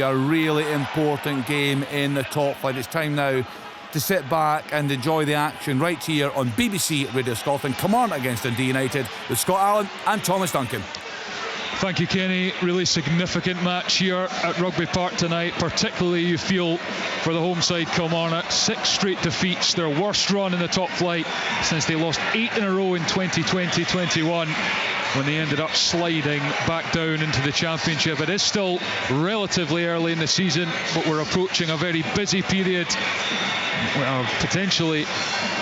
A really important game in the top flight. It's time now to sit back and enjoy the action right here on BBC Radio Scotland. Kilmarnock against Dundee United with Scott Allen and Thomas Duncan. Thank you, Kenny. Really significant match here at Rugby Park tonight, particularly you feel for the home side Kilmarnock. 6 straight defeats, their worst run in the top flight since they lost 8 in a row in 2020-21 when they ended up sliding back down into the Championship. It is still relatively early in the season, but we're approaching a very busy period, a potentially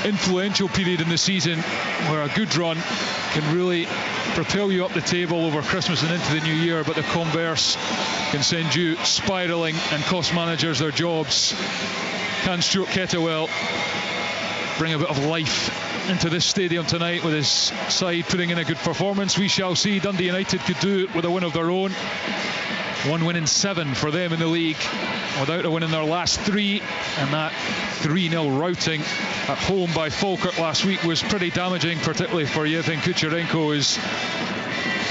influential period in the season where a good run can really propel you up the table over Christmas and into the new year, but the converse can send you spiralling and cost managers their jobs. Can Stuart Kettlewell bring a bit of life into this stadium tonight with his side putting in a good performance? We shall see. Dundee United could do it with a win of their own. 1 win in 7 for them in the league, without a win in their last 3, and that 3-0 routing at home by Falkirk last week was pretty damaging, particularly for Yevhen Kucherenko, who's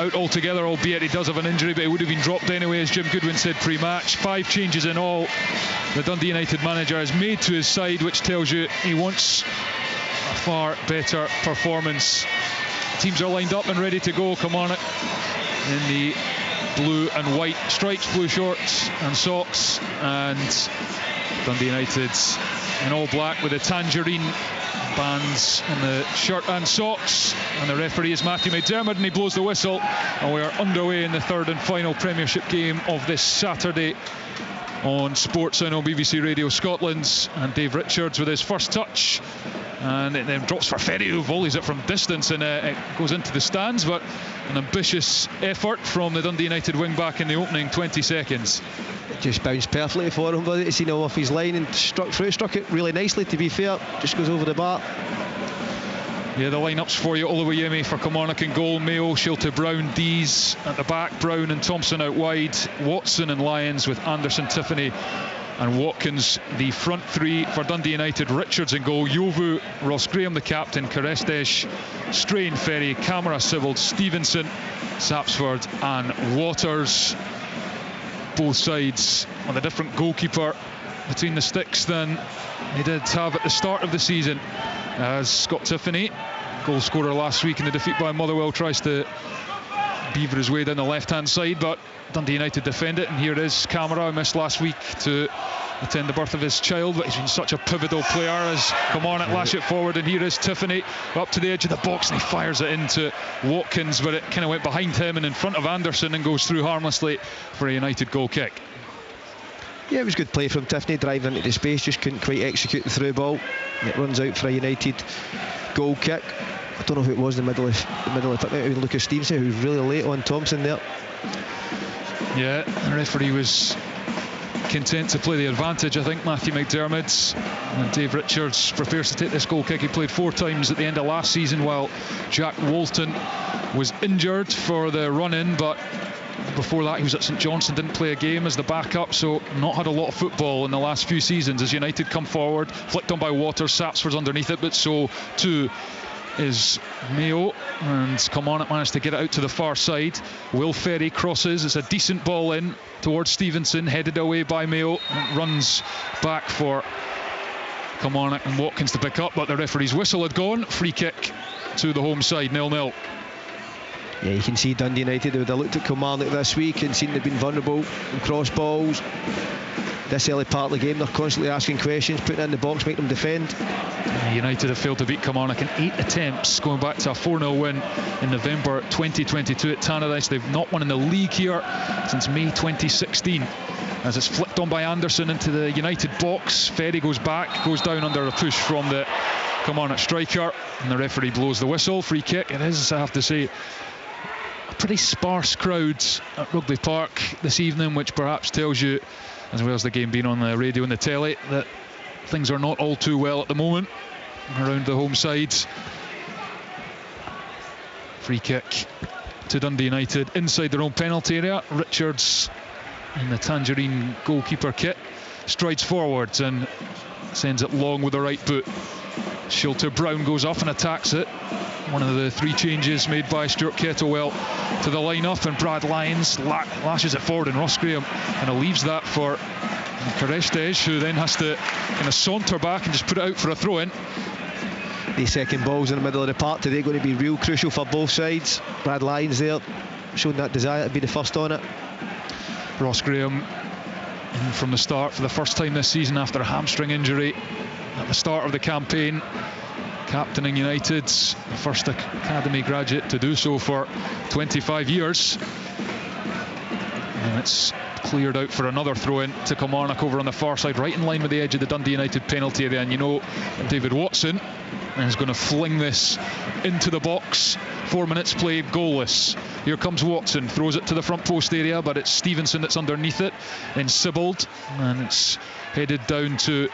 out altogether, albeit he does have an injury, but he would have been dropped anyway, as Jim Goodwin said pre-match. 5 changes in all the Dundee United manager has made to his side, which tells you he wants a far better performance. Teams are lined up and ready to go. Kilmarnock in the blue and white stripes, blue shorts and socks, and Dundee United in all black with the tangerine bands in the shirt and socks. And the referee is Matthew McDermott, and he blows the whistle, and we are underway in the third and final Premiership game of this Saturday on Sportsound on BBC Radio Scotland. And Dave Richards with his first touch, and it then drops for Ferry, who volleys it from distance, and it goes into the stands. But an ambitious effort from the Dundee United wing-back in the opening 20 seconds. Just bounced perfectly for him, but it's, off his line and struck it really nicely, to be fair. Just goes over the bar. Yeah, the lineups for you: Oluwayemi for Kilmarnock in goal, Mayo, Shelton, Brown, Dees at the back, Brown and Thompson out wide, Watson and Lyons with Anderson, Tiffany and Watkins the front 3 for Dundee United. Richards in goal, Yovu, Ross Graham the captain, Carestesh, Strain, Ferry, Camara, Sibbald, Stevenson, Sapsford and Waters. Both sides on a different goalkeeper between the sticks than they did have at the start of the season, as Scott Tiffany, goal scorer last week in the defeat by Motherwell, tries to beaver his way down the left hand side, but Dundee United defend it. And here is Camara, who missed last week to attend the birth of his child, but he's been such a pivotal player as Kilmarnock lash it forward. And here is Tiffany up to the edge of the box, and he fires it into Watkins, but it kind of went behind him and in front of Anderson and goes through harmlessly for a United goal kick. Yeah, it was good play from Tiffany, driving into the space, just couldn't quite execute the through ball. It runs out for a United goal kick. I don't know who it was in the middle of it. Maybe Lucas Stevenson, who was really late on Thompson there. Yeah, the referee was content to play the advantage, I think, Matthew McDermott. And Dave Richards prepares to take this goal kick. He played 4 times at the end of last season while Jack Walton was injured for the run-in, but before that he was at St Johnstone, didn't play a game as the backup, so not had a lot of football in the last few seasons. As United come forward, flicked on by Waters, Sapsford's underneath it, but so too is Mayo, and Kilmarnock managed to get it out to the far side. Will Ferry crosses, it's a decent ball in towards Stevenson, headed away by Mayo, and runs back for Kilmarnock and Watkins to pick up, but the referee's whistle had gone. Free kick to the home side, 0-0. Yeah, you can see Dundee United, they would have looked at Kilmarnock this week and seen they've been vulnerable in cross balls. This early part of the game, they're constantly asking questions, putting it in the box, make them defend. United have failed to beat Kilmarnock in 8 attempts, going back to a 4-0 win in November 2022 at Tannadice. They've not won in the league here since May 2016. As it's flicked on by Anderson into the United box, Ferry goes back, goes down under a push from the Kilmarnock striker, and the referee blows the whistle. Free kick. It is, I have to say, a pretty sparse crowd at Rugby Park this evening, which perhaps tells you, as well as the game being on the radio and the telly, that things are not all too well at the moment around the home side. Free kick to Dundee United inside their own penalty area. Richards in the tangerine goalkeeper kit strides forwards and sends it long with the right boot. Shilter Brown goes up and attacks it. One of the 3 changes made by Stuart Kettlewell to the line-up, and Brad Lyons lashes it forward, and Ross Graham kind of leaves that for Karestes, who then has to kind of saunter back and just put it out for a throw-in. These second balls in the middle of the park today are going to be real crucial for both sides. Brad Lyons there, showing that desire to be the first on it. Ross Graham in from the start for the first time this season after a hamstring injury at the start of the campaign. Captaining United, the first academy graduate to do so for 25 years. And it's cleared out for another throw-in to Kilmarnock over on the far side, right in line with the edge of the Dundee United penalty area. And you know, David Watson is going to fling this into the box. 4 minutes played, goalless. Here comes Watson, throws it to the front post area, but it's Stevenson that's underneath it. Then Sibbald, and it's headed down to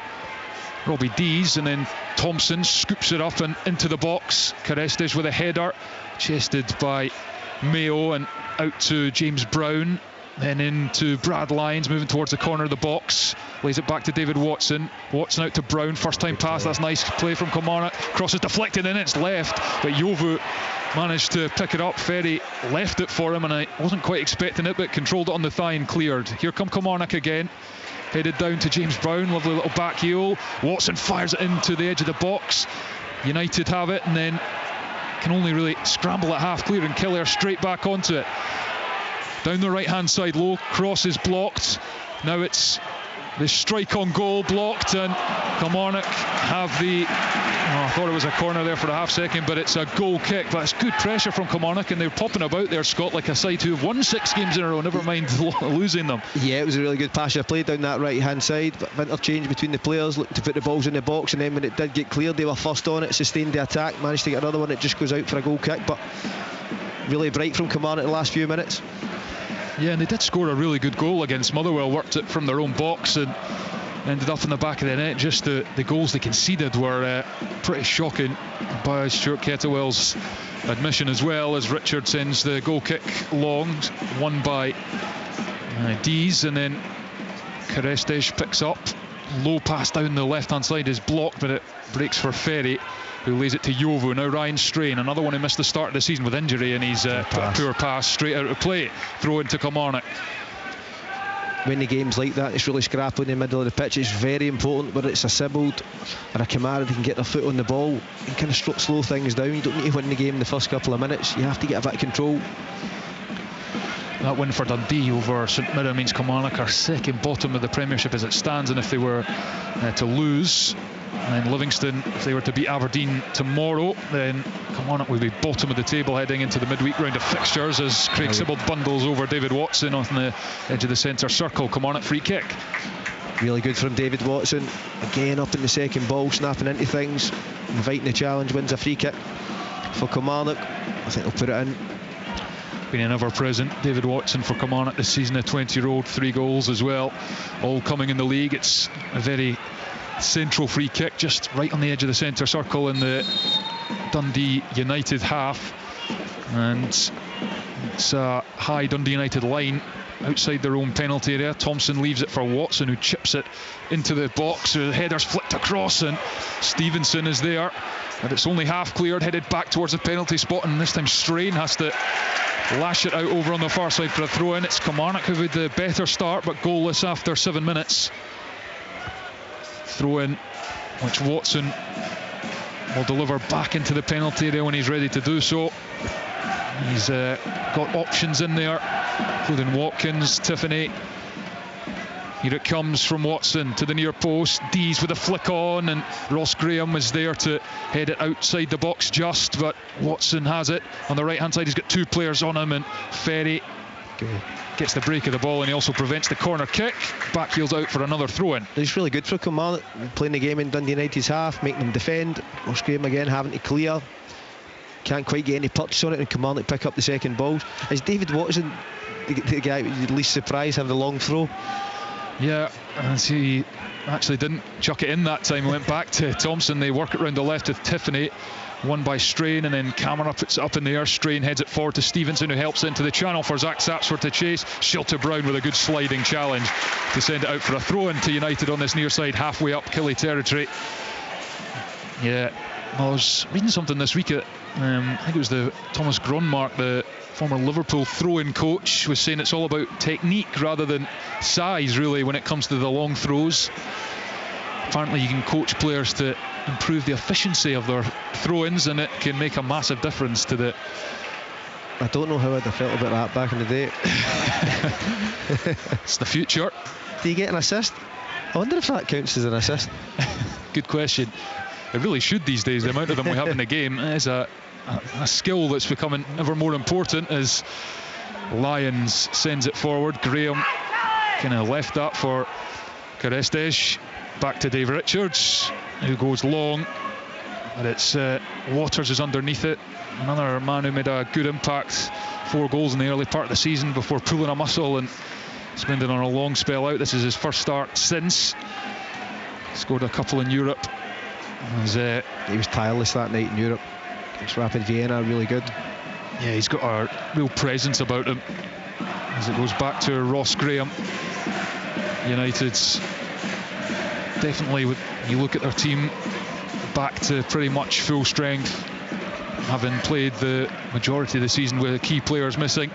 Robbie Dees, and then Thompson scoops it up and into the box. Karestes with a header, chested by Mayo, and out to James Brown. Then into Brad Lyons, moving towards the corner of the box. Lays it back to David Watson. Watson out to Brown, first time pass. That's nice play from Kilmarnock. Cross is deflected and it's left, but Jovu managed to pick it up. Ferry left it for him, and I wasn't quite expecting it, but controlled it on the thigh and cleared. Here come Kilmarnock again. Headed down to James Brown, lovely little back heel. Watson fires it into the edge of the box. United have it, and then can only really scramble at half clear, and Killer straight back onto it. Down the right hand side, low cross is blocked. Now it's the strike on goal blocked, and Kilmarnock have the, I thought it was a corner there for a half second, but it's a goal kick. But it's good pressure from Kilmarnock, and they're popping about there, Scott, like a side who have won 6 games in a row, never mind losing them. Yeah, it was a really good pass. I played down that right hand side, but interchange between the players, looked to put the balls in the box, and then when it did get cleared, they were first on it, sustained the attack, managed to get another one. It just goes out for a goal kick, but really bright from Kilmarnock in the last few minutes. Yeah, and they did score a really good goal against Motherwell, worked it from their own box and ended up in the back of the net. Just the goals they conceded were pretty shocking by Stuart Kettlewell's admission, as well as Richard sends the goal kick long, won by Dees, and then Karestes picks up. Low pass down the left hand side is blocked, but it breaks for Ferry, who lays it to Jovu. Now Ryan Strain, another one who missed the start of the season with injury, and he's put a poor pass straight out of play. Throw into Kilmarnock. When the game's like that, it's really scrappy in the middle of the pitch. It's very important, whether it's a Sibbald or a Kamara, they can get their foot on the ball and kind of slow things down. You don't need to win the game in the first couple of minutes. You have to get a bit of control. That win for Dundee over St Mirren means Kilmarnock are second bottom of the Premiership as it stands, and if they were to lose, and Livingston, if they were to beat Aberdeen tomorrow, then Kilmarnock would be bottom of the table heading into the midweek round of fixtures, as Craig Sibbald bundles over David Watson on the edge of the centre circle. Kilmarnock free kick. Really good from David Watson. Again up in the second ball, snapping into things, inviting the challenge, wins a free kick for Kilmarnock. I think they'll put it in. Been an ever-present David Watson for Kilmarnock this season, a 20-year-old, 3 goals as well, all coming in the league. It's a very central free kick, just right on the edge of the centre circle in the Dundee United half, and it's a high Dundee United line outside their own penalty area. Thompson leaves it for Watson, who chips it into the box. The header's flicked across, and Stevenson is there, but it's only half cleared, headed back towards the penalty spot, and this time Strain has to lash it out over on the far side for a throw-in. It's Kilmarnock who had the better start, but goalless after 7 minutes. Throw-in, which Watson will deliver back into the penalty area when he's ready to do so. He's got options in there, including Watkins, Tiffany. Here it comes from Watson to the near post. Dees with a flick on, and Ross Graham was there to head it outside the box just, but Watson has it on the right hand side. He's got 2 players on him, and Ferry gets the break of the ball, and he also prevents the corner kick. Back heels out for another throw-in. It's really good for Kilmarnock, playing the game in Dundee United's half, making them defend. Ross Graham again having to clear, can't quite get any purchase on it, and Kilmarnock pick up the second balls. Is David Watson the guy you'd least surprised have the long throw? Yeah, and he actually didn't chuck it in that time. Went back to Thompson. They work it round the left with Tiffany, won by Strain, and then Kamara puts it up in the air. Strain heads it forward to Stevenson, who helps into the channel for Zach Sapsford to chase. Shilter Brown with a good sliding challenge to send it out for a throw-in to United on this near side, halfway up Killie territory. Yeah, I was reading something this week at, I think it was the Thomas Gronmark, the former Liverpool throw-in coach, was saying it's all about technique rather than size, really, when it comes to the long throws. Apparently you can coach players to improve the efficiency of their throw-ins, and it can make a massive difference to the... I don't know how I'd have felt about that back in the day. It's the future. Do you get an assist? I wonder if that counts as an assist. Good question. It really should these days, the amount of them we have in the game. It is a skill that's becoming ever more important as Lyons sends it forward. Graham kind of left that for Carestes. Back to Dave Richards, who goes long, but it's Waters is underneath it. Another man who made a good impact, 4 goals in the early part of the season before pulling a muscle and spending on a long spell out. This is his first start since. Scored a couple in Europe. He was tireless that night in Europe. Against Rapid Vienna, really good. Yeah, he's got a real presence about him. As it goes back to Ross Graham. United's definitely, when you look at their team, back to pretty much full strength, having played the majority of the season with key players missing.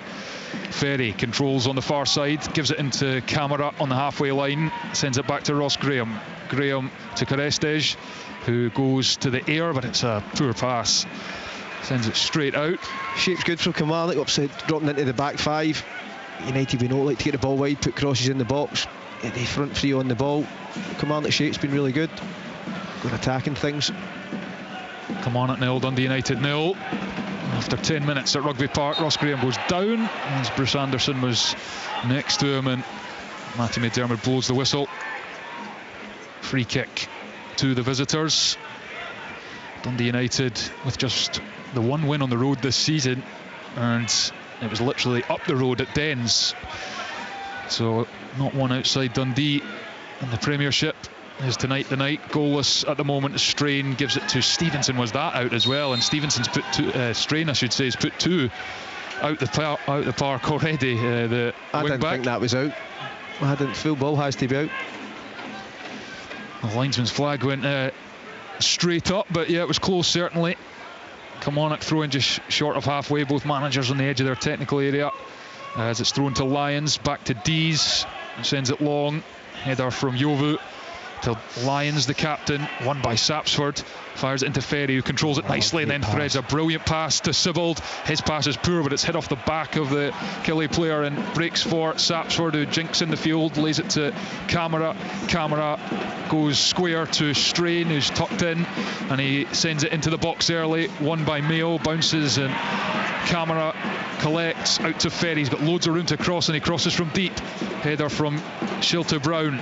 Ferry controls on the far side, gives it into Camara on the halfway line, sends it back to Ross Graham. Graham to Carestes, who goes to the air, but it's a poor pass. Sends it straight out. Shape's good from Kilmarnock, upside, dropping into the back 5. United, we know, like to get the ball wide, put crosses in the box, get the front 3 on the ball. Kilmarnock shape's been really good. Good attacking things. Kilmarnock 0, Dundee United 0. After 10 minutes at Rugby Park, Ross Graham goes down as Bruce Anderson was next to him, and Matty McDermott blows the whistle. Free kick to the visitors. Dundee United with just the 1 win on the road this season, and it was literally up the road at Dens. So not one outside Dundee in the Premiership. Is tonight the night. Goalless at the moment. Strain gives it to Stevenson. Was that out as well? And Stevenson's put Strain, I should say, has put 2 out the park already. The I didn't think that was out. I didn't. Full ball has to be out. The linesman's flag went straight up, but yeah, it was close certainly. Kilmarnock throwing just short of halfway. Both managers on the edge of their technical area. As it's thrown to Lyons, back to Dees, sends it long. Header from Jovu to Lyons, the captain, won by Sapsford, fires it into Ferry, who controls it nicely, and then threads a brilliant pass to Sibbald. His pass is poor, but it's hit off the back of the Killie player and breaks for Sapsford, who jinks in the field, lays it to Camara. Camara goes square to Strain, who's tucked in, and he sends it into the box early, won by Mayo, bounces, and Camara collects out to Ferry. He's got loads of room to cross, and he crosses from deep. Header from Shilter Brown.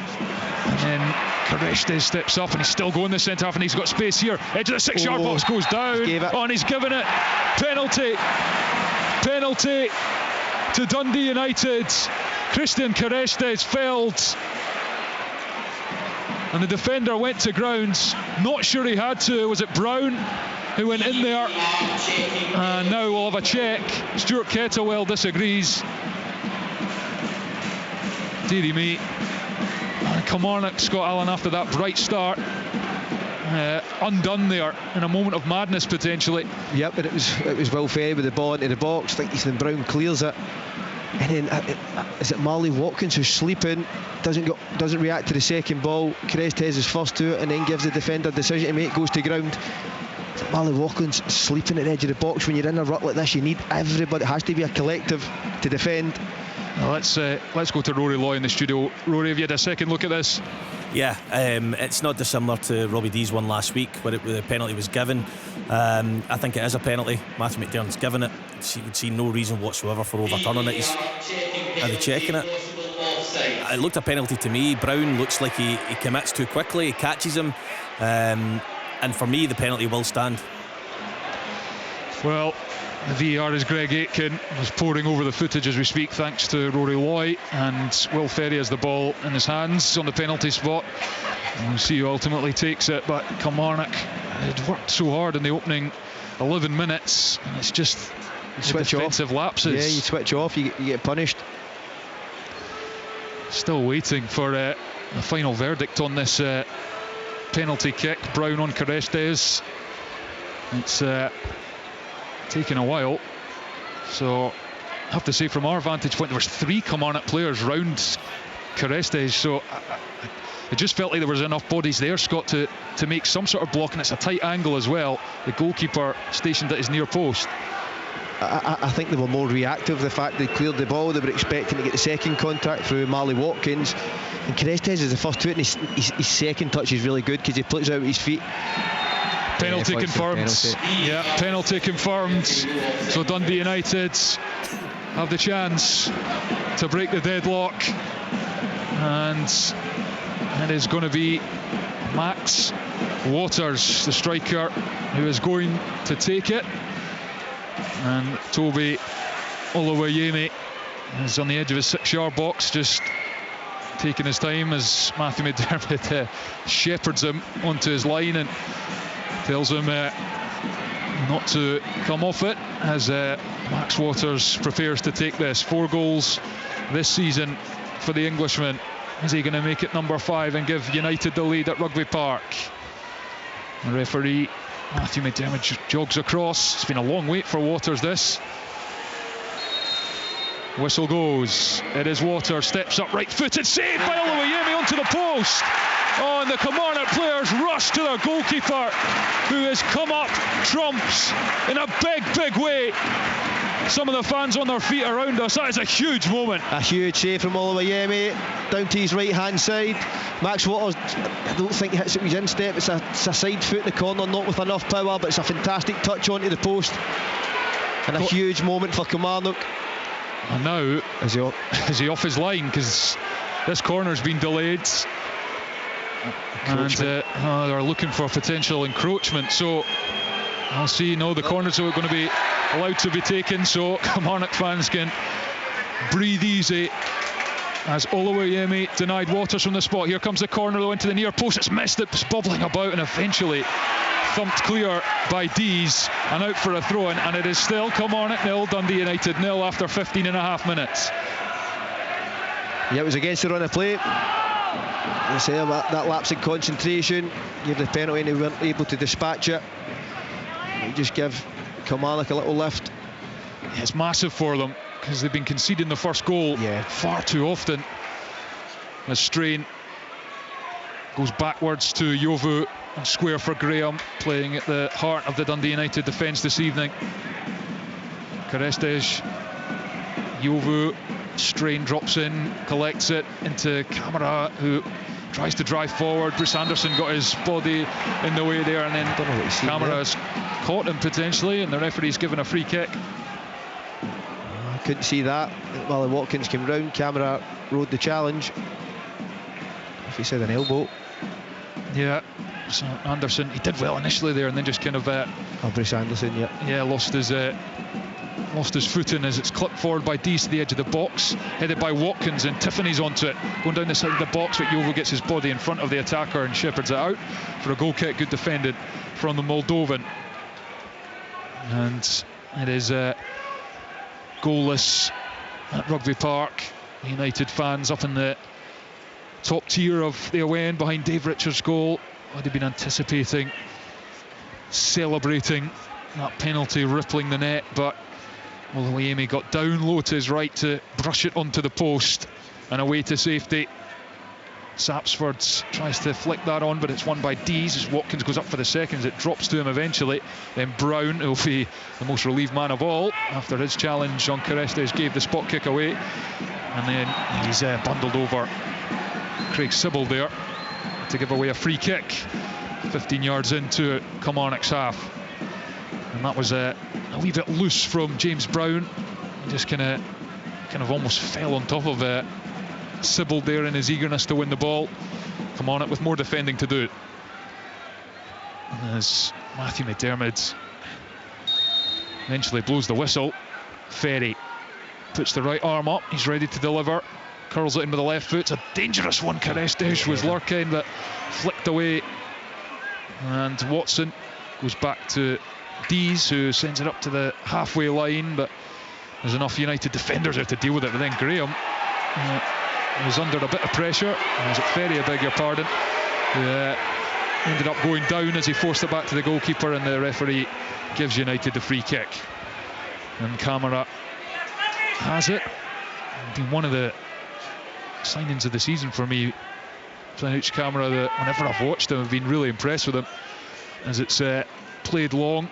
And then Carestes steps up, and he's still going the centre half, and he's got space here. Edge of the 6-yard box, goes down. And he's given it. Penalty to Dundee United. Christian Carestes failed, and the defender went to ground. Not sure he had to. Was it Brown who went in there? And now we'll have a check. Stuart Kettlewell disagrees. Dearie me. Kilmarnock, Scott Allen, after that bright start, undone there in a moment of madness potentially. Yep, but it was Will Ferry with the ball into the box. I think Ethan Brown clears it, and then is it Marley Watkins who's sleeping, doesn't react to the second ball. Carestes is first to it, and then gives the defender a decision to make, goes to ground. Marley Watkins sleeping at the edge of the box. When you're in a rut like this, you need everybody. It has to be a collective to defend. Well, let's go to Rory Loy in the studio. Rory, have you had a second look at this? Yeah, it's not dissimilar to Robbie Dees one last week where the penalty was given. I think it is a penalty. Matthew McDermott's given it. She would see no reason whatsoever for overturning it. Are they checking it? It looked a penalty to me. Brown looks like he commits too quickly. He catches him, and for me the penalty will stand. Well, the VAR is Greg Aitken, was poring over the footage as we speak, thanks to Rory Loy, and Will Ferry has the ball in his hands on the penalty spot. And we'll see who ultimately takes it, but Kilmarnock had worked so hard in the opening 11 minutes, and it's just defensive lapses. Yeah, you switch off, you get punished. Still waiting for the final verdict on this penalty kick. Brown on Carestes. It's taken a while. So I have to say, from our vantage point, there was 3 Kilmarnock players round Carestes, so it just felt like there was enough bodies there, Scott, to make some sort of block, and it's a tight angle as well. The goalkeeper stationed at his near post. I think they were more reactive. The fact they cleared the ball, they were expecting to get the second contact through Marley Watkins, and Carestes is the first to it, and his second touch is really good because he puts out with his feet. Penalty confirmed. Yeah, penalty confirmed. So Dundee United have the chance to break the deadlock, and it is going to be Max Waters, the striker, who is going to take it. And Toby Oluwayemi is on the edge of his 6-yard box, just taking his time as Matthew McDermott shepherds him onto his line and tells him not to come off it, as Max Waters prepares to take this. 4 goals this season for the Englishman. Is he going to make it number 5 and give United the lead at Rugby Park? The referee Matthew McDermott jogs across. It's been a long wait for Waters, this. Whistle goes. It is Waters, steps up, right-footed, saved by Oluwayemi onto the post. Oh, and the Kilmarnock players rush to their goalkeeper, who has come up trumps in a big way. Some of the fans on their feet around us. That is a huge moment. A huge save from Oluwayemi down to his right hand side. Max Waters, I don't think he hits it with his instep. It's a side foot in the corner, not with enough power, but it's a fantastic touch onto the post, and a huge moment for Kilmarnock. And now is he off his line, because this corner's been delayed, and they're looking for potential encroachment. So I'll see. No, the corners are going to be allowed to be taken, so Kilmarnock fans can breathe easy as Oluwayemi denied Waters from the spot. Here comes the corner though into the near post. It's missed, it's bobbling about, and eventually thumped clear by Dees and out for a throw-in, and it is still Kilmarnock 0, Dundee United 0 after 15.5 minutes. Yeah, it was against the run of play. They say that lapse in concentration gave the penalty and they weren't able to dispatch it. You just give Kilmarnock a little lift. It's massive for them, because they've been conceding the first goal far too often. As Strain goes backwards to Yovu, and square for Graham, playing at the heart of the Dundee United defence this evening. Carestes, Yovu, Strain drops in, collects it into Camara, who tries to drive forward. Bruce Anderson got his body in the way there, and then Camara's caught him potentially, and the referee's given a free kick. I couldn't see that. While Watkins came round, Camara rode the challenge. If he said an elbow. Yeah, so Anderson, he did well initially there, and then just kind of Bruce Anderson, lost his footing as it's clipped forward by Dees to the edge of the box, headed by Watkins, and Tiffany's onto it, going down the side of the box, but Yovo gets his body in front of the attacker and shepherds it out for a goal kick. Good defended from the Moldovan, and it is goalless at Rugby Park. United fans up in the top tier of the away end behind Dave Richards' goal. I'd have been anticipating celebrating that penalty rippling the net, but Oluwayemi got down low to his right to brush it onto the post and away to safety. Sapsford tries to flick that on, but it's won by Dees as Watkins goes up for the seconds. It drops to him eventually. Then Brown, who'll be the most relieved man of all after his challenge on Carestes, gave the spot kick away, and then he's bundled over Craig Sybil there to give away a free kick 15 yards into Kilmarnock's half. And that was a wee bit loose from James Brown. He just kind of almost fell on top of Sybil there in his eagerness to win the ball. Kilmarnock with more defending to do. And as Matthew McDermott eventually blows the whistle, Ferry puts the right arm up, he's ready to deliver, curls it in with the left foot. It's a dangerous one. Carestes was lurking, but flicked away, and Watson goes back to Dees, who sends it up to the halfway line, but there's enough United defenders there to deal with it. But then Graham was under a bit of pressure. Was it Ferry, I beg your pardon, ended up going down as he forced it back to the goalkeeper, and the referee gives United the free kick. And Camara has it. Been one of the signings of the season for me, Planucci Camara, that whenever I've watched him, I've been really impressed with him. As it's played long,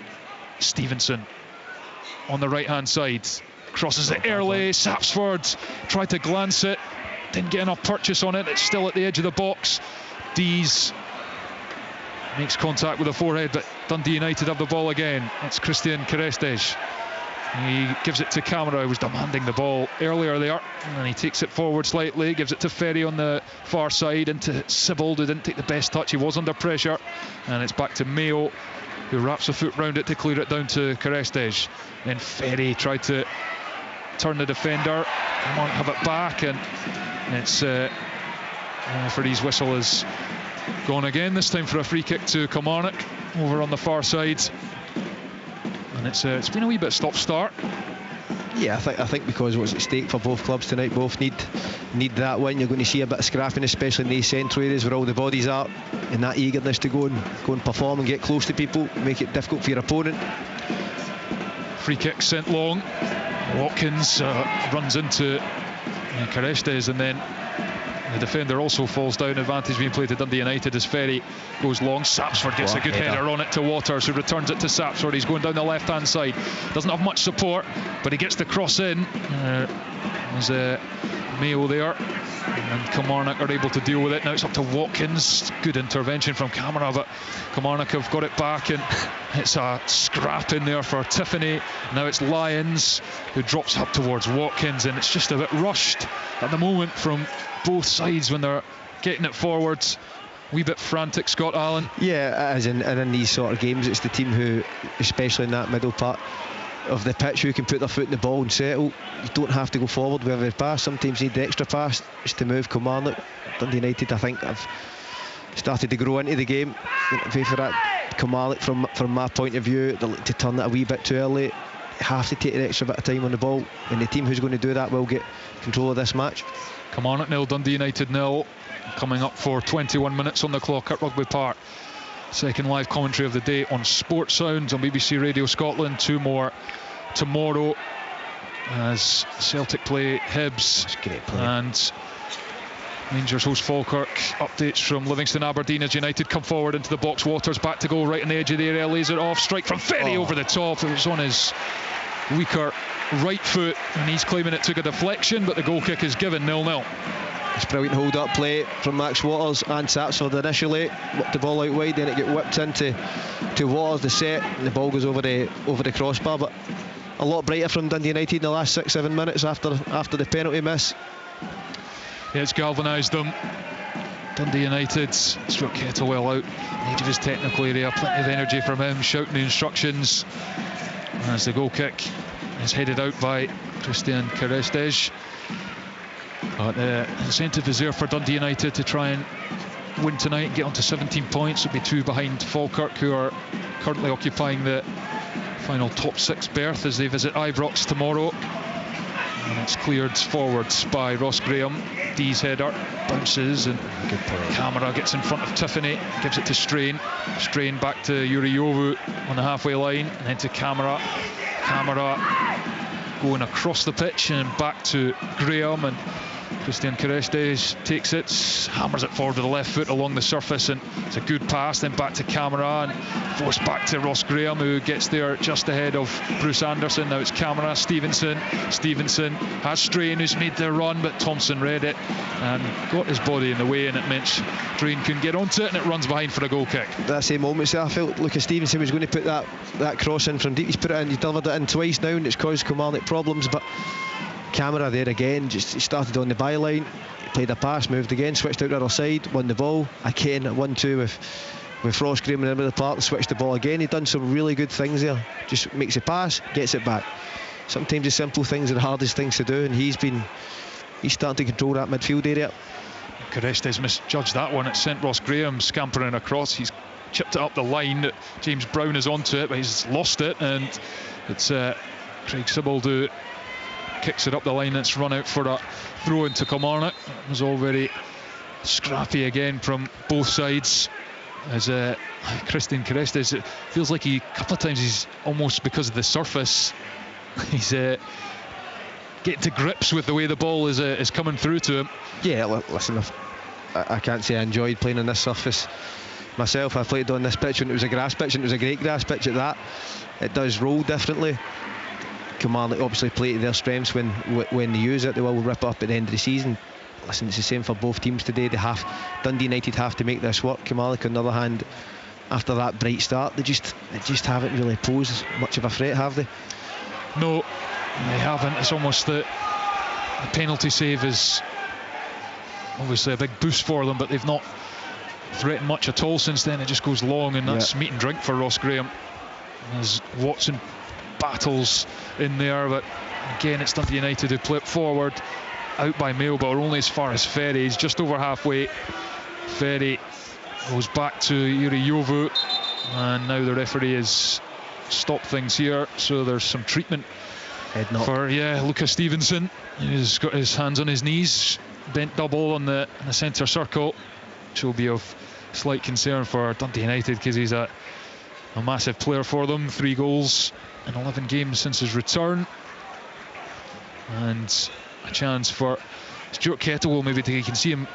Stevenson on the right hand side, crosses it early. Sapsford tried to glance it, didn't get enough purchase on it. It's still at the edge of the box. Dees makes contact with the forehead, but Dundee United have the ball again. It's Christian Kerestes. He gives it to Camara, who was demanding the ball earlier there, and he takes it forward slightly, gives it to Ferry on the far side, into Sibbald, who didn't take the best touch. He was under pressure, and it's back to Mayo, who wraps a foot round it to clear it down to Kerestes. Then Ferry tried to turn the defender, come on, have it back, and it's referee's whistle has gone again, this time for a free kick to Kilmarnock over on the far side. And it's been a wee bit stop-start. Yeah, I think because what's at stake for both clubs tonight, both need that win. You're going to see a bit of scrapping, especially in these central areas where all the bodies are, and that eagerness to go and perform and get close to people, make it difficult for your opponent. Free kick sent long. Watkins runs into Kerestes, and then the defender also falls down. Advantage being played to Dundee United as Ferry goes long. Sapsford gets a good header on it to Waters, who returns it to Sapsford. He's going down the left hand side, doesn't have much support, but he gets the cross in. There's Mayo there, and Kilmarnock are able to deal with it. Now it's up to Watkins. Good intervention from Camara, but Kilmarnock have got it back, and it's a scrap in there for Tiffany. Now it's Lyons, who drops up towards Watkins, and it's just a bit rushed at the moment from both sides when they're getting it forwards. Wee bit frantic, Scott Allen. Yeah, as in these sort of games, it's the team who, especially in that middle part of the pitch, who can put their foot in the ball and settle. You don't have to go forward with every pass. Sometimes you need the extra pass just to move. Kilmarnock, Dundee United, I think, have started to grow into the game. For that, Kilmarnock, from my point of view, they like to turn it a wee bit too early. Have to take an extra bit of time on the ball, and the team who's going to do that will get control of this match. Kilmarnock 0, Dundee United 0. Coming up for 21 minutes on the clock at Rugby Park. Second live commentary of the day on Sports Sounds on BBC Radio Scotland. 2 more tomorrow as Celtic play Hibs. Great play. And Rangers host Falkirk. Updates from Livingston Aberdeen as United come forward into the box. Waters back to goal, right on the edge of the area, lays it off. Strike from Ferry over the top. It was on his weaker right foot, and he's claiming it took a deflection, but the goal kick is given. 0-0. It's brilliant hold-up play from Max Waters and Sapsford initially. Whipped the ball out wide, then it get whipped into Waters, the set, and the ball goes over the crossbar. But a lot brighter from Dundee United in the last 6-7 minutes after the penalty miss. Yeah, it's galvanised them. Dundee United struck Kettlewell out in the edge of his technical area. Plenty of energy from him, shouting the instructions as the goal kick is headed out by Christian Kerestes. But the incentive is there for Dundee United to try and win tonight and get on to 17 points. It'll be 2 behind Falkirk, who are currently occupying the final top 6 berth as they visit Ibrox tomorrow. And it's cleared forwards by Ross Graham. Dee's header bounces, and Camara gets in front of Tiffany, gives it to Strain. Strain back to Yuriovu on the halfway line, and then to Camara. Camara going across the pitch and back to Graham, and Christian Kerestes takes it, hammers it forward with the left foot along the surface, and it's a good pass. Then back to Camara and forced back to Ross Graham, who gets there just ahead of Bruce Anderson. Now it's Camara. Stevenson has Strain, who's made the run, but Thompson read it and got his body in the way, and it meant Strain couldn't get onto it, and it runs behind for a goal kick. That same moment there, I felt Lucas Stevenson was going to put that cross in from deep. He's put it in, he delivered it in twice now, and it's caused Kilmarnock problems. But Camara there again, just started on the byline, played a pass, moved again, switched out the other side, won the ball again at 1-2 with Ross Graham in the middle of the park, switched the ball again. He'd done some really good things there. Just makes a pass, gets it back. Sometimes the simple things are the hardest things to do, and he's starting to control that midfield area. Kerestes misjudged that one. It sent Ross Graham scampering across. He's chipped it up the line. James Brown is onto it, but he's lost it, and it's Craig Sibbald who kicks it up the line. It's run out for a throw into Kilmarnock. It was all very scrappy again from both sides. as Christian Carestes. It feels like a couple of times he's almost, because of the surface, he's getting to grips with the way the ball is coming through to him. Yeah, listen, I can't say I enjoyed playing on this surface myself. I played on this pitch when it was a grass pitch, and it was a great grass pitch at that. It does roll differently. Kilmarnock obviously play to their strengths when they use it. They will rip up at the end of the season. Listen, it's the same for both teams today. Dundee United have to make this work. Kilmarnock, on the other hand, after that bright start, they just haven't really posed much of a threat, have they? No, they haven't. It's almost the penalty save is obviously a big boost for them, but they've not threatened much at all since then. It just goes long, and that's meat and drink for Ross Graham as Watson battles in there. But again, it's Dundee United who play it forward, out by Mailbar, only as far as Ferry. He's just over halfway. Ferry goes back to Yuri Jovu, and now the referee has stopped things here, so there's some treatment for Lucas Stevenson. He's got his hands on his knees, bent double in the centre circle, which will be of slight concern for Dundee United because he's a massive player for them. 3 goals in 11 games since his return, and a chance for Stuart Kettlewell maybe you can see him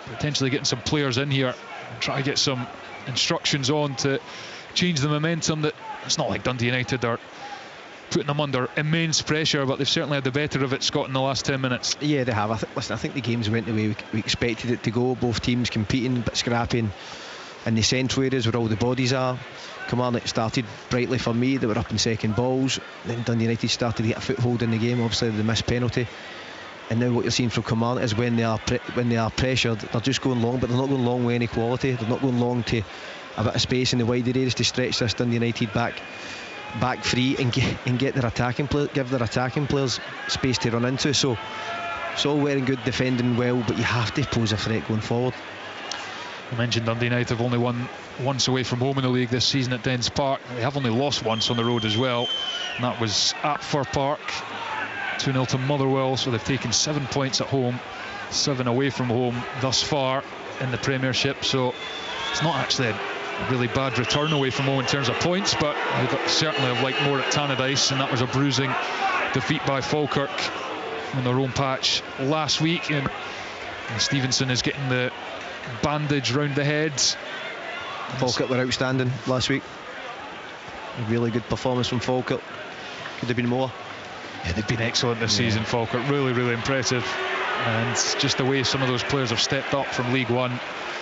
potentially getting some players in here and try to get some instructions on to change the momentum. That it's not like Dundee United are putting them under immense pressure, but they've certainly had the better of it, Scott, in the last 10 minutes. Yeah, they have. I think the games went the way we expected it to go. Both teams competing but scrapping in the central areas where all the bodies are. Kilmarnock started brightly for me. They were up in second balls. Then Dundee United started to get a foothold in the game. Obviously they missed penalty, and now what you're seeing from Kilmarnock is when they are pressured, they're just going long, but they're not going long with any quality. They're not going long to a bit of space in the wider areas to stretch this Dundee United back free and get their give their attacking players space to run into. So it's all well and good defending well, but you have to pose a threat going forward. I mentioned Dundee United have only won once away from home in the league this season at Dens Park. They have only lost once on the road as well, and that was at Fir Park, 2-0 to Motherwell. So they've taken 7 points at home, 7 away from home thus far in the Premiership. So it's not actually a really bad return away from home in terms of points, but I certainly have liked more at Tannadice, and that was a bruising defeat by Falkirk on their own patch last week. And Stevenson is getting the bandage round the head. Falkirk were outstanding last week. A really good performance from Falkirk. Could have been more. Yeah, they've been excellent this season, Falkirk. Really, really impressive. And just the way some of those players have stepped up from League One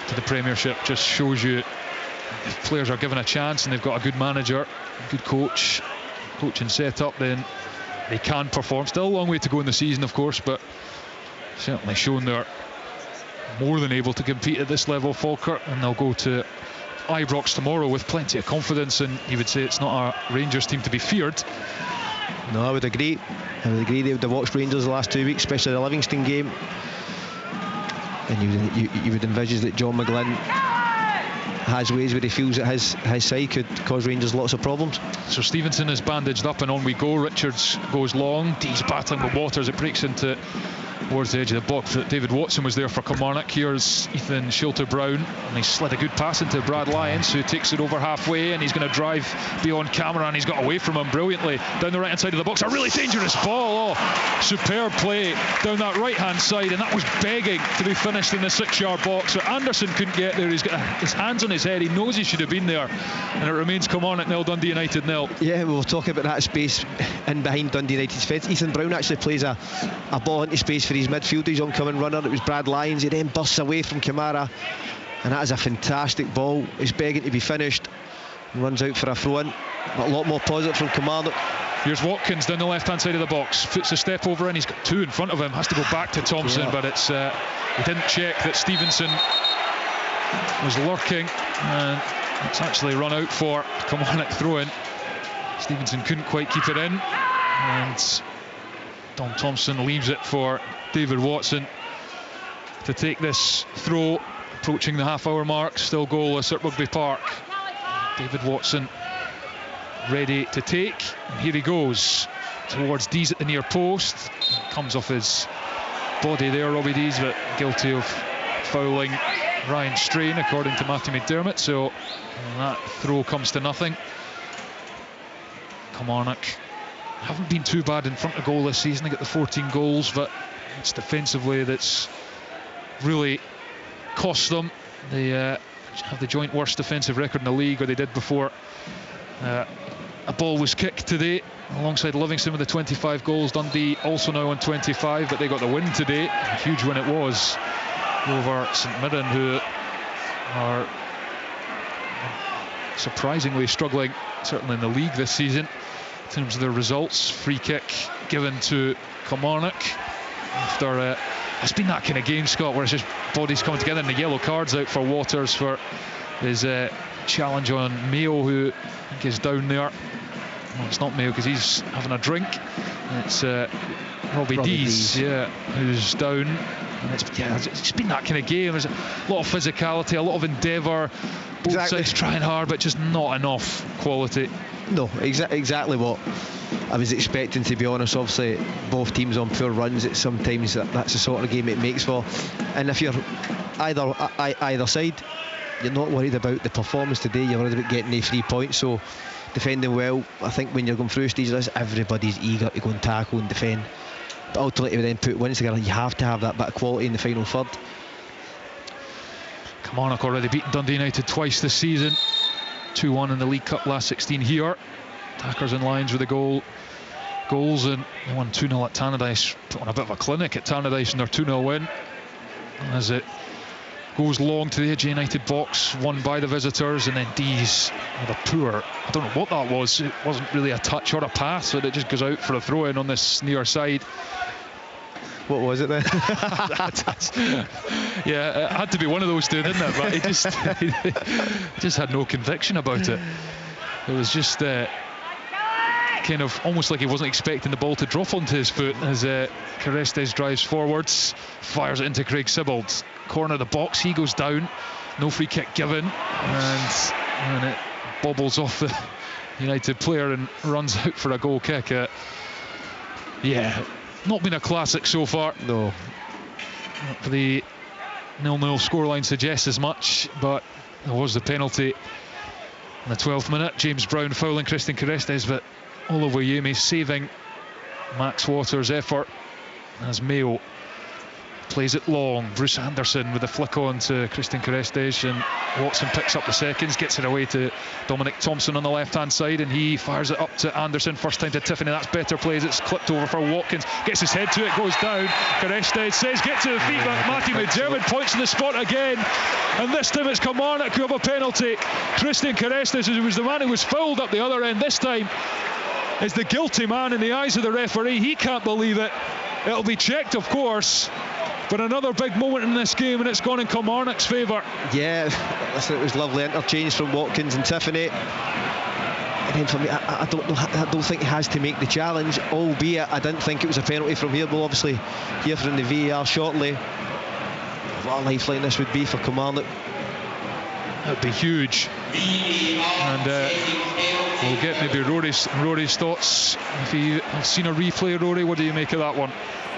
to the Premiership just shows you if players are given a chance and they've got a good manager, a good coaching set up, then they can perform. Still a long way to go in the season, of course, but certainly shown they're more than able to compete at this level, Falkirk, and they'll go to Ibrox tomorrow with plenty of confidence, and you would say it's not a Rangers team to be feared. No, I would agree. They would have watched Rangers the last 2 weeks, especially the Livingston game, and you would envisage that John McGlynn has ways where he feels that his side could cause Rangers lots of problems. So Stevenson is bandaged up and on we go. Richards goes long, Dee's battling with Waters, it breaks into towards the edge of the box. David Watson was there for Kilmarnock. Here's Ethan Shilter-Brown, and he slid a good pass into Brad Lyons, who takes it over halfway, and he's going to drive beyond camera, and he's got away from him brilliantly down the right hand side of the box. A really dangerous ball. Superb play down that right hand side, and that was begging to be finished in the 6-yard box. So Anderson couldn't get there. He's got his hands on his head. He knows he should have been there, and it remains Kilmarnock 0, Dundee United 0. Yeah, we'll talk about that space in behind Dundee United's fence. Ethan Brown actually plays a ball into space for his midfielder, his oncoming runner. It was Brad Lyons. He then bursts away from Kamara, and that is a fantastic ball. He's begging to be finished and runs out for a throw-in. A lot more positive from Kilmarnock. Here's Watkins down the left hand side of the box, puts a step over, and he's got 2 in front of him, has to go back to Thompson, but it's he didn't check that Stevenson was lurking, and it's actually run out for Kilmarnock throw-in. Stevenson couldn't quite keep it in, and Don Thompson leaves it for David Watson to take this throw, approaching the half-hour mark. Still goalless at Rugby Park. David Watson ready to take, and here he goes towards Dees at the near post. Comes off his body there, Robbie Dees, but guilty of fouling Ryan Strain, according to Matthew McDermott, so that throw comes to nothing. Kilmarnock haven't been too bad in front of goal this season. They get the 14 goals, but it's defensively that's really cost them. They have the joint worst defensive record in the league, or they did before a ball was kicked today alongside Livingston with the 25 goals. Dundee also now on 25, but they got the win today. A huge win it was over St Mirren, who are surprisingly struggling, certainly in the league this season in terms of their results. Free kick given to Kilmarnock after it's been that kind of game, Scott, where it's just bodies coming together, and the yellow card's out for Waters for his challenge on Mayo, who I think is down there. No, it's not Mayo because he's having a drink. It's Robbie Dees, who's down. And it's been that kind of game. There's a lot of physicality, a lot of endeavour. Both sides trying hard, but just not enough quality. No, exactly what I was expecting, to be honest. Obviously, both teams on poor runs. Sometimes that's the sort of game it makes for. And if you're either side, you're not worried about the performance today. You're worried about getting the 3 points. So defending well, I think when you're going through stages, everybody's eager to go and tackle and defend. But ultimately, then put wins together, you have to have that bit of quality in the final third. Kilmarnock already beaten Dundee United twice this season. 2-1 in the League Cup last 16 here. Attackers and Lions with the goals, and they won 2-0 at Tannadice. Put on a bit of a clinic at Tannadice in their 2-0 win. As it goes long to the edge of United box, won by the visitors, and then Dees with a poor, I don't know what that was. It wasn't really a touch or a pass, but it just goes out for a throw in on this near side. What was it then? Yeah, it had to be one of those two, didn't it? But he just had no conviction about it. It was just kind of almost like he wasn't expecting the ball to drop onto his foot as Carestes drives forwards, fires it into Craig Sibbald. Corner of the box, he goes down. No free kick given, and it bobbles off the United player and runs out for a goal kick. Not been a classic so far. No. The 0-0 scoreline suggests as much, but there was the penalty in the 12th minute. James Brown fouling Christian Carestes, but Oluwayemi saving Max Waters' effort as Mayo plays it long. Bruce Anderson with a flick on to Christian Carestes, and Watson picks up the seconds, gets it away to Dominic Thompson on the left hand side, and he fires it up to Anderson. First time to Tiffany, that's better plays. It's clipped over for Watkins, gets his head to it, goes down. Carestes says get to the feet, but Matthew McDermott points in the spot again, and this time it's Kilmarnock who have a penalty. Christian Carestes, who was the man who was fouled up the other end, this time is the guilty man in the eyes of the referee. He can't believe it. It'll be checked, of course. But another big moment in this game, and it's gone in Kilmarnock's favour. Yeah, listen, it was lovely interchange from Watkins and Tiffany. And then for me, I don't think he has to make the challenge, albeit I didn't think it was a penalty from here. We'll obviously hear from the VAR shortly. What a lifeline this would be for Kilmarnock. That would be huge. And we'll get maybe Rory's thoughts. If you've seen a replay, Rory, what do you make of that one?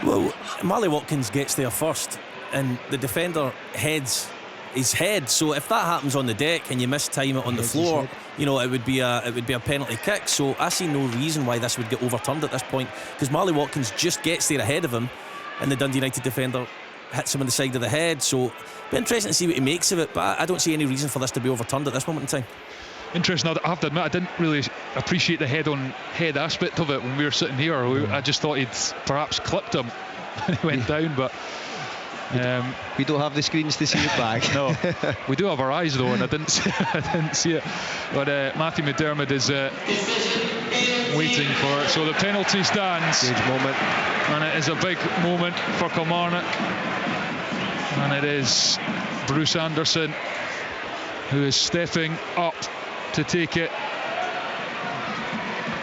Well, Marley Watkins gets there first, and the defender heads his head. So if that happens on the deck and you mistime it on the floor, you know, it would be a penalty kick. So I see no reason why this would get overturned at this point, because Marley Watkins just gets there ahead of him, and the Dundee United defender hits him on the side of the head. So it'll be interesting to see what he makes of it, but I don't see any reason for this to be overturned at this moment in time. Interesting. I have to admit, I didn't really appreciate the head-on-head aspect of it when we were sitting here. I just thought he'd perhaps clipped him when he went down, but we don't have the screens to see it back. No, we do have our eyes though, and I didn't see it. But Matthew McDermott is waiting for it. So the penalty stands. Huge moment, and it is a big moment for Kilmarnock, and it is Bruce Anderson who is stepping up to take it.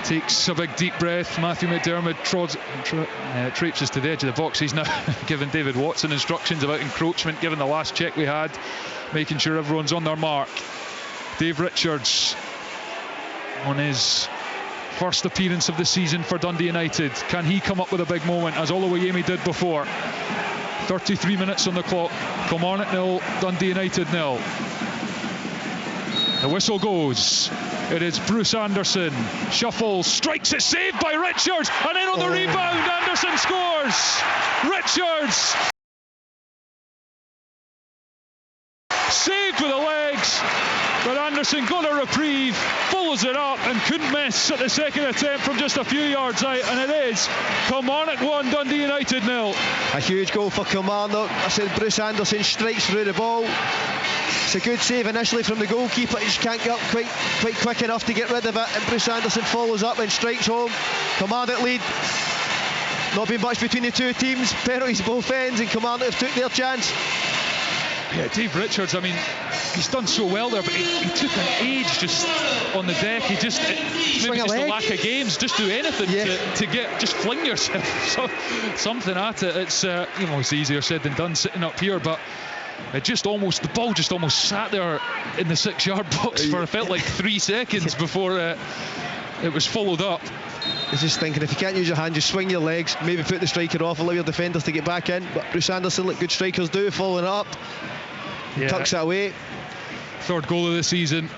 Takes a big deep breath. Matthew McDermott traipses to the edge of the box. He's now giving David Watson instructions about encroachment, given the last check we had, making sure everyone's on their mark. Dave Richards on his first appearance of the season for Dundee United. Can he come up with a big moment, as Oluwayemi did before? 33 minutes on the clock. Kilmarnock 0, Dundee United 0. The whistle goes. It is Bruce Anderson. Shuffles, strikes it, saved by Richards, and then on the rebound, Anderson scores. Richards saved with the legs, but Anderson got a reprieve, follows it up and couldn't miss at the second attempt from just a few yards out, and it is Kilmarnock 1, Dundee United 0. A huge goal for Kilmarnock. I said Bruce Anderson strikes through the ball. It's a good save initially from the goalkeeper. He just can't get up quite quick enough to get rid of it, and Bruce Anderson follows up and strikes home. Kilmarnock lead. Not been much between the two teams. Penalties both ends, and Kilmarnock have took their chance. Yeah, Dave Richards, I mean, he's done so well there, but he took an age just on the deck. He just, maybe just a lack of games, just do anything to get, just fling yourself something at it. It's, it's easier said than done sitting up here, but it just almost, the ball just almost sat there in the 6-yard box for, it felt like 3 seconds before it was followed up. I was just thinking, if you can't use your hand, just swing your legs, maybe put the striker off, allow your defenders to get back in. But Bruce Anderson, like good strikers do, following it up, tucks it away. Third goal of the season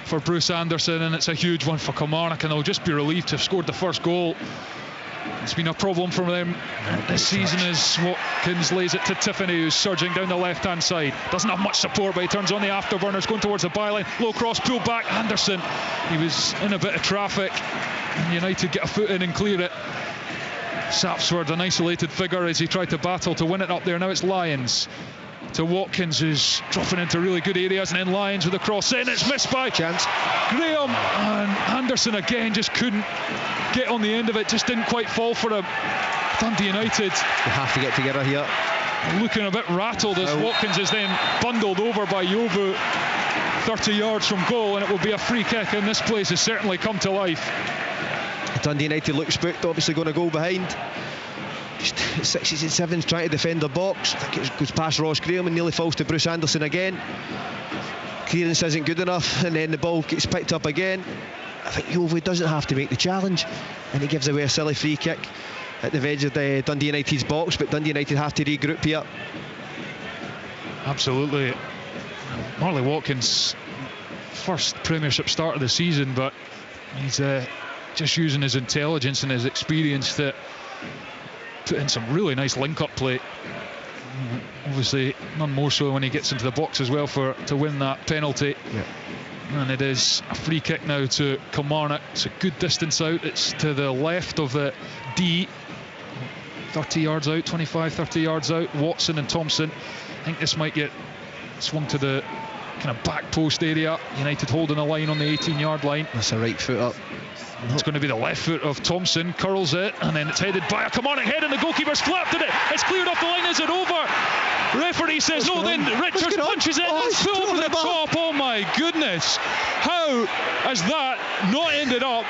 for Bruce Anderson, and it's a huge one for Kilmarnock, and they'll just be relieved to have scored the first goal. It's been a problem for them this season as Watkins lays it to Tiffany, who's surging down the left-hand side. Doesn't have much support, but he turns on the afterburners, going towards the byline. Low cross, pulled back. Anderson, he was in a bit of traffic, and United get a foot in and clear it. Sapsford, an isolated figure as he tried to battle to win it up there. Now it's Lyons to Watkins, who's dropping into really good areas, and then Lyons with a cross in. It's missed by Graham, and Anderson again just couldn't get on the end of it, just didn't quite fall for him. Dundee United, they have to get together here. Looking a bit rattled as Watkins is then bundled over by Yovu 30 yards from goal, and it will be a free kick, and this place has certainly come to life. Dundee United look spooked, obviously going to go behind. Just 6s and 7s trying to defend the box. I think it goes past Ross Graham and nearly falls to Bruce Anderson again. Clearance isn't good enough, and then the ball gets picked up again. I think Yovu doesn't have to make the challenge, and he gives away a silly free kick at the edge of the Dundee United's box, but Dundee United have to regroup here. Absolutely. Marley Watkins, first Premiership start of the season, but he's just using his intelligence and his experience to put in some really nice link-up play. Obviously none more so when he gets into the box as well to win that penalty. And it is a free kick now to Kilmarnock. It's a good distance out. It's to the left of the D, 30 yards out, 25-30 yards out. Watson and Thompson. I think this might get swung to the kind of back post area. United holding a line on the 18-yard line. That's a right foot up. It's going to be the left foot of Thompson, curls it, and then it's headed by a Kilmarnock head, and the goalkeeper's flapped at it. It's cleared off the line. Is it over? Referee says no, then Richards punches it, it's put over the top. Oh my goodness, how has that not ended up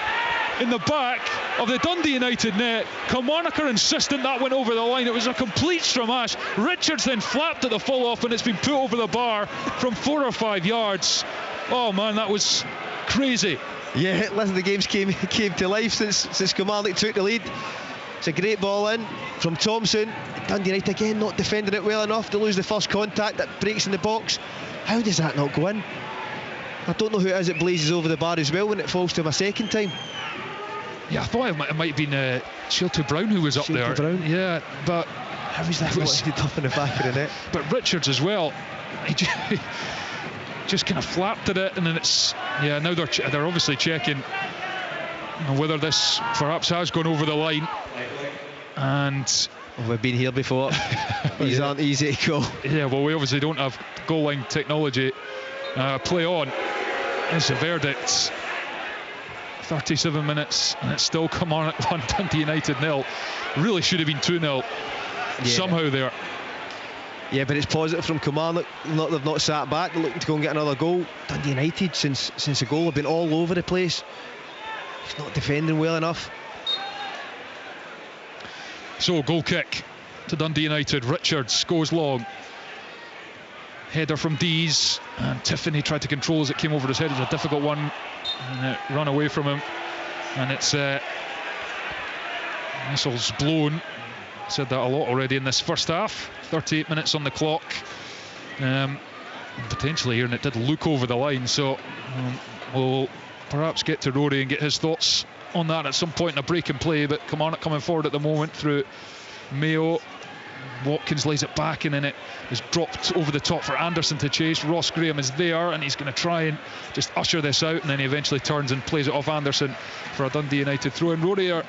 in the back of the Dundee United net? Kilmarnock are insistent that went over the line. It was a complete stramash. Richards then flapped at the fall off, and it's been put over the bar from 4 or 5 yards. Oh man, that was crazy. Yeah, listen, the games came to life since Kilmarnock took the lead. It's a great ball in from Thompson. Dundee United again not defending it well enough to lose the first contact. That breaks in the box. How does that not go in? I don't know who it is that blazes over the bar as well when it falls to him a second time. Yeah, I thought it might have been Shelty Brown who was up there. Brown? Yeah, but how was that ended up in the back of the net? But Richards as well. He just kind of flapped at it, and then it's now they're obviously checking whether this perhaps has gone over the line. And we've been here before. These aren't easy to call. Yeah, well, we obviously don't have goal line technology. Play on. It's the verdict. 37 minutes, and it's still Kilmarnock 1, Dundee United 0. Really should have been 2-0 somehow there. Yeah, but it's positive from Kilmarnock. They've not sat back. They're looking to go and get another goal. Dundee United, since the goal, have been all over the place. He's not defending well enough. So, goal kick to Dundee United. Richards goes long. Header from Dees, and Tiffany tried to control as it came over his head. It was a difficult one, and it ran away from him. And it's whistles blown Said that a lot already in this first half. 38 minutes on the clock. Potentially here, and it did look over the line, so we'll perhaps get to Rory and get his thoughts on that at some point in a break and play. But Kilmarnock coming forward at the moment through Mayo. Watkins lays it back, and then it is dropped over the top for Anderson to chase. Ross Graham is there, and he's going to try and just usher this out, and then he eventually turns and plays it off Anderson for a Dundee United throw. And Rory,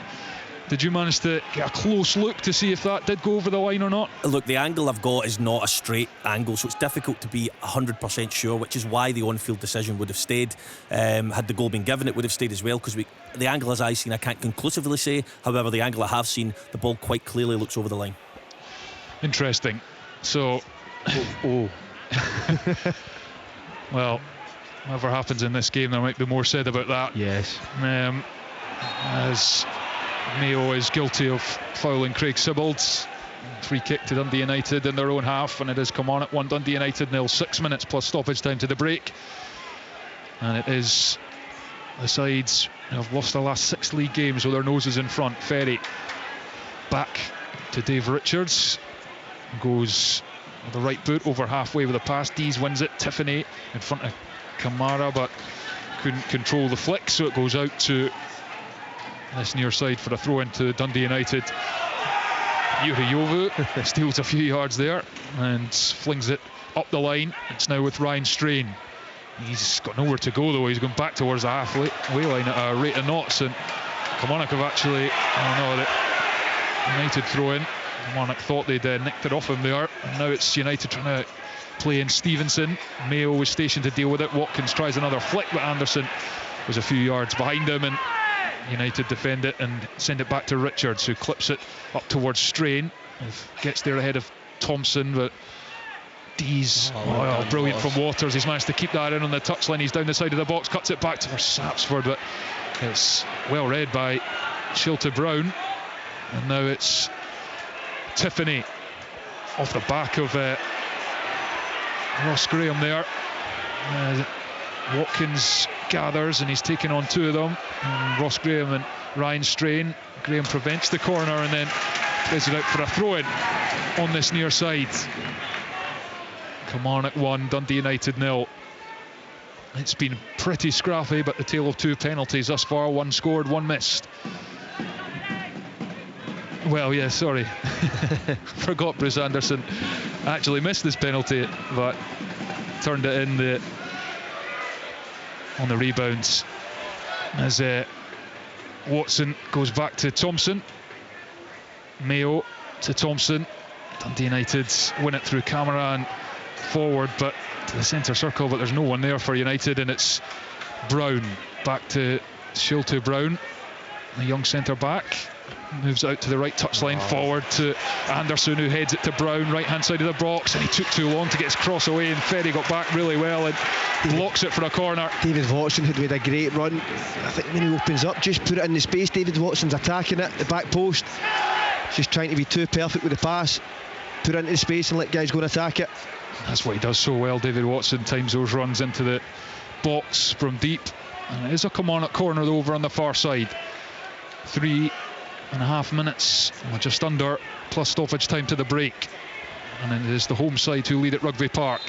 did you manage to get a close look to see if that did go over the line or not? Look, the angle I've got is not a straight angle, so it's difficult to be 100% sure, which is why the on-field decision would have stayed. Had the goal been given, it would have stayed as well, because the angle as I've seen, I can't conclusively say. However, the angle I have seen, the ball quite clearly looks over the line. Interesting. So, well, whatever happens in this game, there might be more said about that. Yes. As Mayo is guilty of fouling Craig Sibbald. Free kick to Dundee United in their own half, and it is Kilmarnock 1, Dundee United 0. 6 minutes plus stoppage time to the break, and it is the sides who have lost their last 6 league games with their noses in front. Ferry back to Dave Richards, goes with the right boot over halfway with a pass. Dees wins it. Tiffany in front of Kamara, but couldn't control the flick, so it goes out to this near side for a throw into Dundee United. Yuri Yovu steals a few yards there and flings it up the line. It's now with Ryan Strain. He's got nowhere to go though. He's going back towards the halfway line at a rate of knots, and Kilmarnock have actually, the United throw in. Kilmarnock thought they'd nicked it off him there, and now it's United trying to play in Stevenson. Mayo was stationed to deal with it. Watkins tries another flick, but Anderson was a few yards behind him, and United defend it and send it back to Richards, who clips it up towards Strain. Gets there ahead of Thompson, but Dees, brilliant from Waters. He's managed to keep that in on the touchline. He's down the side of the box, cuts it back to Sapsford, but it's well read by Shilton Brown. And now it's Tiffany off the back of Ross Graham there. Watkins gathers, and he's taken on 2 of them, and Ross Graham and Ryan Strain. Graham prevents the corner and then plays it out for a throw-in on this near side. Kilmarnock 1, Dundee United 0. It's been pretty scrappy, but the tale of 2 penalties thus far. 1 scored, 1 missed. Well, yeah, sorry. Forgot Bruce Anderson actually missed this penalty, but turned it in on the rebounds as Watson goes back to Thompson. Mayo to Thompson. Dundee United win it through Kamara and forward, but to the centre circle, but there's no one there for United, and it's Brown back to Shilton Brown, the young centre back. Moves out to the right touchline, forward to Anderson, who heads it to Brown, right hand side of the box, and he took too long to get his cross away, and Ferry got back really well and blocks it for a corner. David Watson had made a great run. I think when he opens up, just put it in the space. David Watson's attacking it, the back post, just trying to be too perfect with the pass. Put it into the space and let guys go and attack it. That's what he does so well. David Watson times those runs into the box from deep, and it is a Kilmarnock corner over on the far side. 3.5 minutes, or just under, plus stoppage time to the break, and it is the home side who lead at Rugby Park.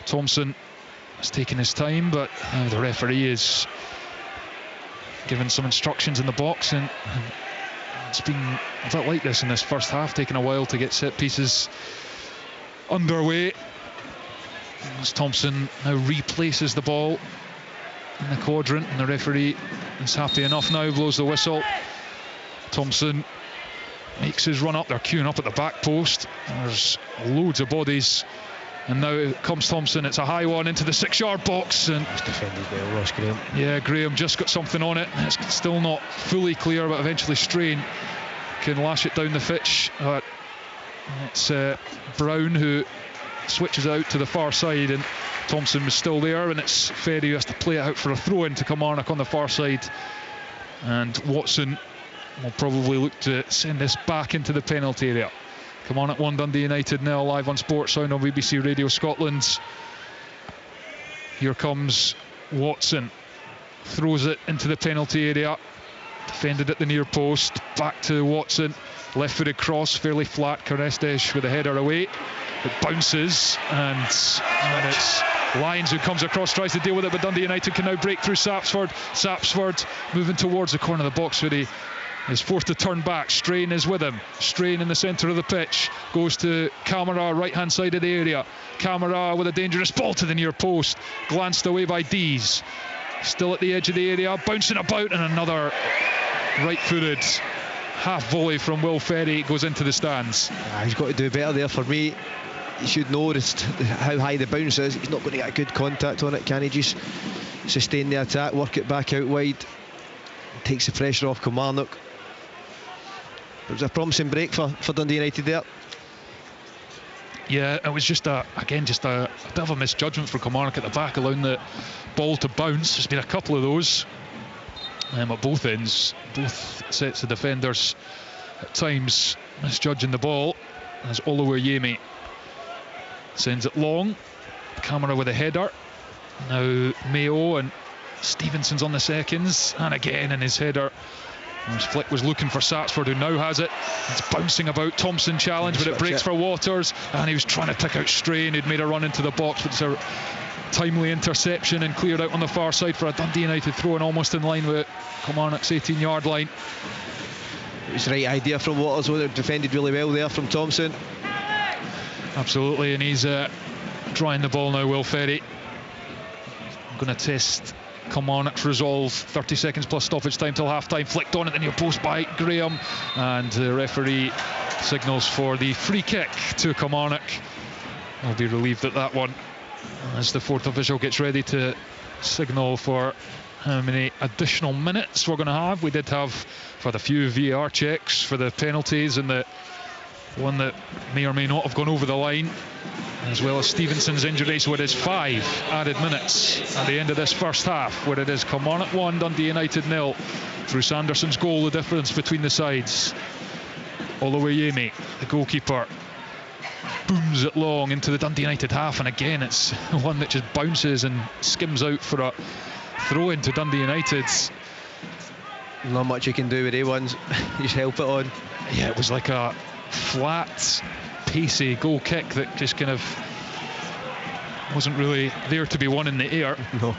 Thompson has taken his time, but the referee is given some instructions in the box, and it's been a bit like this in this first half, taking a while to get set pieces underway. As Thompson now replaces the ball in the quadrant, and the referee is happy enough now, blows the whistle. Thompson makes his run up. They're queuing up at the back post. There's loads of bodies, and now comes Thompson. It's a high one into the 6-yard box, and He's defended well, Ross Graham. Yeah, Graham just got something on it. It's still not fully clear, but eventually Strain can lash it down the pitch. It's Brown who switches out to the far side, and Thompson was still there, and it's Ferry who has to play it out for a throw-in to Kilmarnock on the far side, and Watson will probably look to send this back into the penalty area. Kilmarnock 1, Dundee United 0, live on Sports Sound on BBC Radio Scotland. Here comes Watson, throws it into the penalty area, defended at the near post, back to Watson, left-footed cross, fairly flat. Carestes with a header away. It bounces, and it's Lyons who comes across, tries to deal with it, but Dundee United can now break through Sapsford. Sapsford moving towards the corner of the box where he is forced to turn back. Strain is with him. Strain in the centre of the pitch. Goes to Camara, right-hand side of the area. Camara with a dangerous ball to the near post. Glanced away by Dees. Still at the edge of the area, bouncing about, and another right-footed half volley from Will Ferry goes into the stands. He's got to do better there for me. He should know how high the bounce is. He's not going to get a good contact on it. Can he just sustain the attack, work it back out wide? Takes the pressure off Kilmarnock. It was a promising break for Dundee United there. Yeah, it was just a bit of a misjudgment for Kilmarnock at the back, allowing the ball to bounce. There's been a couple of those at both ends, both sets of defenders at times misjudging the ball, as Oluwayemi sends it long. Camara with a header. Now Mayo and Stevenson's on the seconds, and again in his header. Flick was looking for Sapsford, who now has it. It's bouncing about. Thompson challenge, but it breaks for Waters, and he was trying to pick out Strain, who'd made a run into the box, but it's a timely interception and cleared out on the far side for a Dundee United throw, and almost in line with Kilmarnock's 18-yard line. It was the right idea from Waters, who defended really well there from Thompson. Absolutely, and he's drawing the ball now, Will Ferry. I'm going to test Kilmarnock's resolve. 30 seconds plus stoppage time till half-time. Flicked on at the near post by Graham, and the referee signals for the free kick to Kilmarnock. I'll be relieved at that one, as the fourth official gets ready to signal for how many additional minutes we're going to have. We did have for the few VAR checks for the penalties and the one that may or may not have gone over the line, as well as Stevenson's injury, so it is 5 added minutes at the end of this first half, where it is Kilmarnock 1, Dundee United 0. Through Sanderson's goal, the difference between the sides. Oluwayemi, the goalkeeper, booms it long into the Dundee United half, and again it's one that just bounces and skims out for a throw into Dundee United. Not much you can do with A1s. Just help it on. Yeah, it was like a flat, pacey goal kick that just kind of wasn't really there to be won in the air. No.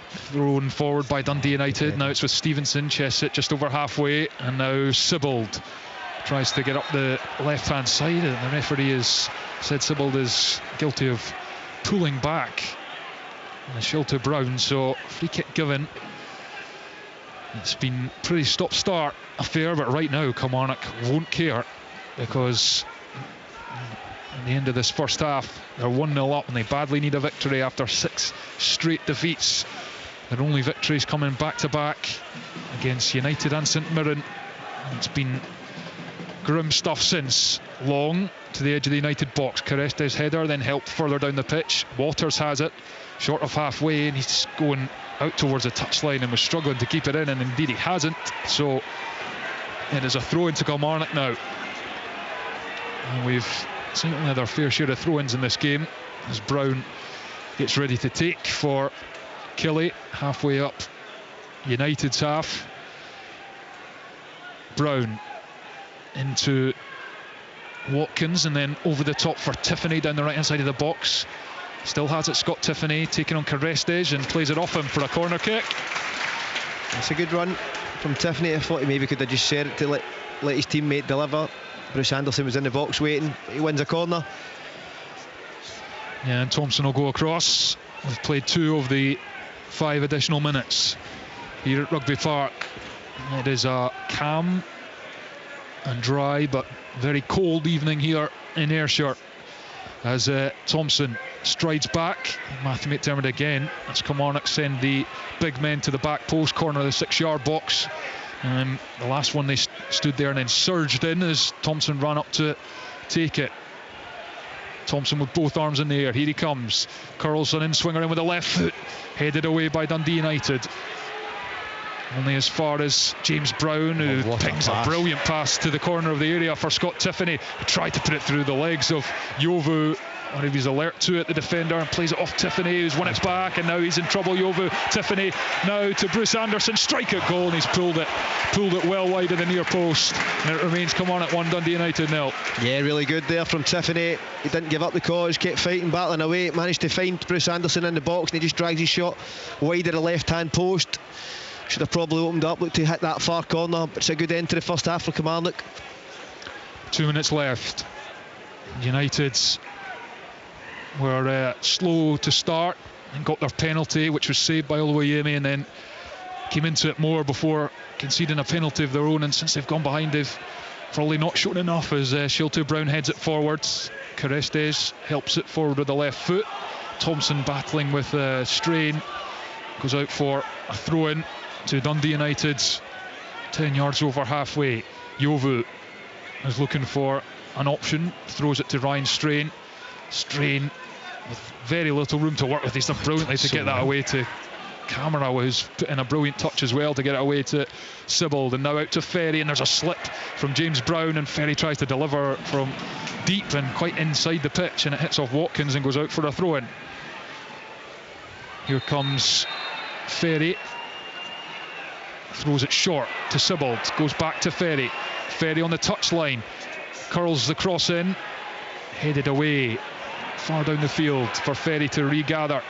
Thrown forward by Dundee United. Yeah. Now it's with Stevenson, chests it just over halfway, and now Sibbald tries to get up the left-hand side, and the referee has said Sibbald is guilty of pulling back a Shelter Brown, so free kick given. It's been pretty stop-start affair, but right now Kilmarnock won't care, because at the end of this first half they're 1-0 up and they badly need a victory after 6 straight defeats. Their only victories coming back-to-back against United and St Mirren. It's been grim stuff since. Long to the edge of the United box. Carestes' header, then helped further down the pitch. Waters has it, short of halfway, and he's going out towards the touchline and was struggling to keep it in, and indeed he hasn't. So it is a throw into Kilmarnock now. And we've certainly had our fair share of throw-ins in this game, as Brown gets ready to take for Killie, halfway up United's half. Brown into Watkins, and then over the top for Tiffany down the right hand side of the box. Still has it, Scott Tiffany taking on Carestes and plays it off him for a corner kick. It's a good run from Tiffany. I thought he maybe could have just shared it to let his teammate deliver. Bruce Anderson was in the box waiting. He wins a corner. Yeah, and Thompson will go across. We've played 2 of the 5 additional minutes here at Rugby Park. It is a calm and dry but very cold evening here in Ayrshire, as Thompson strides back. Matthew McDermott again, as Kilmarnock send the big men to the back post corner of the 6-yard box. The last one they stood there and then surged in as Thompson ran up to take it. Thompson with both arms in the air, here he comes, curls an in-swinger in with the left foot, headed away by Dundee United. Only as far as James Brown, who pings a brilliant pass to the corner of the area for Scott Tiffany, who tried to put it through the legs of Yovu, or if he's alert to it, the defender, and plays it off Tiffany, who's won it back, and now he's in trouble. Yovu, Tiffany now to Bruce Anderson, strike at goal, and he's pulled it well wide of the near post, and it remains Kilmarnock 1, Dundee United 0. Yeah, really good there from Tiffany. He didn't give up the cause, kept fighting, battling away, managed to find Bruce Anderson in the box, and he just drags his shot wide of the left hand post. Should have probably opened up, looked to hit that far corner, but it's a good end to the first half for Kilmarnock. 2 minutes left. United were slow to start and got their penalty, which was saved by Oluwayemi, and then came into it more before conceding a penalty of their own. And since they've gone behind, they've probably not shown enough as Shiltu Brown heads it forwards. Carestes helps it forward with the left foot. Thompson battling with strain, goes out for a throw-in to Dundee United, 10 yards over halfway. Yovu is looking for an option, throws it to Ryan Strain with very little room to work with. He's done brilliantly to get that away to Camera, who's put in a brilliant touch as well to get it away to Sibbald, and now out to Ferry, and there's a slip from James Brown, and Ferry tries to deliver from deep and quite inside the pitch, and it hits off Watkins and goes out for a throw-in. Here comes Ferry, throws it short to Sibbald, goes back to Ferry on the touchline, curls the cross in, headed away far down the field for Ferry to regather,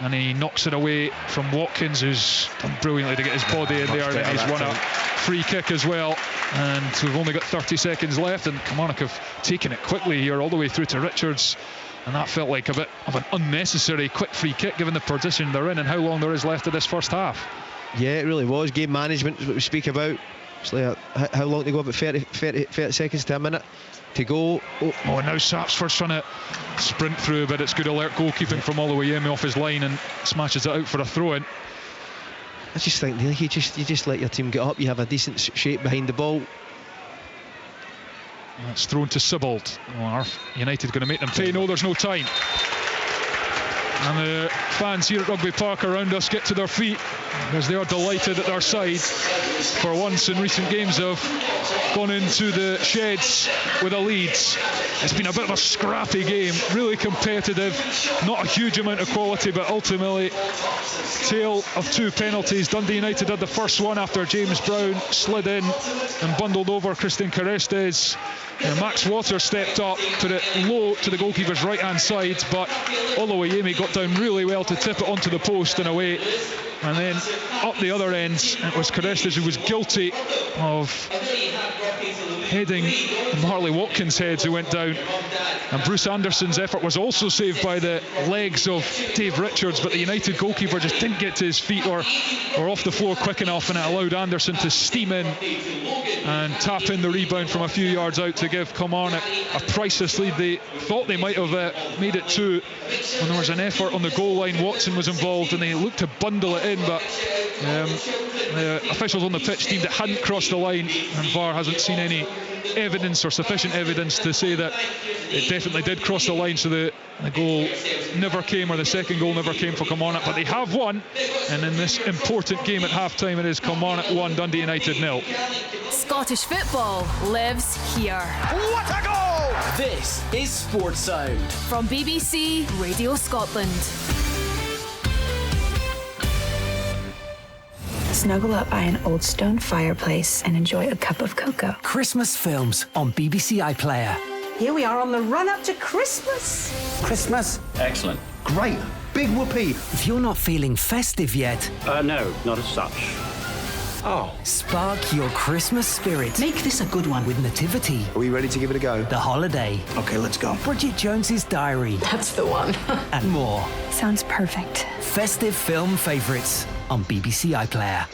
and he knocks it away from Watkins, who's done brilliantly to get his body in there, and he's won a free kick as well. And we've only got 30 seconds left, and Kilmarnock have taken it quickly here all the way through to Richards, and that felt like a bit of an unnecessary quick free kick given the position they're in and how long there is left of this first half. Yeah, it really was. Game management is what we speak about. It's like how long to go, about 30 seconds to a minute to go. Oh, and now Sapsford's trying to sprint through, but it's good alert goalkeeping from Oluwayemi off his line and smashes it out for a throw-in. I just think you just let your team get up. You have a decent shape behind the ball. It's thrown to Sibbald. Are United going to make them pay? No, there's no time. And the fans here at Rugby Park around us get to their feet because they are delighted that their side, for once in recent games, have gone into the sheds with a lead. It's been a bit of a scrappy game, really competitive, not a huge amount of quality, but ultimately tale of two penalties. Dundee United had the first one after James Brown slid in and bundled over Christian Carestes. Max Waters stepped up, put it low to the goalkeeper's right hand side, but Oluwayemi got down really well to tip it onto the post and away. And then up the other end, it was Carestes who was guilty of heading Marley Watkins' heads, who went down. And Bruce Anderson's effort was also saved by the legs of Dave Richards, but the United goalkeeper just didn't get to his feet or off the floor quick enough, and it allowed Anderson to steam in and tap in the rebound from a few yards out to give Kilmarnock a priceless lead. They thought they might have made it two when there was an effort on the goal line. Watson was involved and they looked to bundle it in, but the officials on the pitch deemed it hadn't crossed the line, and VAR hasn't seen any evidence or sufficient evidence to say that it definitely did cross the line, so the goal never came, or the second goal never came for Kilmarnock. But they have won, and in this important game at half-time, it is Kilmarnock 1, Dundee United 0. Scottish football lives here. What a goal! This is Sports Sound From BBC Radio Scotland. Snuggle up by an old stone fireplace and enjoy a cup of cocoa. Christmas films on BBC iPlayer. Here we are on the run-up to Christmas. Christmas? Excellent. Great. Big whoopee. If you're not feeling festive yet... No, not as such. Oh. Spark your Christmas spirit. Make this a good one. With Nativity. Are we ready to give it a go? The Holiday. Okay, let's go. Bridget Jones's Diary. That's the one. And more. Sounds perfect. Festive film favourites on BBC iPlayer.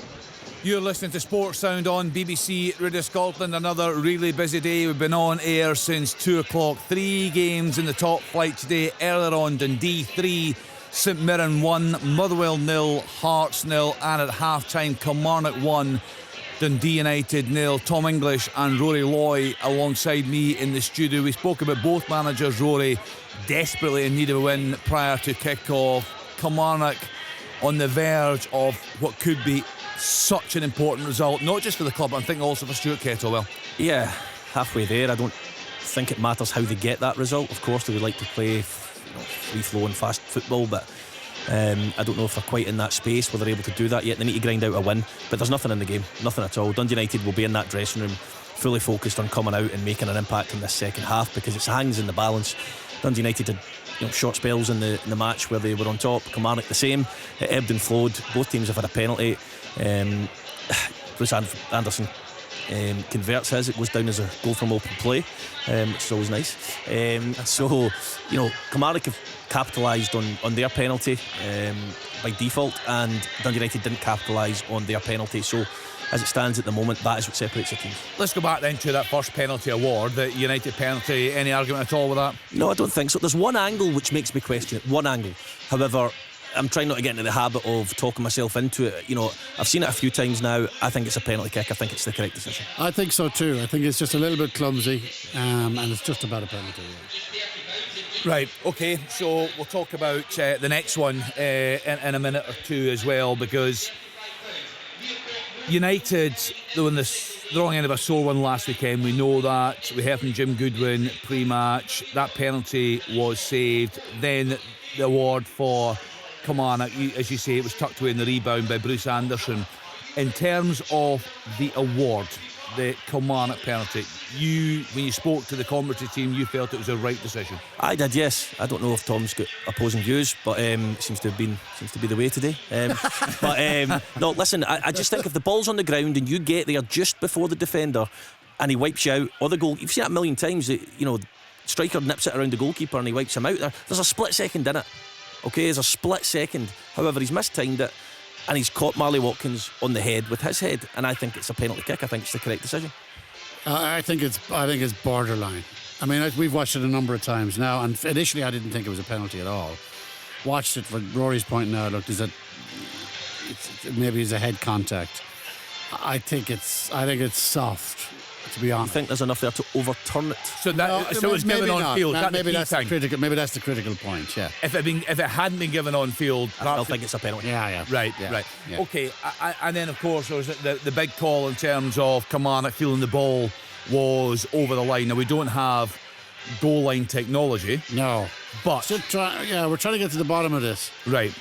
You're listening to Sports Sound on BBC Radio Scotland. Another really busy day. We've been on air since 2 o'clock. 3 games in the top flight today. Earlier on, Dundee 3, St Mirren 1, Motherwell 0, Hearts 0, and at half-time, Kilmarnock 1, Dundee United 0. Tom English and Rory Loy alongside me in the studio. We spoke about both managers. Rory desperately in need of a win prior to kick-off. Kilmarnock on the verge of what could be such an important result, not just for the club, but I think also for Stuart Kettlewell. Yeah, halfway there. I don't think it matters how they get that result. Of course, they would like to play free-flowing, fast football, but I don't know if they're quite in that space where they're able to do that yet. They need to grind out a win, but there's nothing in the game, nothing at all. Dundee United will be in that dressing room fully focused on coming out and making an impact in this second half, because it hangs in the balance. Dundee United had short spells in the match where they were on top. Kilmarnock the same. It ebbed and flowed. Both teams have had a penalty. Bruce Anderson converts his. It goes down as a goal from open play, which is always nice. So Kilmarnock have capitalised on their penalty by default, and Dundee United didn't capitalise on their penalty. So as it stands at the moment, that is what separates the teams. Let's go back then to that first penalty award, the United penalty. Any argument at all with that? No, I don't think so. There's one angle which makes me question it. One angle. However, I'm trying not to get into the habit of talking myself into it. I've seen it a few times now. I think it's a penalty kick. I think it's the correct decision. I think so too. I think it's just a little bit clumsy, and it's just about a penalty. Right, okay, so we'll talk about the next one in a minute or two as well, because United, they were in the wrong end of a sore one last weekend. We know that. We heard from Jim Goodwin pre-match. That penalty was saved. Then the award for Kilmarnock, as you say, it was tucked away in the rebound by Bruce Anderson. In terms of the award, the Kilmarnock penalty, when you spoke to the commentary team, you felt it was a right decision. I did, yes. I don't know if Tom's got opposing views, but it seems to be the way today. No, listen, I just think if the ball's on the ground and you get there just before the defender and he wipes you out, or the goal, you've seen that a million times. Striker nips it around the goalkeeper and he wipes him out. There's a split second in it. Okay, there's a split second. However, he's mistimed it, and he's caught Marley Watkins on the head with his head, and I think it's a penalty kick. I think it's the correct decision. I think it's borderline. I mean, we've watched it a number of times now, and initially I didn't think it was a penalty at all. Watched it for Rory's point now. Look, maybe it's a head contact. I think it's soft, to be honest. You think there's enough there to overturn it? So it was given on field. Maybe that's the critical point. Yeah. If it hadn't been given on field, I still think it's a penalty. Yeah. Right. Yeah. Okay. And then of course there was the big call in terms of Kilmarnock feeling the ball was over the line. Now we don't have goal line technology. No. But we're trying to get to the bottom of this. Right.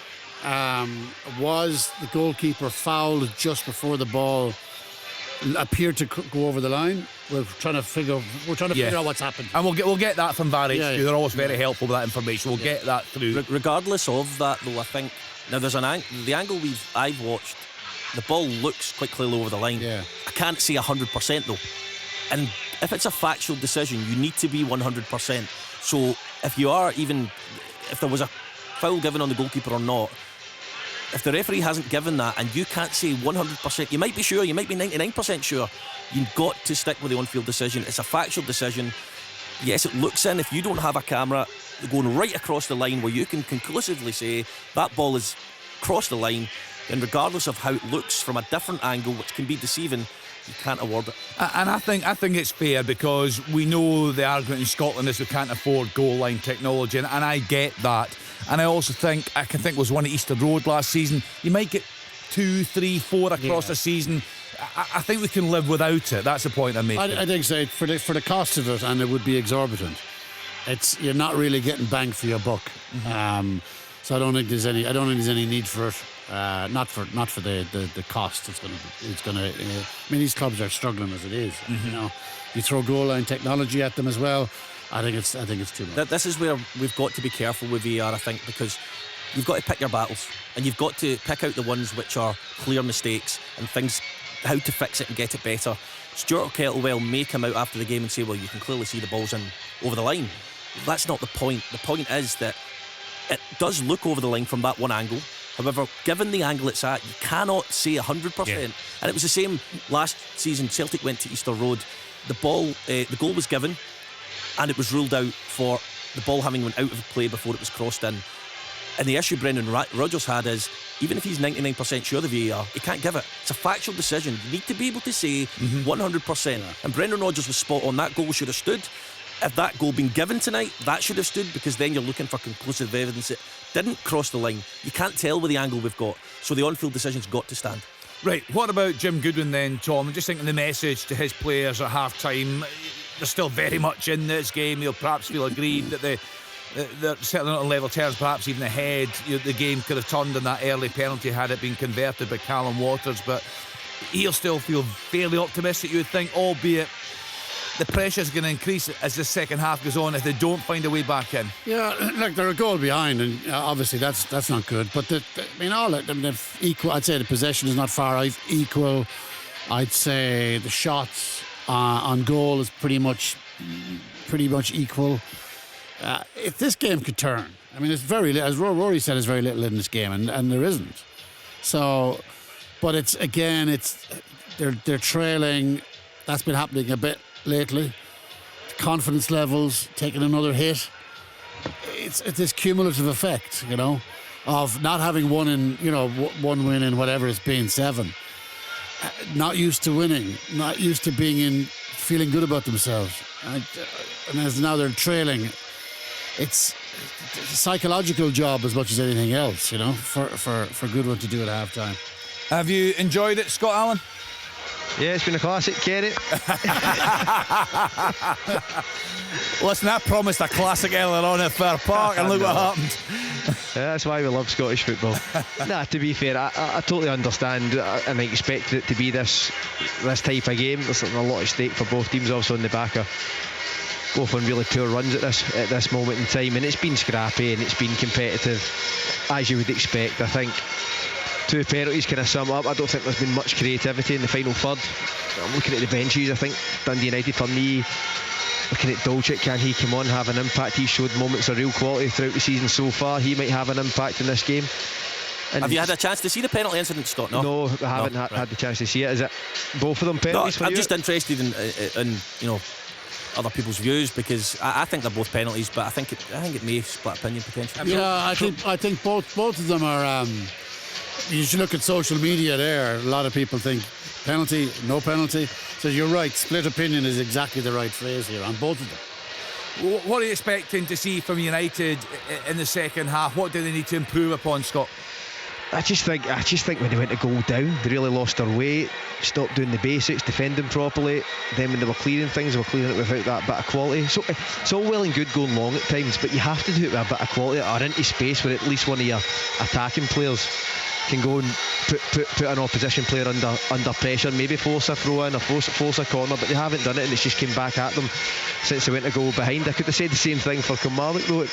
Was the goalkeeper fouled just before the ball appeared to go over the line? We're trying to figure out what's happened, and we'll get that from VAR HQ. They're always very helpful with that information. We'll get that through. Regardless of that, though, I think now there's the angle I've watched. The ball looks quite clearly over the line. Yeah. I can't say 100% though, and if it's a factual decision, you need to be 100%. So if there was a foul given on the goalkeeper or not, if the referee hasn't given that and you can't say 100%, you might be sure, you might be 99% sure, you've got to stick with the on-field decision. It's a factual decision. Yes, it looks in. If you don't have a camera going right across the line where you can conclusively say that ball has crossed the line, then regardless of how it looks from a different angle, which can be deceiving, you can't award it. And I think it's fair, because we know the argument in Scotland is we can't afford goal line technology, and I get that. And I also think it was one at Easter Road last season. You might get 2, 3, 4 across a season. I think we can live without it. That's the point I'm making. I think so. For the cost of it, and it would be exorbitant. You're not really getting bang for your buck. Mm-hmm. So I don't think there's any need for it. Not for the cost. It's gonna. I mean, these clubs are struggling as it is. Mm-hmm. You throw goal line technology at them as well. I think it's too much. This is where we've got to be careful with VAR, I think, because you've got to pick your battles, and you've got to pick out the ones which are clear mistakes and things, how to fix it and get it better. Stuart Kettlewell may come out after the game and say, well, you can clearly see the ball's in over the line. That's not the point. The point is that it does look over the line from that one angle. However, given the angle it's at, you cannot say 100%. Yeah. And it was the same last season. Celtic went to Easter Road. The goal was given, and it was ruled out for the ball having went out of play before it was crossed in. And the issue Brendan Rodgers had is, even if he's 99% sure of the VAR, he can't give it. It's a factual decision. You need to be able to say 100%. Yeah. And Brendan Rodgers was spot on. That goal should have stood. If that goal been given tonight, that should have stood, because then you're looking for conclusive evidence it didn't cross the line. You can't tell with the angle we've got. So the on-field decision's got to stand. Right, what about Jim Goodwin then, Tom? I'm just thinking the message to his players at half-time. They're still very much in this game. They'll perhaps feel aggrieved that they're certainly not on level terms, perhaps even ahead. The game could have turned in that early penalty had it been converted by Callum Waters, but he'll still feel fairly optimistic, you would think, albeit the pressure's going to increase as the second half goes on if they don't find a way back in. Yeah, look, they're a goal behind, and obviously that's not good. But they're equal. I'd say the possession is not far out equal. I'd say the shots on goal is pretty much equal. If this game could turn, I mean, it's very, as Rory said, there's very little in this game, and there isn't. So, but they're trailing. That's been happening a bit lately. Confidence levels taking another hit. It's this cumulative effect, of not having one win in whatever it's been 7. Not used to winning, not used to feeling good about themselves, and as now they're trailing, it's a psychological job as much as anything else, for Goodwin to do at half time. Have you enjoyed it, Scott Allen? Yeah, it's been a classic, Kerry. Listen, I promised a classic earlier on at Fir Park, and look what happened. Yeah, that's why we love Scottish football. To be fair, I totally understand, and I expected it to be this type of game. There's a lot at stake for both teams, also on the back of both on really poor runs at this moment in time, and it's been scrappy and it's been competitive, as you would expect. I think 2 penalties kind of sum up. I don't think there's been much creativity in the final third. I'm looking at the benches. I think Dundee United, for me, looking at Dolchik, can he come on, have an impact? He showed moments of real quality throughout the season so far. He might have an impact in this game. And have you had a chance to see the penalty incident, Scott? No, I haven't had the chance to see it. Is it both of them penalties for you? I'm just interested in other people's views, because I think they're both penalties, but I think it may split opinion potentially. Yeah, I think both of them are. You should look at social media there. A lot of people think penalty, no penalty. So you're right, split opinion is exactly the right phrase here on both of them. What are you expecting to see from United in the second half? What do they need to improve upon, Scott? I just think when they went to goal down, they really lost their way, stopped doing the basics, defending properly. Then when they were clearing things, they were clearing it without that bit of quality. So it's all well and good going long at times, but you have to do it with a bit of quality or into space where at least one of your attacking players can go and put an opposition player under pressure, maybe force a throw in or force a corner, but they haven't done it, and it's just came back at them since they went to goal behind. I could have said the same thing for Kilmarnock though,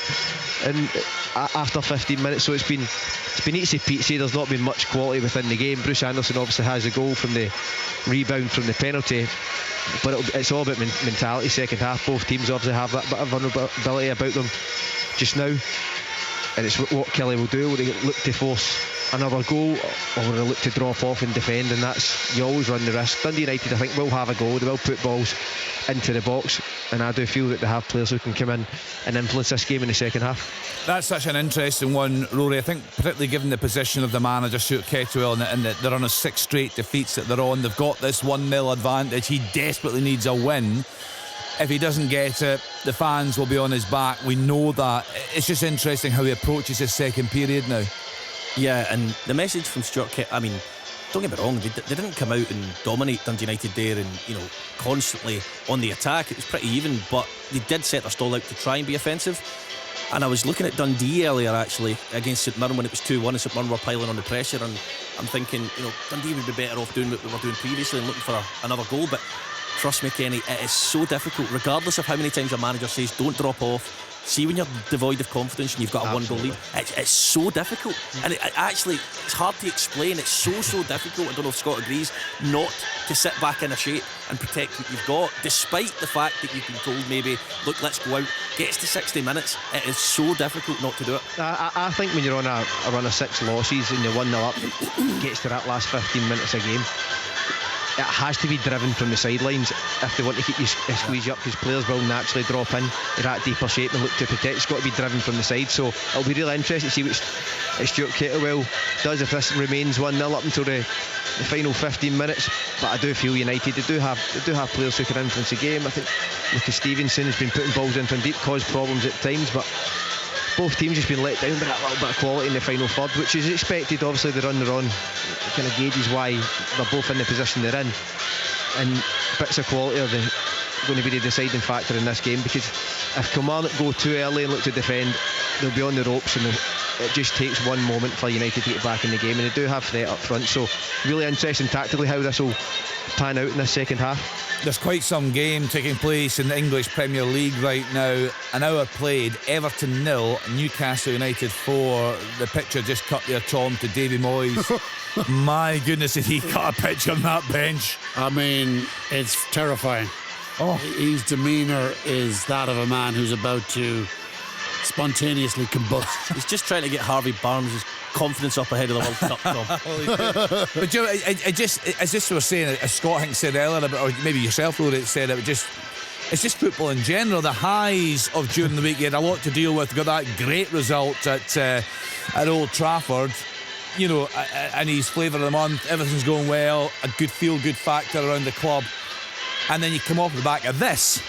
and after 15 minutes. So it's been easy to say there's not been much quality within the game. Bruce Anderson obviously has a goal from the rebound from the penalty, but it's all about mentality. Second half, both teams obviously have that bit of vulnerability about them just now, and it's what Kelly will do. Will they look to force another goal, or will they look to drop off and defend? And that's, you always run the risk. Dundee United, I think, will have a goal. They will put balls into the box, and I do feel that they have players who can come in and influence this game in the second half. That's such an interesting one, Rory. I think particularly given the position of the manager, Stuart Kettlewell, and that they're on a 6 straight defeats that they're on. They've got this 1-0 advantage. He desperately needs a win. If he doesn't get it, the fans will be on his back. We know that. It's just interesting how he approaches his second period now. Yeah, and the message from Stuart I mean, don't get me wrong, they didn't come out and dominate Dundee United there and, constantly on the attack. It was pretty even, but they did set their stall out to try and be offensive. And I was looking at Dundee earlier, actually, against St Mirren when it was 2-1 and St Mirren were piling on the pressure, and I'm thinking, Dundee would be better off doing what they were doing previously and looking for another goal. But trust me, Kenny, it is so difficult, regardless of how many times your manager says don't drop off. See, when you're devoid of confidence and you've got a 1-goal lead, it's so difficult. And it's hard to explain. It's so difficult. I don't know if Scott agrees, not to sit back in a shape and protect what you've got, despite the fact that you've been told maybe, look, let's go out. Gets to 60 minutes, it is so difficult not to do it. I think when you're on a run of 6 losses and you're 1-0 up, it gets to that last 15 minutes of game. It has to be driven from the sidelines if they want to keep you squeeze you up, because players will naturally drop in that deeper shape and look to protect. It's got to be driven from the side, so it'll be really interesting to see what Stuart Kettlewell does if this remains 1-0 up until the final 15 minutes. But I do feel United, they do have players who can influence the game. I think Lucas Stevenson has been putting balls in from deep, caused problems at times, but both teams just been let down by that little bit of quality in the final third, which is expected. Obviously the run they're on kind of gauges why they're both in the position they're in, and bits of quality are going to be the deciding factor in this game, because if Kilmarnock go too early and look to defend, they'll be on the ropes, and it just takes one moment for United to get back in the game, and they do have threat up front. So really interesting tactically how this will pan out in this second half. There's quite some game taking place in the English Premier League right now. An hour played, Everton 0, Newcastle United 4. The pitcher just cut their tom to Davy Moyes. My goodness, did he cut a pitch on that bench? I mean, it's terrifying. His demeanour is that of a man who's about to spontaneously combust. He's just trying to get Harvey Barnes' confidence up ahead of the World Cup, Tom. But you know, it just, as this was saying, as Scott Hinks said earlier, or maybe yourself, Rory, said it's just football in general. The highs of during the week, you had a lot to deal with. Got that great result at Old Trafford. You know, and he's flavour of the month. Everything's going well. A good feel-good factor around the club. And then you come off the back of this,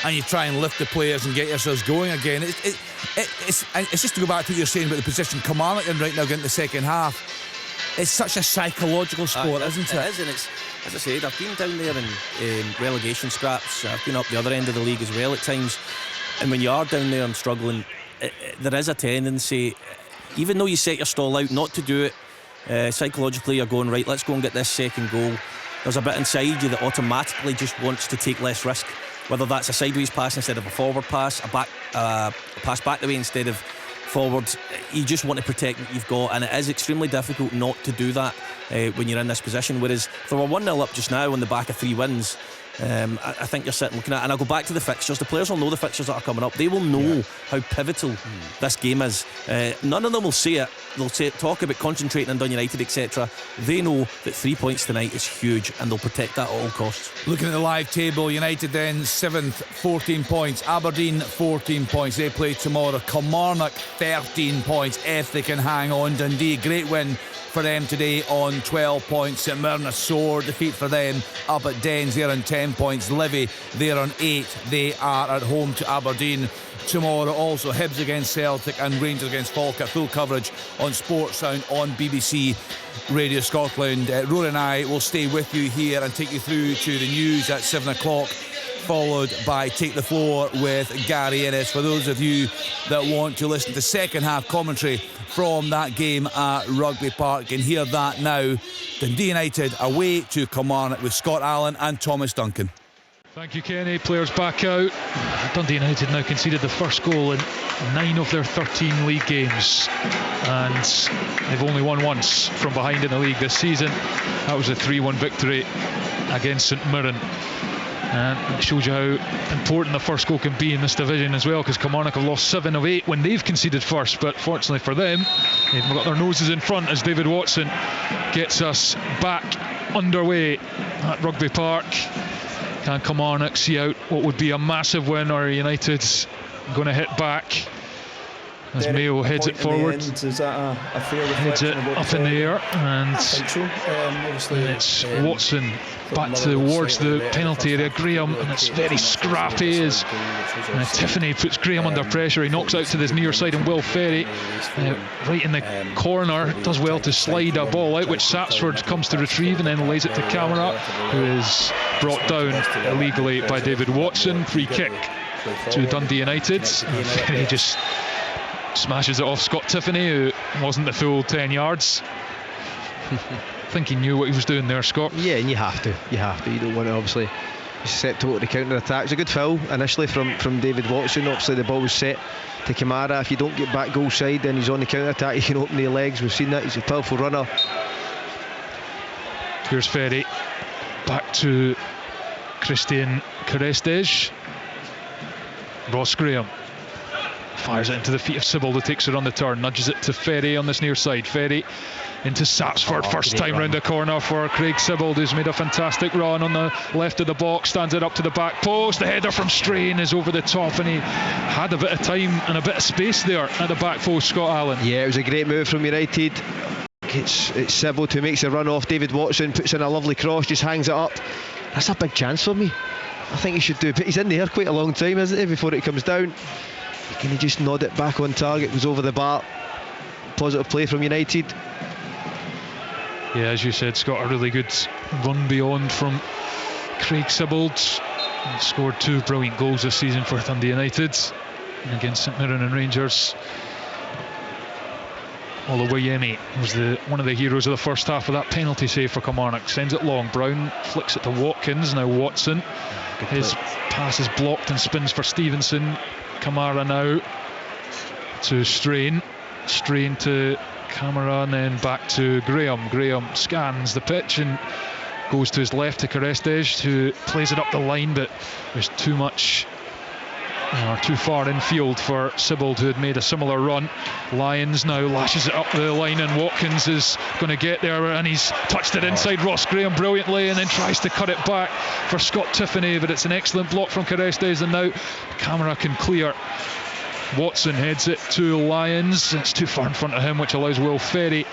and you try and lift the players and get yourselves going again. It's just to go back to what you're saying about the position Kilmarnock in right now, getting the second half. It's such a psychological sport, isn't it? It is, and it's, as I said, I've been down there in relegation scraps. I've been up the other end of the league as well at times. And when you are down there and struggling, there is a tendency, even though you set your stall out, not to do it. Psychologically, you're going, right, let's go and get this second goal. There's a bit inside you that automatically just wants to take less risk. Whether that's a sideways pass instead of a forward pass, a pass back the way instead of forward, you just want to protect what you've got, and it is extremely difficult not to do that when you're in this position. Whereas if they were 1-0 up just now on the back of 3 wins, I think you're sitting looking at, and I'll go back to the fixtures. The players will know the fixtures that are coming up. They will know how pivotal this game is. None of them will say it. They'll talk about concentrating on Dundee United, etc. They know that 3 points tonight is huge, and they'll protect that at all costs. Looking at the live table, United then 7th, 14 points. Aberdeen 14 points. They play tomorrow. Kilmarnock 13 points if they can hang on. Dundee, great win for them today on 12 points. St Mirren, a sore defeat for them up at Dens. They're on 10 points. Livy, they're on 8. They are at home to Aberdeen tomorrow. Also Hibs against Celtic and Rangers against Falkirk. Full coverage on Sports Sound on BBC Radio Scotland. Rory and I will stay with you here and take you through to the news at 7 o'clock, followed by Take the Floor with Gary Innes. For those of you that want to listen to second half commentary from that game at Rugby Park, you can hear that now. Dundee United away to Kilmarnock with Scott Allen and Thomas Duncan. Thank you, Kenny. Players back out. Dundee United now conceded the first goal in 9 of their 13 league games, and they've only won once from behind in the league this season. That was a 3-1 victory against St Mirren. And it shows you how important the first goal can be in this division as well, because Kilmarnock have lost 7 of 8 when they've conceded first. But fortunately for them, they've got their noses in front as David Watson gets us back underway at Rugby Park. Can Kilmarnock see out what would be a massive win, or United's going to hit back? As Derek, Mayo heads it forward, is that a fair heads it up in the air, and I think so. Obviously, it's Watson back towards the penalty area. Graham, and it's very scrappy as Tiffany puts Graham under pressure. He knocks out to this near side, and Will Ferry right in the corner does well to slide a ball out, which Sapsford comes to retrieve and then lays it to Camara, who is brought down illegally by David Watson. Free kick to Dundee United, and Ferry just smashes it off Scott Tiffany, who wasn't the full 10 yards. I think he knew what he was doing there, Scott. Yeah, and you have to. You don't want to obviously set to the counter attack. It's a good foul initially from David Watson. Obviously the ball was set to Kamara. If you don't get back goal side, then he's on the counter attack. He can open the legs. We've seen that. He's a powerful runner. Here's Ferry back to Christian Carestes. Ross Graham fires it into the feet of Sybil, who takes it on the turn, nudges it to Ferry on this near side. Ferry into Sapsford, first time round the corner for Craig Sybil, who's made a fantastic run on the left of the box, stands it up to the back post. The header from Strain is over the top, and he had a bit of time and a bit of space there at the back post, Scott Allen. Yeah, it was a great move from United. It's Sybil who makes a run off David Watson, puts in a lovely cross, just hangs it up. That's a big chance for me. I think he should do, but he's in the air quite a long time, isn't he, before it comes down. Can he just nod it back on target? Goes over the bar. Positive play from United. Yeah, as you said, Scott, a really good run beyond from Craig Sibbald. He scored 2 brilliant goals this season for Dundee United against St Mirren and Rangers. Oluwayemi was one of the heroes of the first half of that penalty save for Kilmarnock. Sends it long. Brown flicks it to Watkins. Now Watson. His pass is blocked and spins for Stevenson. Kamara now to Strain to Kamara, and then back to Graham. Graham scans the pitch and goes to his left to Carestes, who plays it up the line, but there's too much too far infield for Sibbald, who had made a similar run. Lyons now lashes it up the line, and Watkins is going to get there, and he's touched it inside Ross Graham brilliantly, and then tries to cut it back for Scott Tiffany, but it's an excellent block from Carestes, and now Kamara can clear. Watson heads it to Lyons. It's too far in front of him, which allows Will Ferry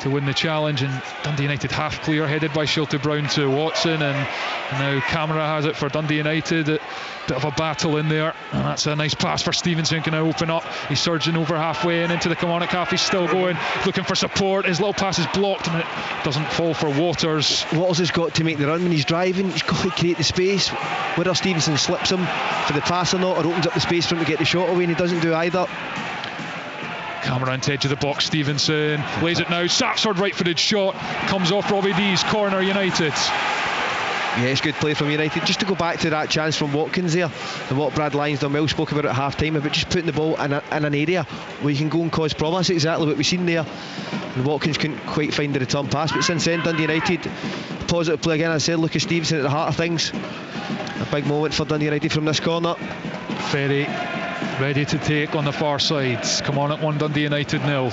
to win the challenge, and Dundee United half clear, headed by Shelty Brown to Watson, and now Kamara has it for Dundee United. A bit of a battle in there, and that's a nice pass for Stevenson, can now open up. He's surging over halfway and into the Kilmarnock half. He's still going, looking for support. His little pass is blocked and it doesn't fall for Waters. Waters has got to make the run when he's driving. He's got to create the space. Whether Stevenson slips him for the pass or not, or opens up the space for him to get the shot away, and he doesn't do either. Kamara into edge of the box. Stevenson lays it now. Sapsford right-footed shot comes off Robbie Dees. Corner United. Yeah, it's good play from United. Just to go back to that chance from Watkins there, and what Brad Lyons done well, spoke about at half time, about just putting the ball in an area where you can go and cause problems. That's exactly what we've seen there, and Watkins couldn't quite find the return pass. But since then, Dundee United, positive play again. I said Lucas Stevenson at the heart of things. A big moment for Dundee United from this corner. Ferry ready to take on the far side. Kilmarnock 1, Dundee United 0.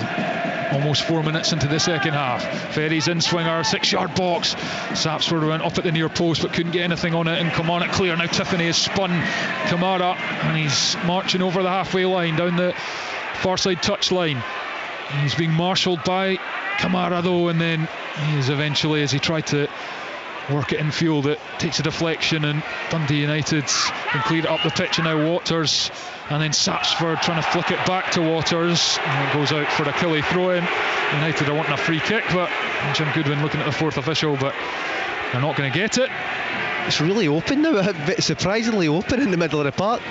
Almost 4 minutes into the second half. Ferry's in swinger, 6-yard box. Sapsford went up at the near post but couldn't get anything on it, and Kilmarnock clear. Now Tiffany has spun Kamara, and he's marching over the halfway line, down the far side touch line. And he's being marshalled by Kamara though, and then he's eventually, as he tried to work it in field, it takes a deflection, and Dundee United can clear it up the pitch. And now Waters, and then Sapsford trying to flick it back to Waters, and it goes out for a Killie throw-in. United are wanting a free kick, but Jim Goodwin looking at the fourth official, but they're not going to get it. It's really open now, a bit surprisingly open in the middle of the park.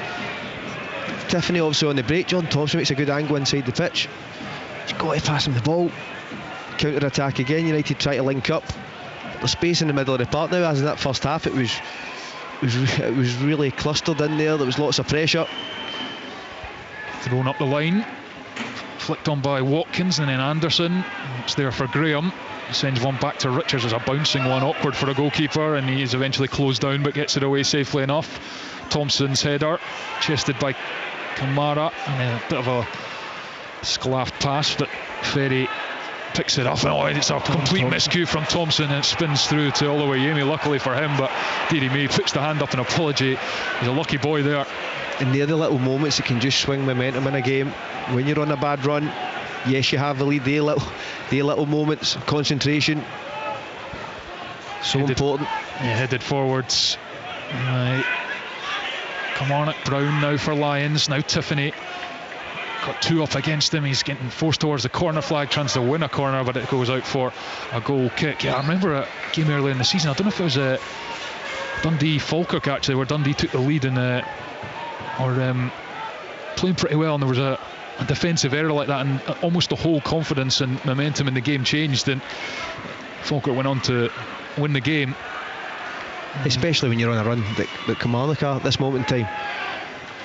Tiffany also on the break. John Thompson makes a good angle inside the pitch. He's got to pass him the ball. Counter attack again. United try to link up. There's space in the middle of the park now, as in that first half it was really clustered in there. There was lots of pressure. Thrown up the line, flicked on by Watkins, and then Anderson. It's there for Graham. He sends one back to Richards as a bouncing one, awkward for a goalkeeper, and he's eventually closed down but gets it away safely enough. Thompson's header, chested by Kamara, and then a bit of a sclaffed pass, but Ferry picks it up. Oh, it's a complete miscue from Thompson, and it spins through to Oluwayemi, luckily for him, but Deary May puts the hand up in apology. He's a lucky boy there. And they're the little moments that can just swing momentum in a game. When you're on a bad run, yes, you have the lead. They little moments of concentration, so important. Yeah, headed forwards. Kilmarnock. Brown now for Lyons. Now Tiffany got 2 up against him. He's getting forced towards the corner flag, trying to win a corner, but it goes out for a goal kick. Yeah, I remember a game earlier in the season, I don't know if it was a Dundee Falkirk actually, where Dundee took the lead in playing pretty well, and there was a defensive error like that, and almost the whole confidence and momentum in the game changed, and Falkirk went on to win the game. Especially when you're on a run that Kilmarnock are at this moment in time.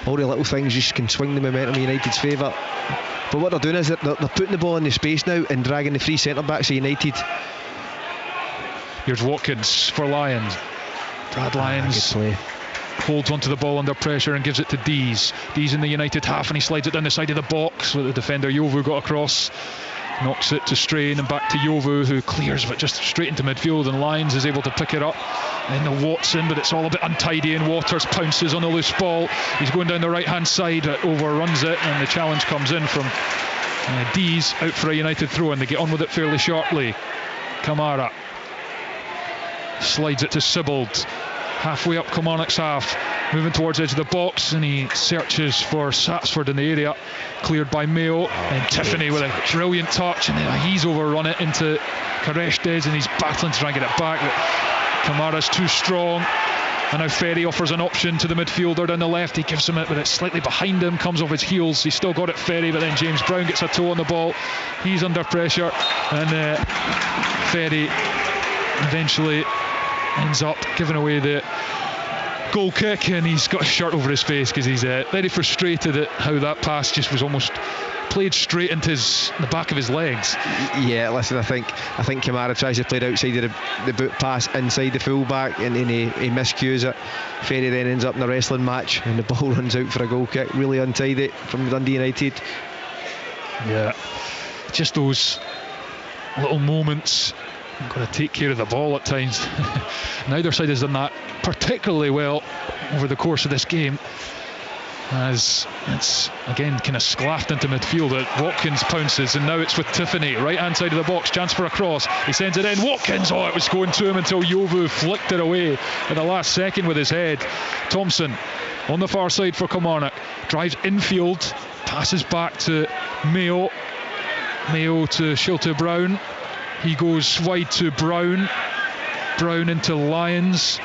All the little things just can swing the momentum in United's favour. But what they're doing is they're putting the ball in the space now and dragging the free centre backs of United. Here's Watkins for Lyons. Brad Lyons holds onto the ball under pressure and gives it to Dees. Dees in the United half, and he slides it down the side of the box with the defender Yovu got across. Knocks it to Strain and back to Yovu, who clears but just straight into midfield, and Lyons is able to pick it up. And the Watson, but it's all a bit untidy, and Waters pounces on the loose ball. He's going down the right hand side, but overruns it, and the challenge comes in from Dees out for a United throw, and they get on with it fairly sharply. Kamara slides it to Sibbald, halfway up Kilmarnock's half, moving towards the edge of the box, and he searches for Sapsford in the area, cleared by Mayo, and Tiffany with a brilliant touch, and then he's overrun it into Carestes, and he's battling to try and get it back, but Kamara's too strong. And now Ferry offers an option to the midfielder down the left. He gives him it, but it's slightly behind him, comes off his heels. He's still got it, Ferry, but then James Brown gets a toe on the ball. He's under pressure, and Ferry eventually ends up giving away the goal kick, and he's got a shirt over his face because he's very frustrated at how that pass just was almost played straight into the back of his legs. Yeah, listen, I think Kamara tries to play it outside of the boot pass inside the fullback, and then he miscues it. Ferry then ends up in a wrestling match, and the ball runs out for a goal kick. Really untidy from Dundee United. Yeah, just those little moments. You've got to take care of the ball at times. Neither side has done that particularly well over the course of this game, as it's again kind of sclaffed into midfield. Watkins pounces, and now it's with Tiffany, right hand side of the box, chance for a cross. He sends it in. Watkins, it was going to him until Yovu flicked it away at the last second with his head. Thompson on the far side for Kilmarnock, drives infield, passes back to Mayo to Shelter Brown. He goes wide to Brown into Lyons.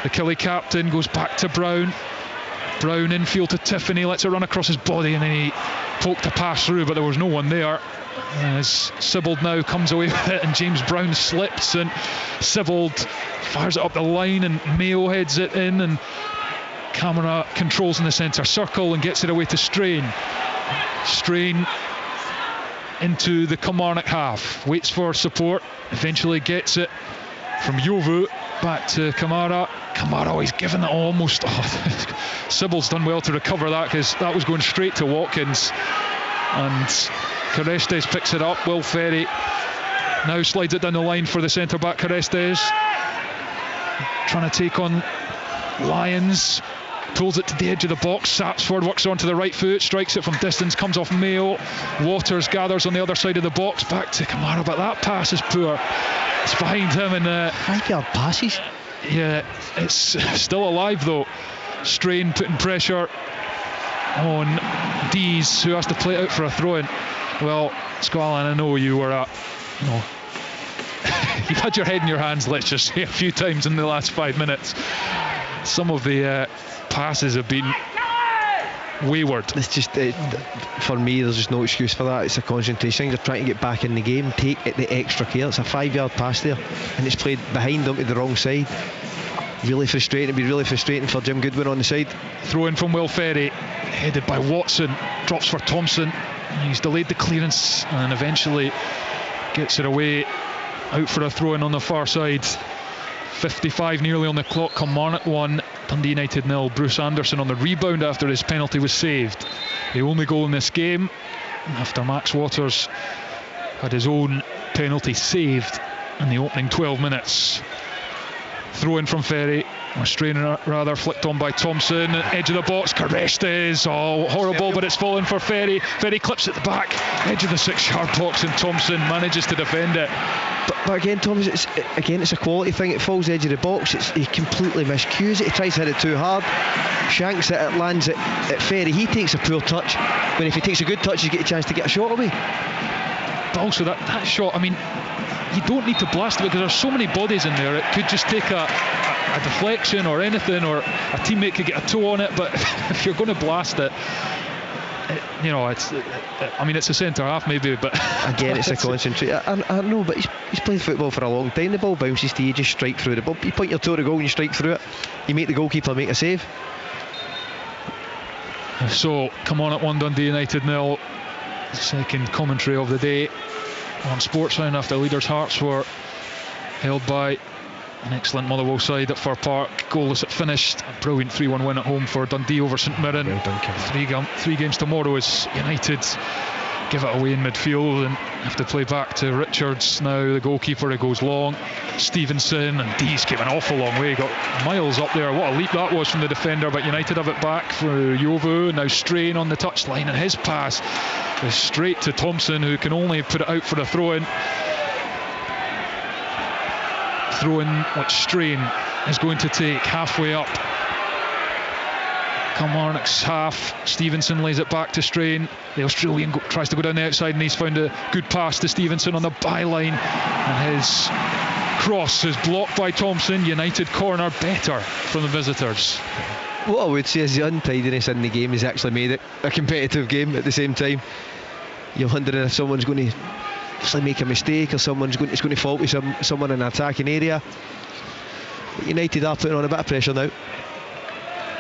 The Killie captain goes back to Brown infield to Tiffany, lets it run across his body, and then he poked a pass through, but there was no one there. As Sibbald now comes away with it, and James Brown slips, and Sibbald fires it up the line, and Mayo heads it in, and Camera controls in the centre circle and gets it away to Strain into the Kilmarnock half, waits for support, eventually gets it from Yovu back to Kamara. He's given it almost. Sibbald's done well to recover that, because that was going straight to Watkins, and Carestes picks it up. Will Ferry now slides it down the line for the centre back. Carestes trying to take on Lyons, pulls it to the edge of the box. Sapsford works onto the right foot, strikes it from distance, comes off Mayo. Waters gathers on the other side of the box, back to Kamara, but that pass is poor. It's behind him, and 5 yard passes. Yeah, it's still alive though. Strain putting pressure on Dees, who has to play it out for a throw-in. Well, Squallan, I know you were you've had your head in your hands, let's just say, a few times in the last 5 minutes. Some of the passes have been wayward. It's just for me, there's just no excuse for that. It's a concentration. They're trying to get back in the game, take it the extra care. It's a 5 yard pass there, and it's played behind them to the wrong side. Really frustrating. It'd be really frustrating for Jim Goodwin on the side. Throw in from Will Ferry, headed by Watson, drops for Thompson. He's delayed the clearance and eventually gets it away, out for a throw in on the far side. 55 nearly on the clock. Kilmarnock 1, Dundee United 0. Bruce Anderson on the rebound after his penalty was saved. The only goal in this game, after Max Waters had his own penalty saved in the opening 12 minutes. Throw in from Ferry, or Strain rather, flicked on by Thompson. Edge of the box, Carestes. Horrible, but it's fallen for Ferry. Ferry clips at the back, edge of the 6 yard box, and Thompson manages to defend it. But again, Thomas, it's a quality thing. It falls edge of the box. He completely miscues it. He tries to hit it too hard, shanks it, it lands at Ferry. He takes a poor touch, when if he takes a good touch, you get a chance to get a shot away. But also that shot, I mean, you don't need to blast it, because there's so many bodies in there. It could just take a deflection or anything, or a teammate could get a toe on it. But if you're going to blast it, it's a centre half maybe, but again, it's a concentration. I know, but he's played football for a long time. The ball bounces to you, just strike through the ball. You point your toe to goal and you strike through it. You make the goalkeeper make a save. So come on at 1, Dundee United 0. Second commentary of the day on Sportsline after Leaders' Hearts were held by an excellent Motherwell side at Fir Park. Goalless at finished. A brilliant 3-1 win at home for Dundee over St Mirren. Well done, three games tomorrow as United give it away in midfield and have to play back to Richards now, the goalkeeper. It goes long. Stevenson, and Dees came an awful long way, got miles up there. What a leap that was from the defender, but United have it back for Yovu. Now Strain on the touchline, and his pass is straight to Thompson, who can only put it out for a throw-in. Throw-in which Strain is going to take halfway up Kilmarnock's half. Stevenson lays it back to Strain. The Australian tries to go down the outside, and he's found a good pass to Stevenson on the byline, and his cross is blocked by Thompson. United corner better from the visitors. What I would say is the untidiness in the game has actually made it a competitive game at the same time. You're wondering if someone's going to actually make a mistake or someone's going to fault with someone in an attacking area. But United are putting on a bit of pressure now.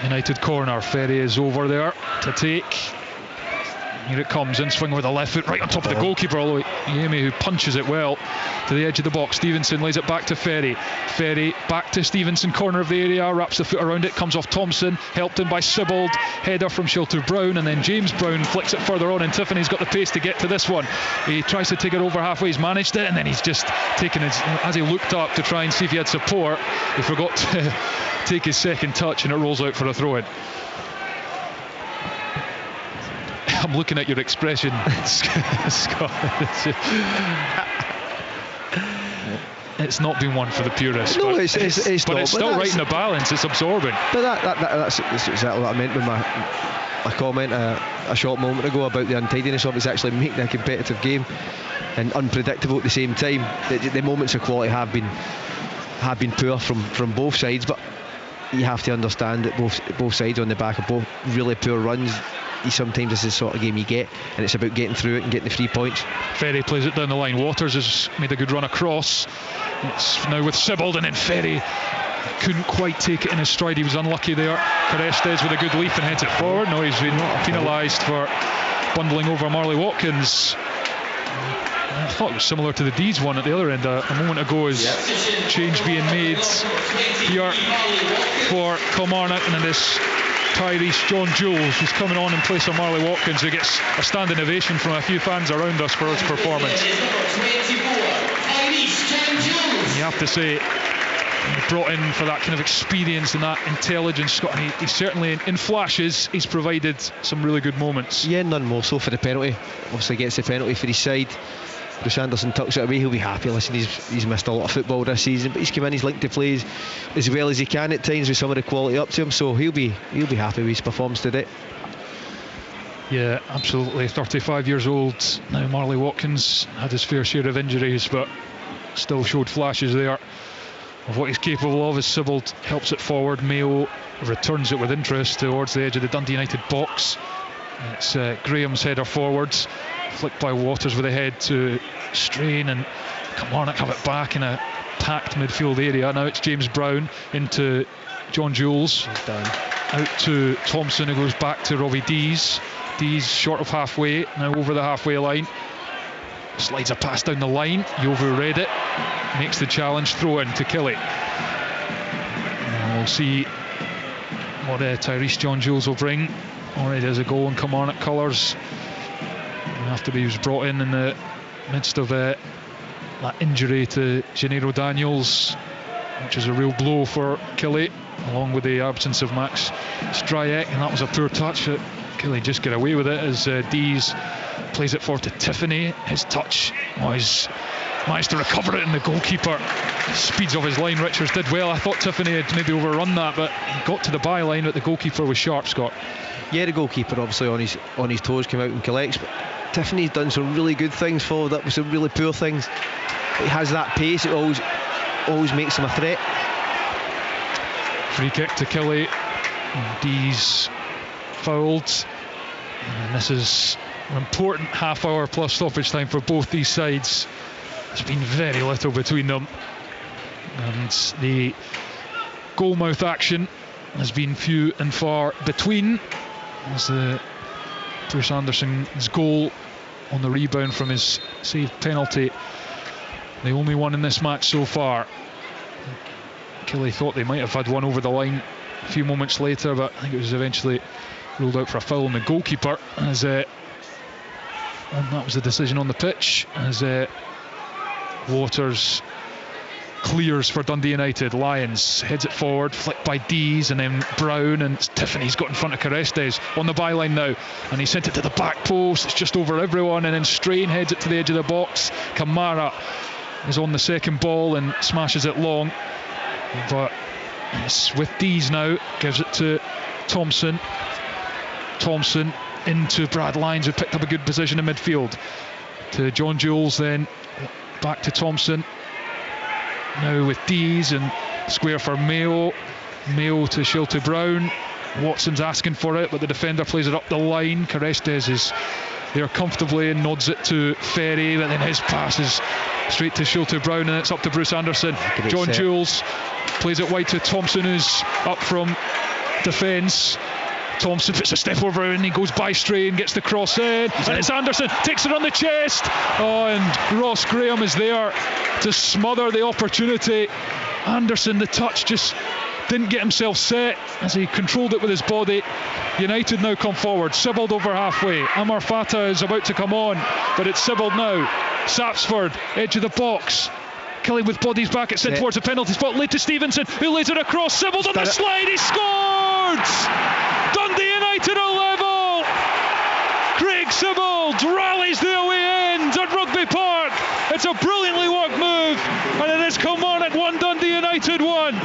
United corner. Ferry is over there to take. Here it comes, in swing with the left foot right on top of the goalkeeper, all the way. Yemi, who punches it well to the edge of the box. Stevenson lays it back to Ferry. Ferry back to Stevenson, corner of the area, wraps the foot around it, comes off Thompson, helped in by Sibbald, header from Shelter Brown, and then James Brown flicks it further on, and Tiffany's got the pace to get to this one. He tries to take it over halfway, he's managed it, and then he's just taken his, as he looked up to try and see if he had support, he forgot to take his second touch, and it rolls out for a throw-in. I'm looking at your expression, Scott. It's not been one for the purists. No, but it's but not. It's still right in the balance. It's absorbing. But that's exactly what I meant with my comment a short moment ago about the untidiness of it's actually making a competitive game and unpredictable at the same time. The moments of quality have been poor from both sides, but you have to understand that both sides on the back of both really poor runs. Sometimes this is the sort of game you get, and it's about getting through it and getting the 3 points. Ferry plays it down the line. Waters has made a good run across. It's now with Sibbald, and then Ferry couldn't quite take it in his stride. He was unlucky there. Carestes with a good leap and heads it forward. No, he's been penalised for bundling over Marley Watkins. I thought it was similar to the Deeds one at the other end a moment ago, as change being made here for Kilmarnock, and then this Tyrese John Jules, who's coming on in place of Marley Watkins, who gets a standing ovation from a few fans around us for his performance. You have to say, brought in for that kind of experience and that intelligence, Scott. And he certainly, in flashes, he's provided some really good moments. Yeah, none more so for the penalty. Obviously gets the penalty for his side. Bruce Anderson tucks it away. He'll be happy. Listen, he's missed a lot of football this season, but he's come in, he's linked to plays as well as he can at times with some of the quality up to him, so he'll be happy with his performance today. Yeah, absolutely. 35 years old now. Marley Watkins had his fair share of injuries, but still showed flashes there of what he's capable of. As Sibbald helps it forward, Mayo returns it with interest towards the edge of the Dundee United box. It's Graham's header forwards, flicked by Waters with a head to Strain, and Kilmarnock have it back in a packed midfield area. Now it's James Brown into John Jules, out to Thompson, who goes back to Robbie Dees. Dees short of halfway, now over the halfway line, slides a pass down the line. Yovu read it, makes the challenge, throw in to Killy. And we'll see what Tyrese John Jules will bring. Already has a goal in Kilmarnock colours after he was brought in the midst of that injury to Gennaro Daniels, which is a real blow for Killy, along with the absence of Max Stryek, and that was a poor touch. Killy just get away with it as Dees plays it forward to Tiffany. His touch, he's managed to recover it, and the goalkeeper speeds off his line. Richards did well. I thought Tiffany had maybe overrun that, but he got to the byline, but the goalkeeper was sharp, Scott. Yeah, the goalkeeper obviously on his toes came out and collects, but Tiffany's done some really good things, followed up with some really poor things. But he has that pace, it always makes him a threat. Free kick to Killy. Dees fouled, and this is an important half hour plus stoppage time for both these sides. There's been very little between them, and the goalmouth action has been few and far between, as the Bruce Anderson's goal on the rebound from his saved penalty, the only one in this match so far. Killy thought they might have had one over the line a few moments later, but I think it was eventually ruled out for a foul on the goalkeeper, as and that was the decision on the pitch, as Waters clears for Dundee United. Lyons heads it forward, flicked by Dees, and then Brown, and Tiffany's got in front of Carestes on the byline now, and he sent it to the back post. It's just over everyone, and then Strain heads it to the edge of the box. Kamara is on the second ball and smashes it long, but it's with Dees now, gives it to Thompson into Brad Lyons, who picked up a good position in midfield, to John Jules, then back to Thompson. now with Dees and square for Mayo. Mayo to Shelty Brown. Watson's asking for it, but the defender plays it up the line. Carestes is there comfortably and nods it to Ferry, but then his pass is straight to Shelty Brown, and it's up to Bruce Anderson. John Jules plays it wide to Thompson, who's up from defence. Thompson puts a step over and he goes by Strain, gets the cross in, and it's Anderson, takes it on the chest. Oh, and Ross Graham is there to smother the opportunity. Anderson, the touch just didn't get himself set as he controlled it with his body. United now come forward, Sibbald over halfway. Amar Fatah is about to come on, but it's Sibbald now. Sapsford, edge of the box. Kelly with bodies back, it's sent towards the penalty spot, laid to Stevenson, who lays it across. Sibbald on the slide, he scored! Dundee United are level! Craig Sibbald rallies the away end at Rugby Park. It's a brilliantly worked move, and it is Kilmarnock 1, Dundee United 1.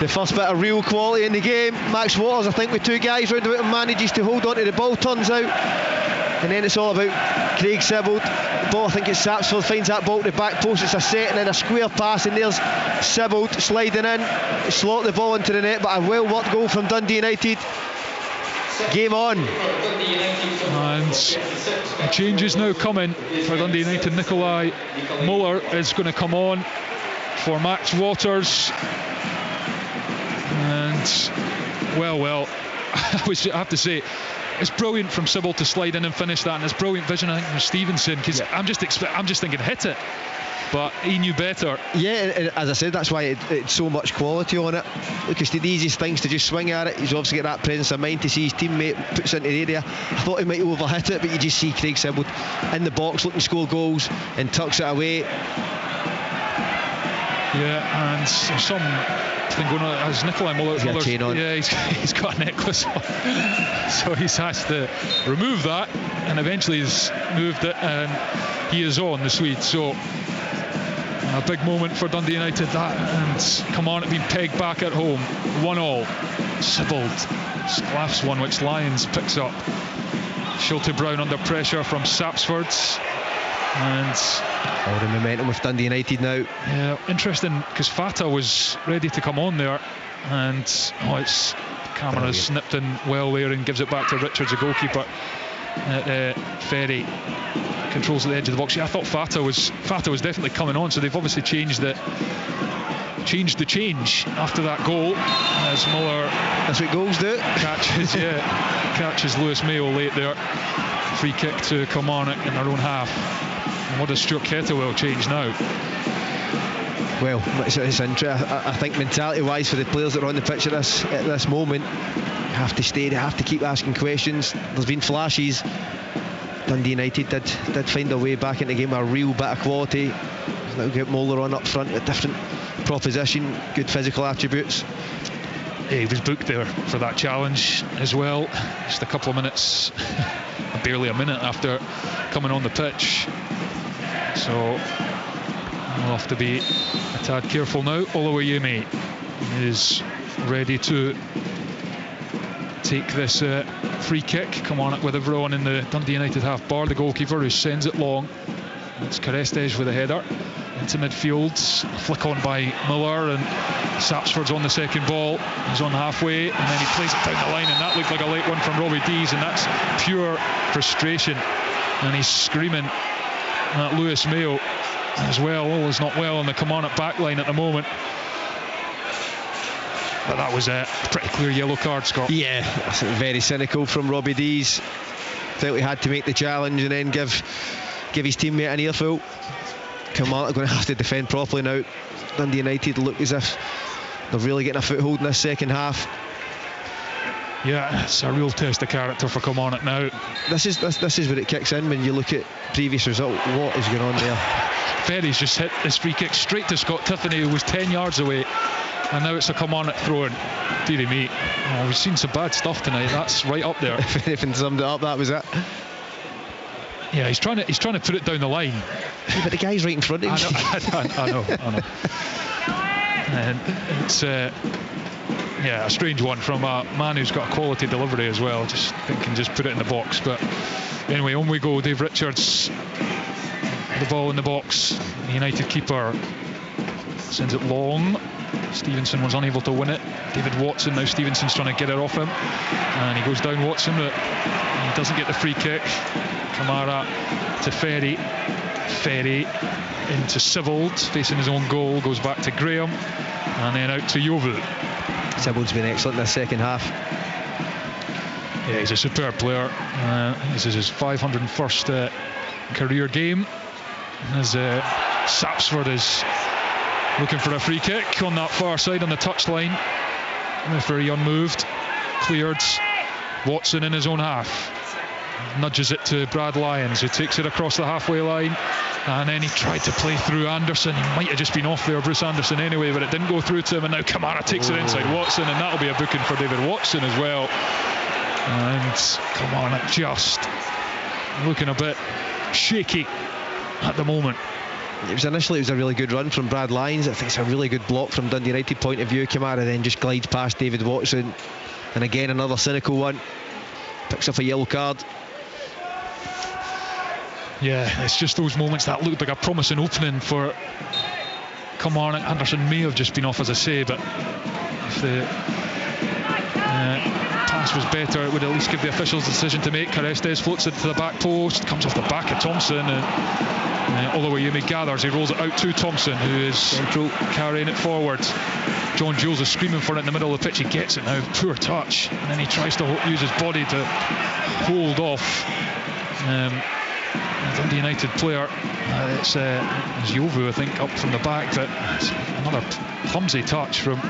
The first bit of real quality in the game. Max Waters, I think, with two guys round about him, manages to hold on to the ball, turns out, and then it's all about Craig Sibbald. The ball, I think it's Sapsford, finds that ball to the back post. It's a set and then a square pass, and there's Sibbald sliding in, slot the ball into the net, but a well worked goal from Dundee United. Game on. And a change is now coming for Dundee United. Nikolai Muller is going to come on for Max Waters. And well, I have to say, it's brilliant from Sibbald to slide in and finish that, and it's brilliant vision, I think, from Stevenson, because I'm just thinking hit it, but he knew better. Yeah, as I said, that's why it's so much quality on it, because the easiest thing's to just swing at it. He's obviously got that presence of mind to see his teammate puts it into the area. I thought he might overhit it, but you just see Craig Sibbald in the box looking to score goals and tucks it away. Yeah, and some thing going on as Nikolai Muller. He's got a chain on. Yeah, he's got a necklace on. So he's has to remove that, and eventually he's moved it, and he is on, the Swede. So a big moment for Dundee United, that, and Kilmarnock being pegged back at home, 1-1. Sibbald sclaffs one which Lyons picks up. Shelty Brown under pressure from Sapsford, and all the momentum with Dundee United now. Yeah, interesting, because Fatah was ready to come on there, and it's camera snipped in well there and gives it back to Richards, the goalkeeper. Ferry controls at the edge of the box. Yeah, I thought Fatah was definitely coming on, so they've obviously changed the change after that goal, as Muller, that's what goals do, catches Lewis Mayo late there. Free kick to Kilmarnock in their own half. And what does Stuart Kettlewell change now? Well, it's interesting. I think mentality-wise, for the players that are on the pitch at this moment, have to stay. They have to keep asking questions. There's been flashes. Dundee United did find their way back into the game with a real bit of quality. There's now got Muller on up front, a different proposition, good physical attributes. Yeah, he was booked there for that challenge as well. Just a couple of minutes, barely a minute after coming on the pitch. So we'll have to be a tad careful now. Oluwayemi is ready to take this free kick. Come on with everyone in the Dundee United half. Bar, the goalkeeper, who sends it long. It's Carestes with a header into midfield. Flick on by Muller, and Sapsford's on the second ball. He's on halfway, and then he plays it down the line, and that looked like a late one from Robbie Dees, and that's pure frustration. And he's screaming at Lewis Mayo as well. All is not well on the Kilmarnock backline at the moment. But that was a pretty clear yellow card, Scott. Yeah, very cynical from Robbie Dees. Felt he had to make the challenge and then give his teammate an earful. Kilmarnock are going to have to defend properly now. Dundee United look as if they're really getting a foothold in this second half. Yeah, it's a real test of character for Kilmarnock now. This is where it kicks in when you look at previous result. What is going on there? Ferry's just hit this free kick straight to Scott Tiffany, who was 10 yards away, and now it's a Kilmarnock throw-in. Dearie me, we've seen some bad stuff tonight. That's right up there. If anything summed it up, that was it. Yeah, he's trying to put it down the line. Yeah, but the guy's right in front of him. I know. And it's a strange one from a man who's got a quality delivery as well. Just thinking, just put it in the box. But anyway, on we go. Dave Richards, the ball in the box. The United keeper sends it long. Stevenson was unable to win it. David Watson, now Stevenson's trying to get it off him, and he goes down Watson, but he doesn't get the free kick. Kamara to Ferry into Sibbald, facing his own goal, goes back to Graham, and then out to Jovu. Sibbald's been excellent in the second half. Yeah, he's a superb player. This is his 501st career game, as Sapsford is looking for a free kick on that far side on the touchline. Referee unmoved, cleared. Watson in his own half, nudges it to Brad Lyons, who takes it across the halfway line, and then he tried to play through Anderson. He might have just been off there, Bruce Anderson, anyway, but it didn't go through to him, and now Kamara takes it inside Watson, and that'll be a booking for David Watson as well. And Kilmarnock just looking a bit shaky at the moment. Initially it was a really good run from Brad Lyons. I think it's a really good block from Dundee United point of view. Kamara then just glides past David Watson, and again another cynical one, picks up a yellow card. Yeah, it's just those moments that looked like a promising opening for Kilmarnock. Anderson may have just been off, as I say, but if the pass was better, it would at least give the officials the decision to make. Carestes floats it to the back post, comes off the back of Thompson, and Oluwayemi gathers, he rolls it out to Thompson, who is carrying it forward. John Jules is screaming for it in the middle of the pitch. He gets it now, poor touch, and then he tries to use his body to hold off a Dundee United player. It's Jovu, I think, up from the back, but it's another clumsy touch from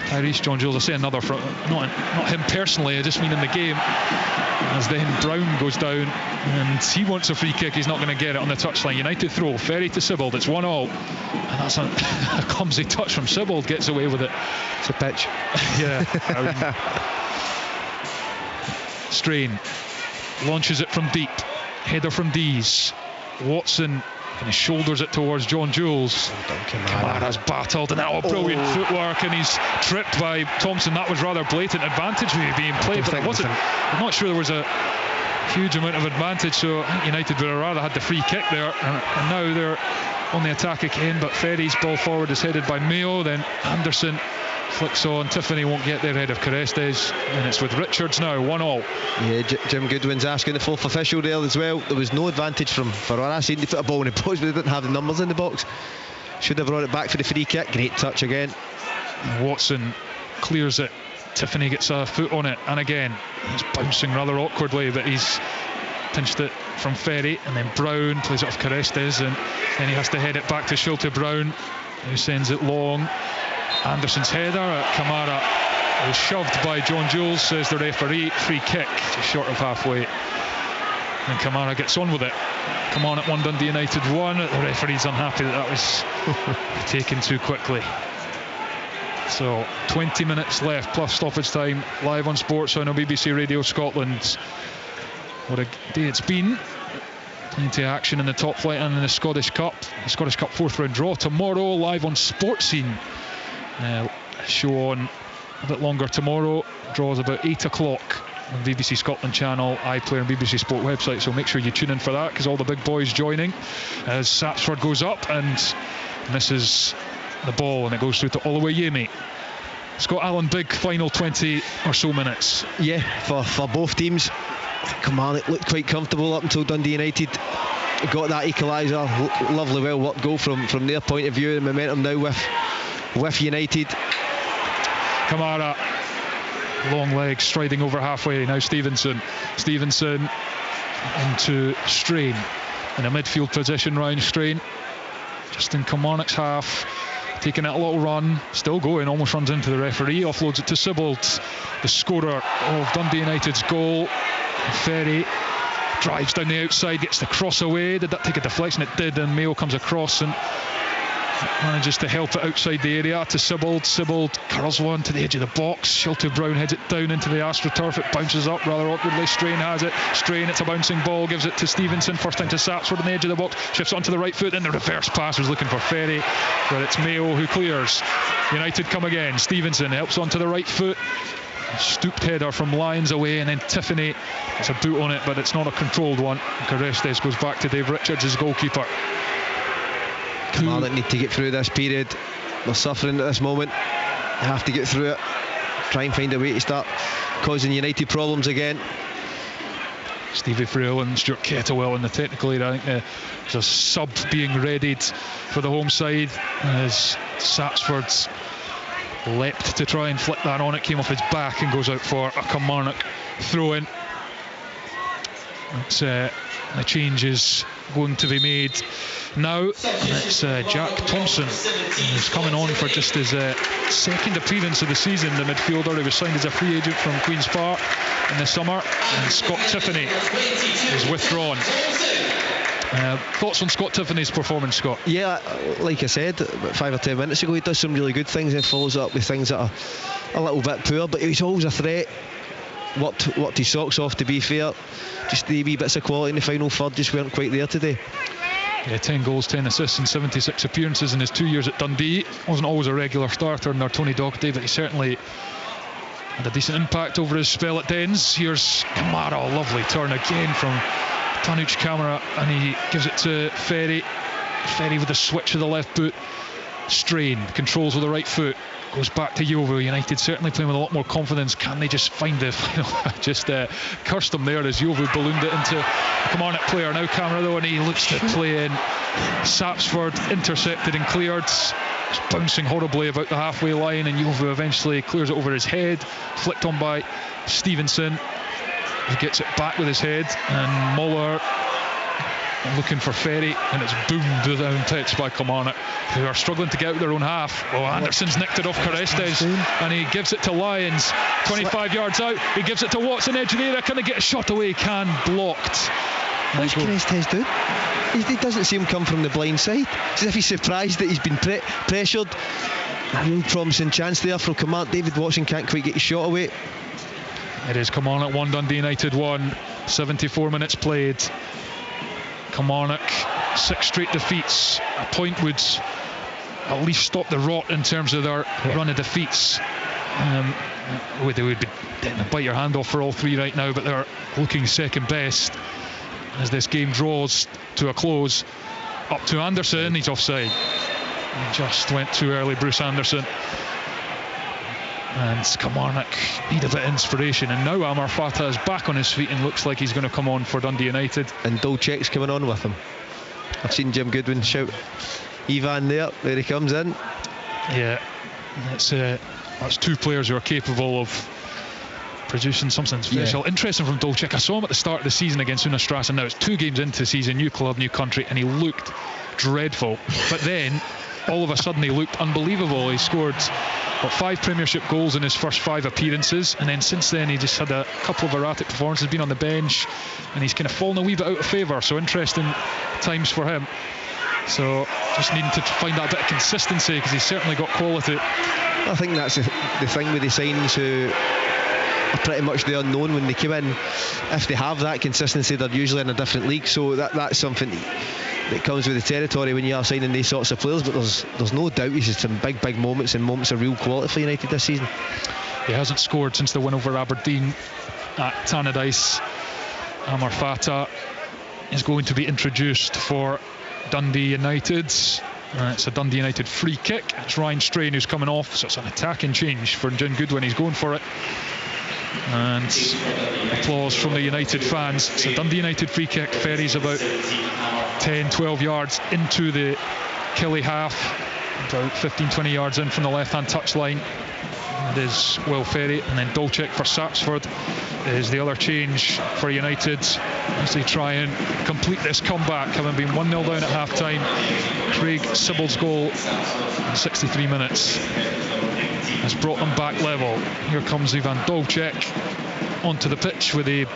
Tyrese John Jules. I say another, from not him personally, I just mean in the game, as then Brown goes down and he wants a free kick. He's not going to get it on the touchline. United throw, Ferry to Sibbald, it's 1-1, and that's a clumsy touch from Sibbald, gets away with it. It's a pitch. Yeah. Strain launches it from deep, header from Dees. Watson kind of shoulders it towards John Jules. Kamara's battled, and now a brilliant footwork, and he's tripped by Thompson. That was rather blatant advantage being played, but it wasn't. I'm not sure there was a huge amount of advantage, so I think United would have rather had the free kick there, and now they're on the attack again. But Ferry's ball forward is headed by Mayo, then Anderson flicks on. Tiffany won't get there ahead of Carestes, and it's with Richards now, 1-1. Yeah, Jim Goodwin's asking the fourth official there as well. There was no advantage for Racine to put a ball in the box, but they didn't have the numbers in the box. Should have brought it back for the free kick. Great touch again. Watson clears it, Tiffany gets a foot on it, and again he's bouncing rather awkwardly, but he's pinched it from Ferry, and then Brown plays it off Carestes, and then he has to head it back to Schulte Brown, who sends it long. Anderson's header at Kamara is shoved by John Jules, says the referee. Free kick, just short of halfway, and Kamara gets on with it. Kilmarnock 1, Dundee United 1. The referee's unhappy that was taken too quickly. So 20 minutes left plus stoppage time, live on Sportsound on BBC Radio Scotland. What a day it's been. Plenty of action in the top flight and in the Scottish Cup. The Scottish Cup 4th round draw tomorrow, live on Sportscene. Show on a bit longer tomorrow. Draws about 8 o'clock on BBC Scotland channel, iPlayer and BBC Sport website, so make sure you tune in for that, because all the big boys joining as Sapsford goes up and misses the ball, and it goes through to Oluwayemi. Scott Allen, big final 20 or so minutes. Yeah, for both teams. Kilmarnock looked quite comfortable up until Dundee United got that equaliser. Lovely, well worked goal from their point of view. The momentum now with United. Kamara, long leg, striding over halfway. Now Stevenson into Strain in a midfield position. Ryan Strain just in Kilmarnock's half, taking it a little run, still going, almost runs into the referee, offloads it to Sibbald, the scorer of Dundee United's goal. Ferry drives down the outside, gets the cross away. Did that take a deflection? It did, and Mayo comes across and manages to help it outside the area to Sibbald. Sibbald curls one to the edge of the box. Schulte Brown heads it down into the AstroTurf. It bounces up rather awkwardly. Strain has it. Strain, it's a bouncing ball, gives it to Stevenson. First time to Sapsford on the edge of the box. Shifts onto the right foot, and the reverse pass was looking for Ferry, but it's Mayo who clears. United come again. Stevenson helps onto the right foot. Stooped header from Lyons away, and then Tiffany, it's a boot on it, but it's not a controlled one. Carestes goes back to Dave Richards as goalkeeper. Kilmarnock need to get through this period. They're suffering at this moment. They have to get through it. Try and find a way to start causing United problems again. Stevie Frail and Stuart Kettlewell in the technical area. I think there's a sub being readied for the home side as Sapsford leapt to try and flick that on. It came off his back and goes out for a Kilmarnock throw-in. The change is going to be made now. It's Jack Thompson who's coming on for just his second appearance of the season. The midfielder, he was signed as a free agent from Queen's Park in the summer, and Scott Tiffany is withdrawn. Thoughts on Scott Tiffany's performance, Scott? Yeah, like I said about 5 or 10 minutes ago, he does some really good things and follows up with things that are a little bit poor, but he's always a threat. Worked his socks off, to be fair. Just the wee bits of quality in the final third just weren't quite there today. Yeah, 10 goals, 10 assists and 76 appearances in his 2 years at Dundee. Wasn't always a regular starter under Tony Docherty, but he certainly had a decent impact over his spell at Dens. Here's Kamara, a lovely turn again from Tanuch Kamara, and he gives it to Ferry. Ferry with a switch of the left boot. Strain, controls with the right foot. Goes back to Yeovil. United certainly playing with a lot more confidence. Can they just find the final? Just cursed them there as Yeovil ballooned it into a Kilmarnock player. Now Camera though, and he looks to play in. Sapsford intercepted and cleared. It's bouncing horribly about the halfway line, and Yeovil eventually clears it over his head. Flicked on by Stevenson. He gets it back with his head, and Muller looking for Ferry, and it's boomed down pitch by Kilmarnock, who are struggling to get out their own half. Oh, Anderson's nicked it off Carestes, and he gives it to Lyons 25 yards out. He gives it to Watson, edge of the area. Can they get a shot away? Can, blocked. What's Carestes doing? He doesn't see him come from the blind side. It's as if he's surprised that he's been pressured. A real promising chance there for Kilmarnock. David Watson can't quite get his shot away. It is Kilmarnock 1, Dundee United 1. 74 minutes played. Kilmarnock 6 straight defeats. A point would at least stop the rot in terms of their run of defeats. They would be bite your hand off for all 3 right now, but they're looking second best as this game draws to a close. Up to Anderson, he's offside. He just went too early, Bruce Anderson. And Kilmarnock need a bit of inspiration, and now Amar Fatah is back on his feet and looks like he's going to come on for Dundee United. And Dolchek's coming on with him. I've seen Jim Goodwin shout Ivan there he comes in. Yeah, that's 2 players who are capable of producing something special. Yeah. Interesting from Dolchek. I saw him at the start of the season against Unastrassen. Now it's 2 games into the season, new club, new country, and he looked dreadful. But then all of a sudden he looked unbelievable. He scored 5 Premiership goals in his first 5 appearances, and then since then he just had a couple of erratic performances, been on the bench, and he's kind of fallen a wee bit out of favour. So interesting times for him. So just needing to find that bit of consistency, because he's certainly got quality. I think that's the thing with the signings who are pretty much the unknown when they come in. If they have that consistency, they're usually in a different league. So that's something that comes with the territory when you are signing these sorts of players. But there's no doubt he's had some big moments and moments of real quality for United this season. He hasn't scored since the win over Aberdeen at Tannadice. Amar Fatah is going to be introduced for Dundee United. It's a Dundee United free kick. It's Ryan Strain who's coming off, so it's an attacking change for Jim Goodwin. He's going for it, and applause from the United fans. It's a Dundee United free kick. Ferry's about 10-12 yards into the Killie half, about 15-20 yards in from the left hand touchline. It is Will Ferry, and then Dolchek for Sapsford is the other change for United as they try and complete this comeback, having been 1-0 down at half time. Craig Sibbald's goal in 63 minutes has brought them back level. Here comes Ivan Dolchek onto the pitch with a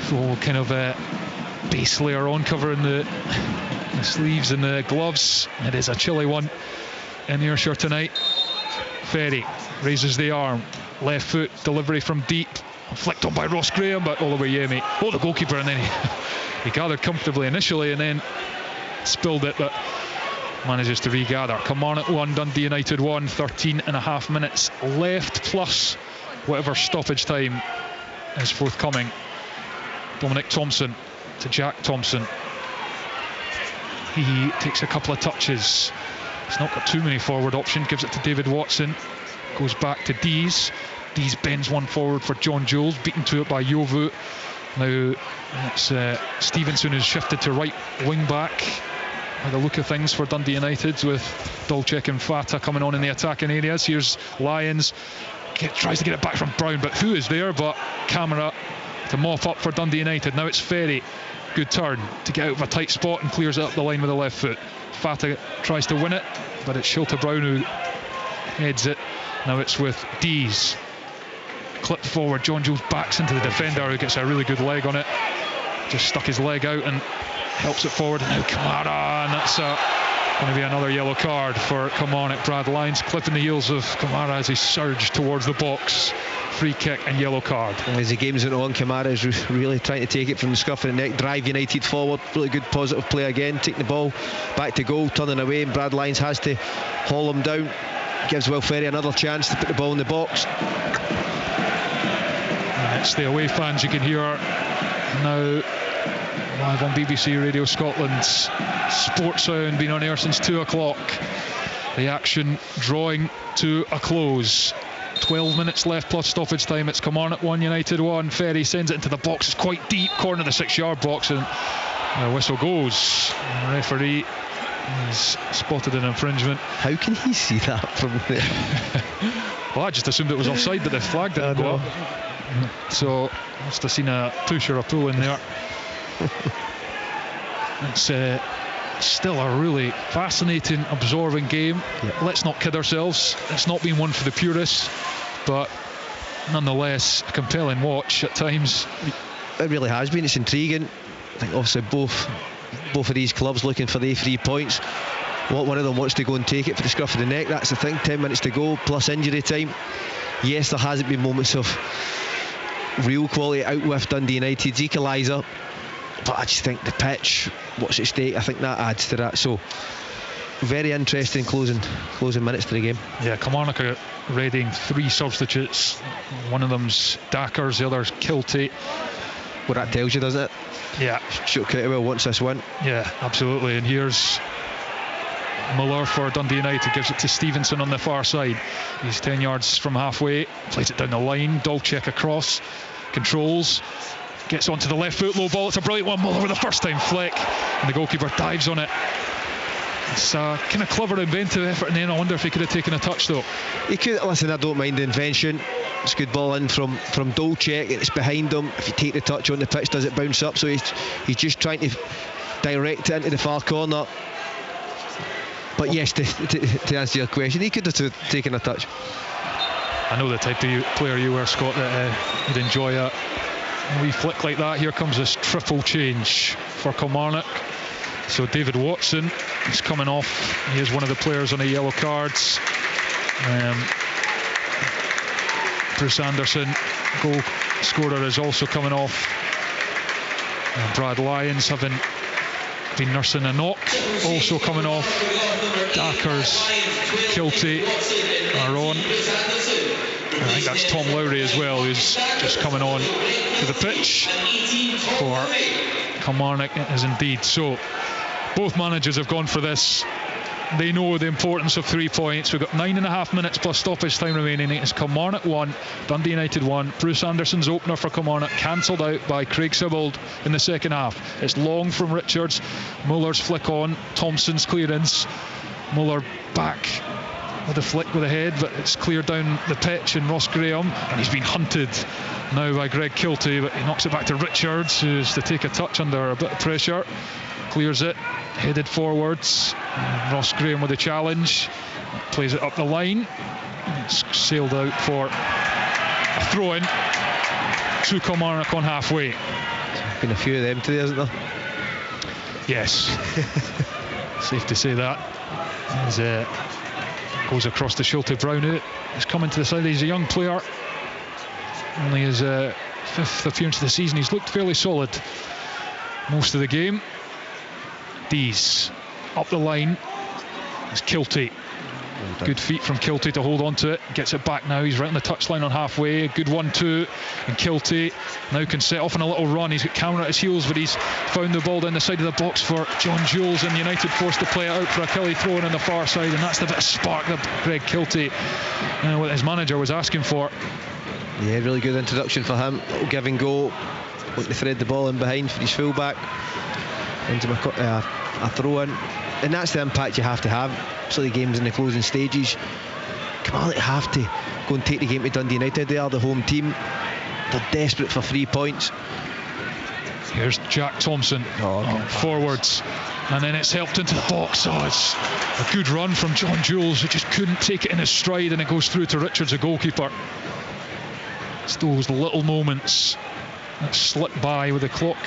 full kind of base layer on, covering the sleeves and the gloves. It is a chilly one in Ayrshire tonight. Ferry raises the arm, left foot delivery from deep, flicked on by Ross Graham, but all the way Yemi. Oh, the goalkeeper, and then he gathered comfortably initially and then spilled it, but manages to regather. Kilmarnock 1, Dundee United 1, 13.5 minutes left, plus whatever stoppage time is forthcoming. Dominic Thompson to Jack Thompson. He takes a couple of touches. He's not got too many forward options. Gives it to David Watson. Goes back to Dees. Dees bends one forward for John Jules. Beaten to it by Yovu. Now it's Stevenson who's shifted to right wing back. By the look of things for Dundee United, with Dolcek and Fata coming on in the attacking areas. Here's Lyons. Tries to get it back from Brown, but who is there but Camera to mop up for Dundee United. Now it's Ferry. Good turn to get out of a tight spot and clears it up the line with the left foot. Fata tries to win it, but it's Schulte Brown who heads it. Now it's with Dees. Clipped forward. John Jules backs into the defender, who gets a really good leg on it. Just stuck his leg out and helps it forward. And now Kamara, and that's going to be another yellow card for Kilmarnock. Brad Lyons clipping the heels of Kamara as he surged towards the box. Free kick and yellow card. As the game's went on, Kamara is really trying to take it from the scruff of the neck, drive United forward. Really good positive play again, taking the ball back to goal, turning away, and Brad Lyons has to haul him down. Gives Will Ferry another chance to put the ball in the box. And it's the away fans you can hear now. Live on BBC Radio Scotland's Sports Sound, been on air since 2 o'clock. The action drawing to a close. 12 minutes left plus stoppage time. It's Kilmarnock 1, United 1. Ferry sends it into the box. It's quite deep, corner of the 6-yard box, and the whistle goes. The referee has spotted an infringement. How can he see that from there? Well, I just assumed it was offside, but the flag didn't go up. So must have seen a push or a pull in there. It's still a really fascinating, absorbing game. Yep. Let's not kid ourselves. It's not been one for the purists, but nonetheless a compelling watch at times. It really has been. It's intriguing. I think obviously both of these clubs looking for the 3 points. One of them wants to go and take it for the scruff of the neck. That's the thing. 10 minutes to go plus injury time. Yes, there hasn't been moments of real quality out with Dundee United's equaliser, but I just think the pitch, what's at stake, I think that adds to that. So very interesting closing minutes to the game. Yeah, Kilmarnock are readying 3 substitutes. One of them's Dackers, the other's Kilty. Well, that tells you, doesn't it? Yeah. Shoot Kettlewell wants this win. Yeah, absolutely. And here's Muller for Dundee United, gives it to Stevenson on the far side. He's 10 yards from halfway, plays it down the line. Dolcek across, controls, gets onto the left foot, low ball. It's a brilliant one. Muller with a first time flick, and the goalkeeper dives on it. It's a kind of clever inventive effort, and then I wonder if he could have taken a touch though. He could. Listen, I don't mind the invention. It's a good ball in from Dolcek. It's behind him. If you take the touch on the pitch, does it bounce up? So he's just trying to direct it into the far corner. But yes, to answer your question, he could have taken a touch. I know the type of player you were, Scott, that you'd enjoy a wee flick like that. Here comes this triple change for Kilmarnock. So David Watson is coming off. He is one of the players on the yellow cards. Bruce Anderson, goal scorer, is also coming off. Brad Lyons having been nursing a knock, also coming off. Dackers, Kilty are on. I think that's Tom Lowry as well, who's just coming on to the pitch for Kilmarnock, as indeed. So both managers have gone for this. They know the importance of 3 points. We've got 9.5 minutes plus stoppage time remaining. It's Kilmarnock 1, Dundee United 1. Bruce Anderson's opener for Kilmarnock cancelled out by Craig Sibbald in the second half. It's long from Richards. Muller's flick on. Thompson's clearance. Muller back with a flick with the head, but it's cleared down the pitch, and Ross Graham, and he's been hunted now by Greg Kilty, but he knocks it back to Richards, who's to take a touch under a bit of pressure. Clears it, headed forwards. Ross Graham with a challenge, plays it up the line. It's sailed out for a throw-in to Kilmarnock on halfway. Been a few of them today, hasn't there? Yes. Safe to say that. As goes across to Schulte Brown. He's coming to the side. He's a young player, only his 5th appearance of the season. He's looked fairly solid most of the game. Dees up the line. It's Kilty. Good feet from Kilty to hold on to it. Gets it back now. He's right on the touchline on halfway. Good 1-2. And Kilty now can set off on a little run. He's got Cameron at his heels, but he's found the ball down the side of the box for John Jules, and United forced to play it out for a Kelly throw-in on the far side, and that's the bit of spark that Greg Kilty, what his manager was asking for. Yeah, really good introduction for him. Little give and go. Looking to thread the ball in behind for his fullback. Into a throw-in. And that's the impact you have to have. So the game's in the closing stages. Kilmarnock have to go and take the game to Dundee United. They are the home team. They're desperate for 3 points. Here's Jack Thompson forwards, and then it's helped into the box. It's a good run from John Jules, who just couldn't take it in his stride, and it goes through to Richards, the goalkeeper. It's those little moments that slip by with the clock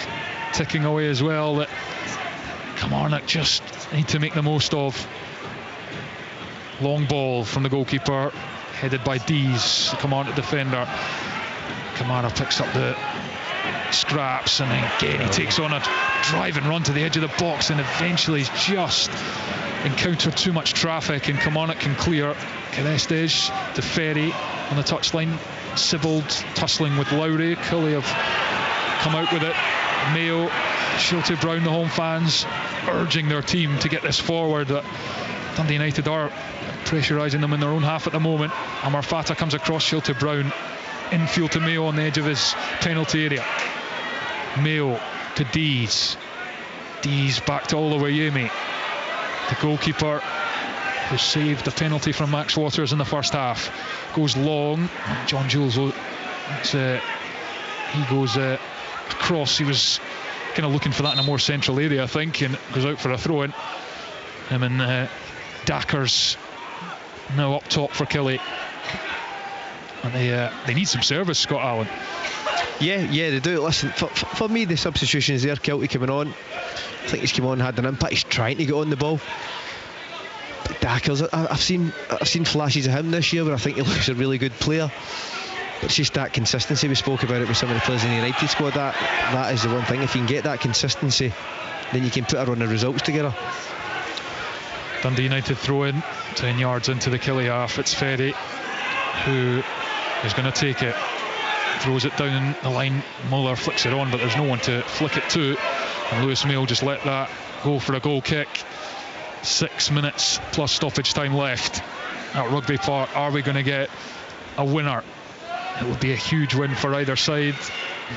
ticking away as well that Kilmarnock just need to make the most of. Long ball from the goalkeeper, headed by Dees, the Kilmarnock defender. Kamara picks up the scraps, and then again he takes on a drive and run to the edge of the box, and eventually he's just encountered too much traffic, and Kilmarnock can clear. Carestes to Ferry on the touchline. Sibbald tussling with Lowry. Cully have come out with it. Mayo, Schulte Brown, the home fans urging their team to get this forward. Dundee United are pressurising them in their own half at the moment. Amar Fata comes across. Schulte Brown infield to Mayo on the edge of his penalty area. Mayo to Dees. Dees back to Olawayemi, the goalkeeper who saved the penalty from Max Waters in the first half. Goes long. John Jules, he goes across. He was kind of looking for that in a more central area, I think, and goes out for a throw-in. Him and Dackers now up top for Kelly. And they need some service, Scott Allen. Yeah, they do. Listen, for me, the substitution is there. Kelty coming on. I think he's come on, had an impact. He's trying to get on the ball. But Dackers, I've seen flashes of him this year where I think he looks a really good player. But it's just that consistency. We spoke about it with some of the players in the United squad. That is the one thing. If you can get that consistency, then you can put a run of results together. Dundee United throw in 10 yards into the Killy half. It's Ferry who is going to take it, throws it down the line. Muller flicks it on, but there's no one to flick it to, and Lewis Mayo just let that go for a goal kick. 6 minutes plus stoppage time left at Rugby Park. Are we going to get a winner? It would be a huge win for either side.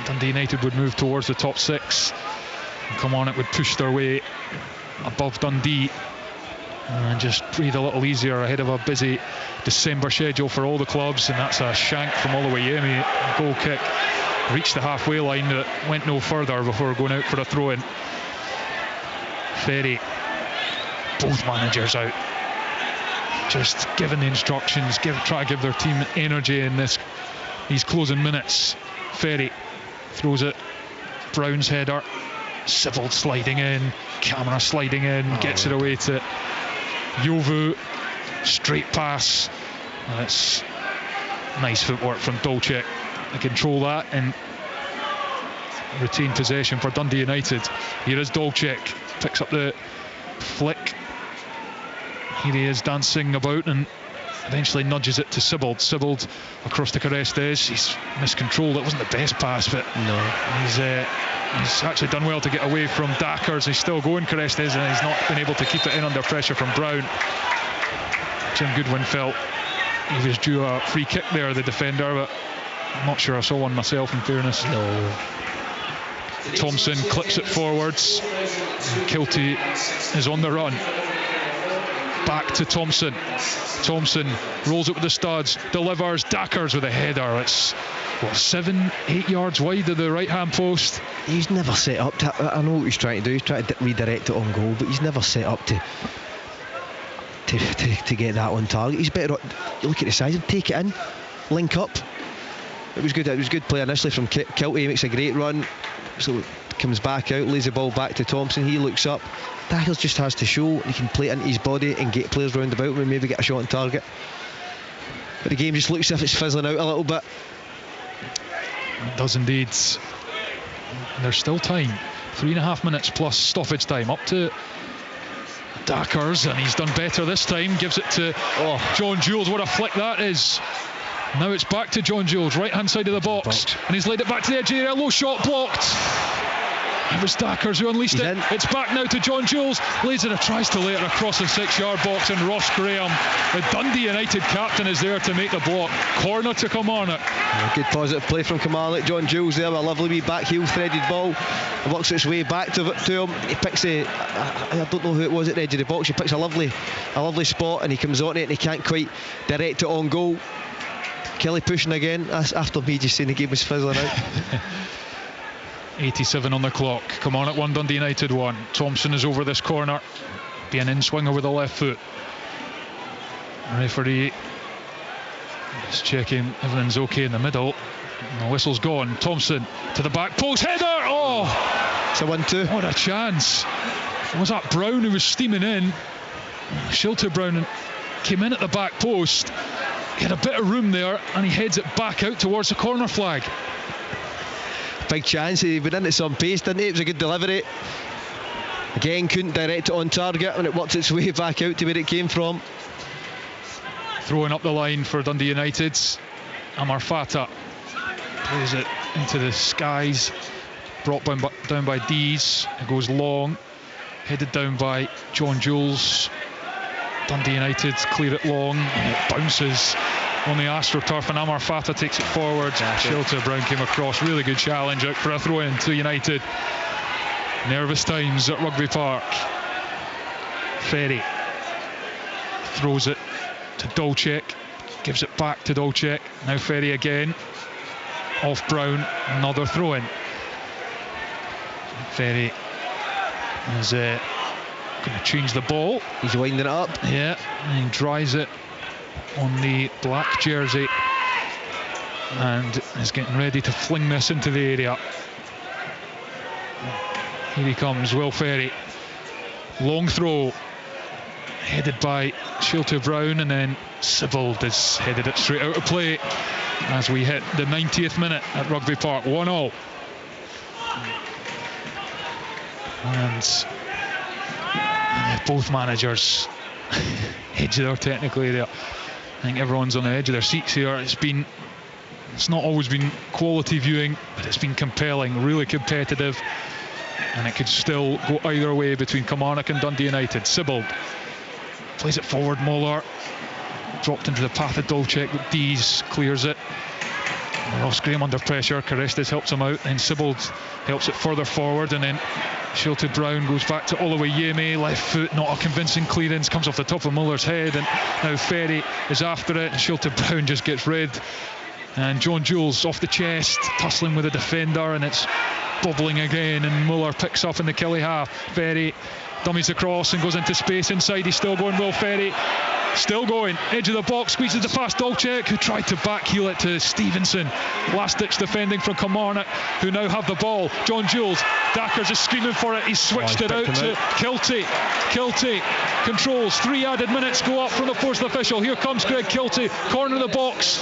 Dundee United would move towards the top 6, and Kilmarnock would push their way above Dundee and just breathe a little easier ahead of a busy December schedule for all the clubs. And that's a shank from Olawayemi. Goal kick reached the halfway line, that went no further before going out for a throw-in. Ferry, both managers out, just giving the instructions, try to give their team energy in these closing minutes. Ferry throws it, Brown's header, Sibbald sliding in, Camera sliding in, gets it away to Jovu, straight pass, and it's nice footwork from Dolcek to control that and retain possession for Dundee United. Here is Dolcek, picks up the flick. Here he is dancing about and eventually nudges it to Sibbald. Sibbald across to Carestes. He's miscontrolled. It wasn't the best pass, but no, he's actually done well to get away from Dackers. He's still going, Carestes, and he's not been able to keep it in under pressure from Brown. Jim Goodwin felt he was due a free kick there, the defender, but I'm not sure I saw one myself, in fairness. No. Thompson clips it forwards. Kilty is on the run. Back to Thompson. Thompson rolls it with the studs, delivers. Dackers with a header. It's 7-8 yards wide of the right hand post. He's never set up to, I know what he's trying to do. He's trying to redirect it on goal, but he's never set up to get that on target. He's better. You look at the size and take it in, link up. It was good. It was good play initially from Kilty. He makes a great run, so comes back out, lays the ball back to Thompson. He looks up. Dackers just has to show he can play it into his body and get players round about him and maybe get a shot on target. But the game just looks as if it's fizzling out a little bit. It does indeed. There's still time. 3.5 minutes plus stoppage time, up to Dackers, and he's done better this time. Gives it to John Jules. What a flick that is. Now it's back to John Jules, right hand side of the box, and he's laid it back to the edge of the area. Low shot blocked. It was Dackers who unleashed it. It's back now to John Jules. Lays it, tries to lay it across the 6-yard box, and Ross Graham, the Dundee United captain, is there to make the block. Corner to Kilmarnock. Good positive play from Kilmarnock. John Jules there with a lovely wee back heel threaded ball. It works its way back to him. He picks I don't know who it was at the edge of the box. He picks a lovely spot, and he comes on it, and he can't quite direct it on goal. Kelly pushing again. That's after me just saying the game was fizzling out. 87 on the clock. Kilmarnock 1, Dundee United 1. Thompson is over this corner. Be an in-swing over the left foot. Referee just checking everything's okay in the middle. The whistle's gone. Thompson to the back post. Header! Oh! It's a 1-2. What a chance. Was that Brown who was steaming in? Shilter Brown came in at the back post. He had a bit of room there, and he heads it back out towards the corner flag. Big chance. He went into some pace, didn't he? It was a good delivery. Again, couldn't direct it on target, and it worked its way back out to where it came from. Throwing up the line for Dundee United. Amar Fata plays it into the skies. Brought down by Dees. It goes long. Headed down by John Jules. Dundee United clear it long, and it bounces on the AstroTurf, and Amar Fata takes it forward. Shilter Brown came across. Really good challenge out for a throw in to United. Nervous times at Rugby Park. Ferry throws it to Dolchek, gives it back to Dolchek. Now Ferry again, off Brown, another throw in. Ferry is going to change the ball. He's winding it up. Yeah, and he dries it on the black jersey, and is getting ready to fling this into the area. Here he comes, Will Ferry. Long throw, headed by Shilter Brown, and then Sibbald has headed it straight out of play as we hit the 90th minute at Rugby Park. 1-0. And both managers edge of their technical area. I think everyone's on the edge of their seats here. It's not always been quality viewing, but it's been compelling, really competitive, and it could still go either way between Kilmarnock and Dundee United. Sibbald plays it forward. Moeller dropped into the path of Dolchek, but Dees clears it. Ross Graham under pressure. Carestes helps him out, and Sibbald helps it further forward, and then Shilter Brown goes back to Oluwayemi. Left foot, not a convincing clearance, comes off the top of Muller's head, and now Ferry is after it, and Shilter Brown just gets red. And John Jules off the chest, tussling with a defender, and it's bobbling again, and Muller picks up in the Killie half. Ferry dummies across and goes into space inside. He's still going, Will Ferry. Still going, edge of the box, squeezes it past Dolchek, who tried to backheel it to Stevenson. Last-ditch defending from Kilmarnock, who now have the ball. John Jules, Dackers is screaming for it. He's switched it out to Kiltie. Kiltie controls. 3 added minutes go up from the fourth official. Here comes Greg Kiltie, corner of the box,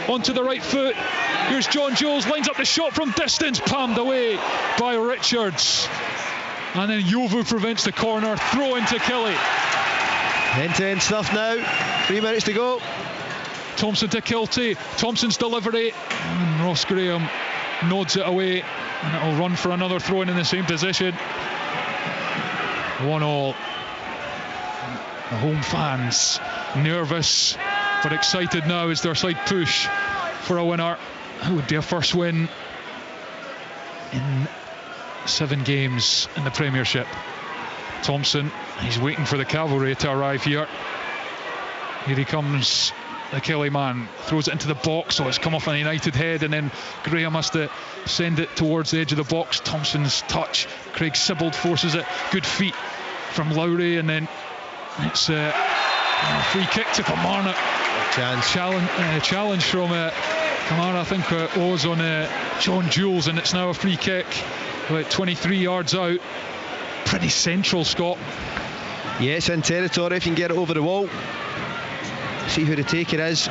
onto the right foot. Here's John Jules, lines up the shot from distance, palmed away by Richards. And then Yovu prevents the corner, throw into Killie. End-to-end stuff now. 3 minutes to go. Thompson to Kiltie. Thompson's delivery, and Ross Graham nods it away, and it'll run for another throw-in the same position. 1-1. The home fans nervous but excited now as their side push for a winner. It would be a first win in 7 games in the Premiership. Thompson, he's waiting for the cavalry to arrive here. Here he comes, the Kelly man, throws it into the box, so it's come off an United head, and then Graham has to send it towards the edge of the box. Thompson's touch, Craig Sibbald forces it, good feet from Lowry, and then it's a free kick to Kilmarnock. Challenge from Kilmarnock, I think it was on John Jules, and it's now a free kick about 23 yards out. Pretty central, Scott. Yeah, it's in territory if you can get it over the wall. See who the taker is.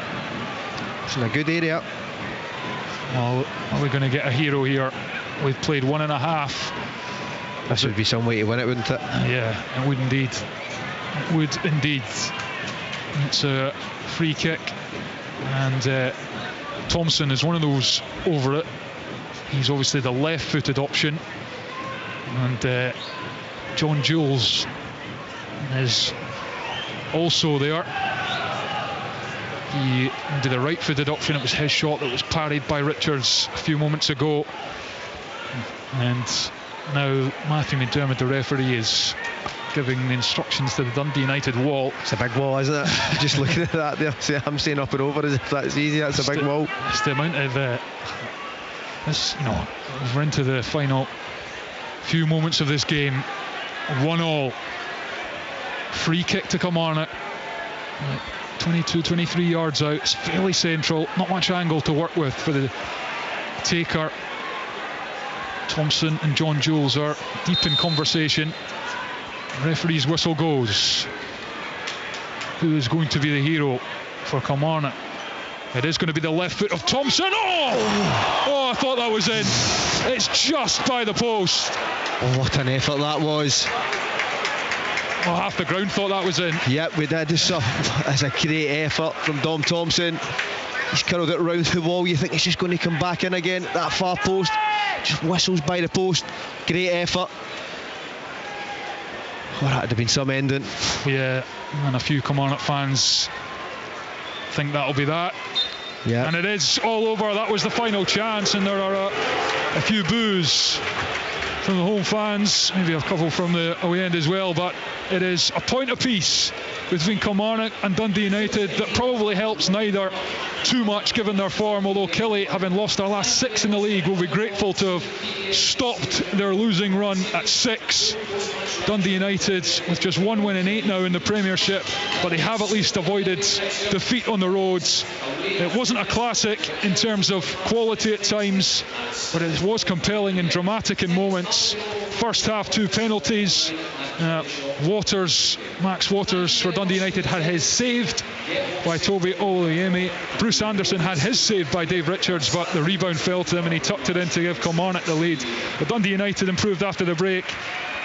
It's in a good area. Well, are we going to get a hero here? We've played 1.5. This would be some way to win it, wouldn't it? Yeah, it would indeed. It would indeed. It's a free kick, and Thompson is one of those over it. He's obviously the left-footed option, and John Jules is also there. He did the right-footed option. It was his shot that was parried by Richards a few moments ago. And now Matthew McDermott, the referee, is giving the instructions to the Dundee United wall. It's a big wall, isn't it? Just looking at that there, see, I'm saying up and over as if that's easy. That's a big wall. It's the amount of this, we're into the final few moments of this game. 1-1. Free kick to Kilmarnock. 22-23 yards out. It's fairly central, not much angle to work with for the taker. Thompson and John Jules are deep in conversation. Referee's whistle goes. Who is going to be the hero for Kilmarnock? It is going to be the left foot of Thompson. Oh, I thought that was in. It's just by the post. Oh, what an effort that was. Oh, half the ground thought that was in. Yep, we did. It's a great effort from Dom Thompson. He's curled it round the wall. You think he's just going to come back in again. That far post just whistles by the post. Great effort. Oh, that would have been some ending. Yeah, and a few Kilmarnock fans think that'll be that. Yeah. And it is all over. That was the final chance, and there are a few boos from the home fans, maybe a couple from the away end as well, but it is a point apiece between Kilmarnock and Dundee United that probably helps neither too much given their form, although Killie, having lost their last 6 in the league, will be grateful to have stopped their losing run at 6. Dundee United with just 1 win in 8 now in the Premiership, but they have at least avoided defeat on the roads. It wasn't a classic in terms of quality at times, but it was compelling and dramatic in moments. First half, 2 penalties. Max Waters for Dundee United had his saved by Toby Oluyemi. Bruce Anderson had his saved by Dave Richards, but the rebound fell to him and he tucked it in to give Kilmarnock the lead. But Dundee United improved after the break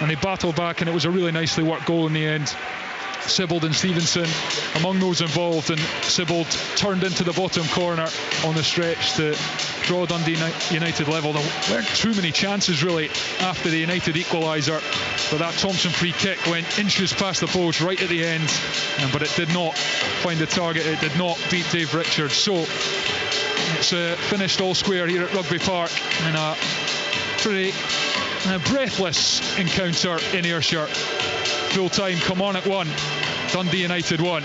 and they battled back, and it was a really nicely worked goal in the end. Sibbald and Stevenson among those involved, and Sibbald turned into the bottom corner on the stretch to draw Dundee United level. There weren't too many chances really after the United equaliser, but that Thompson free kick went inches past the post right at the end, but it did not find the target. It did not beat Dave Richards. So it's finished all square here at Rugby Park in a pretty breathless encounter in Ayrshire. Full time, Kilmarnock 1, Dundee United 1.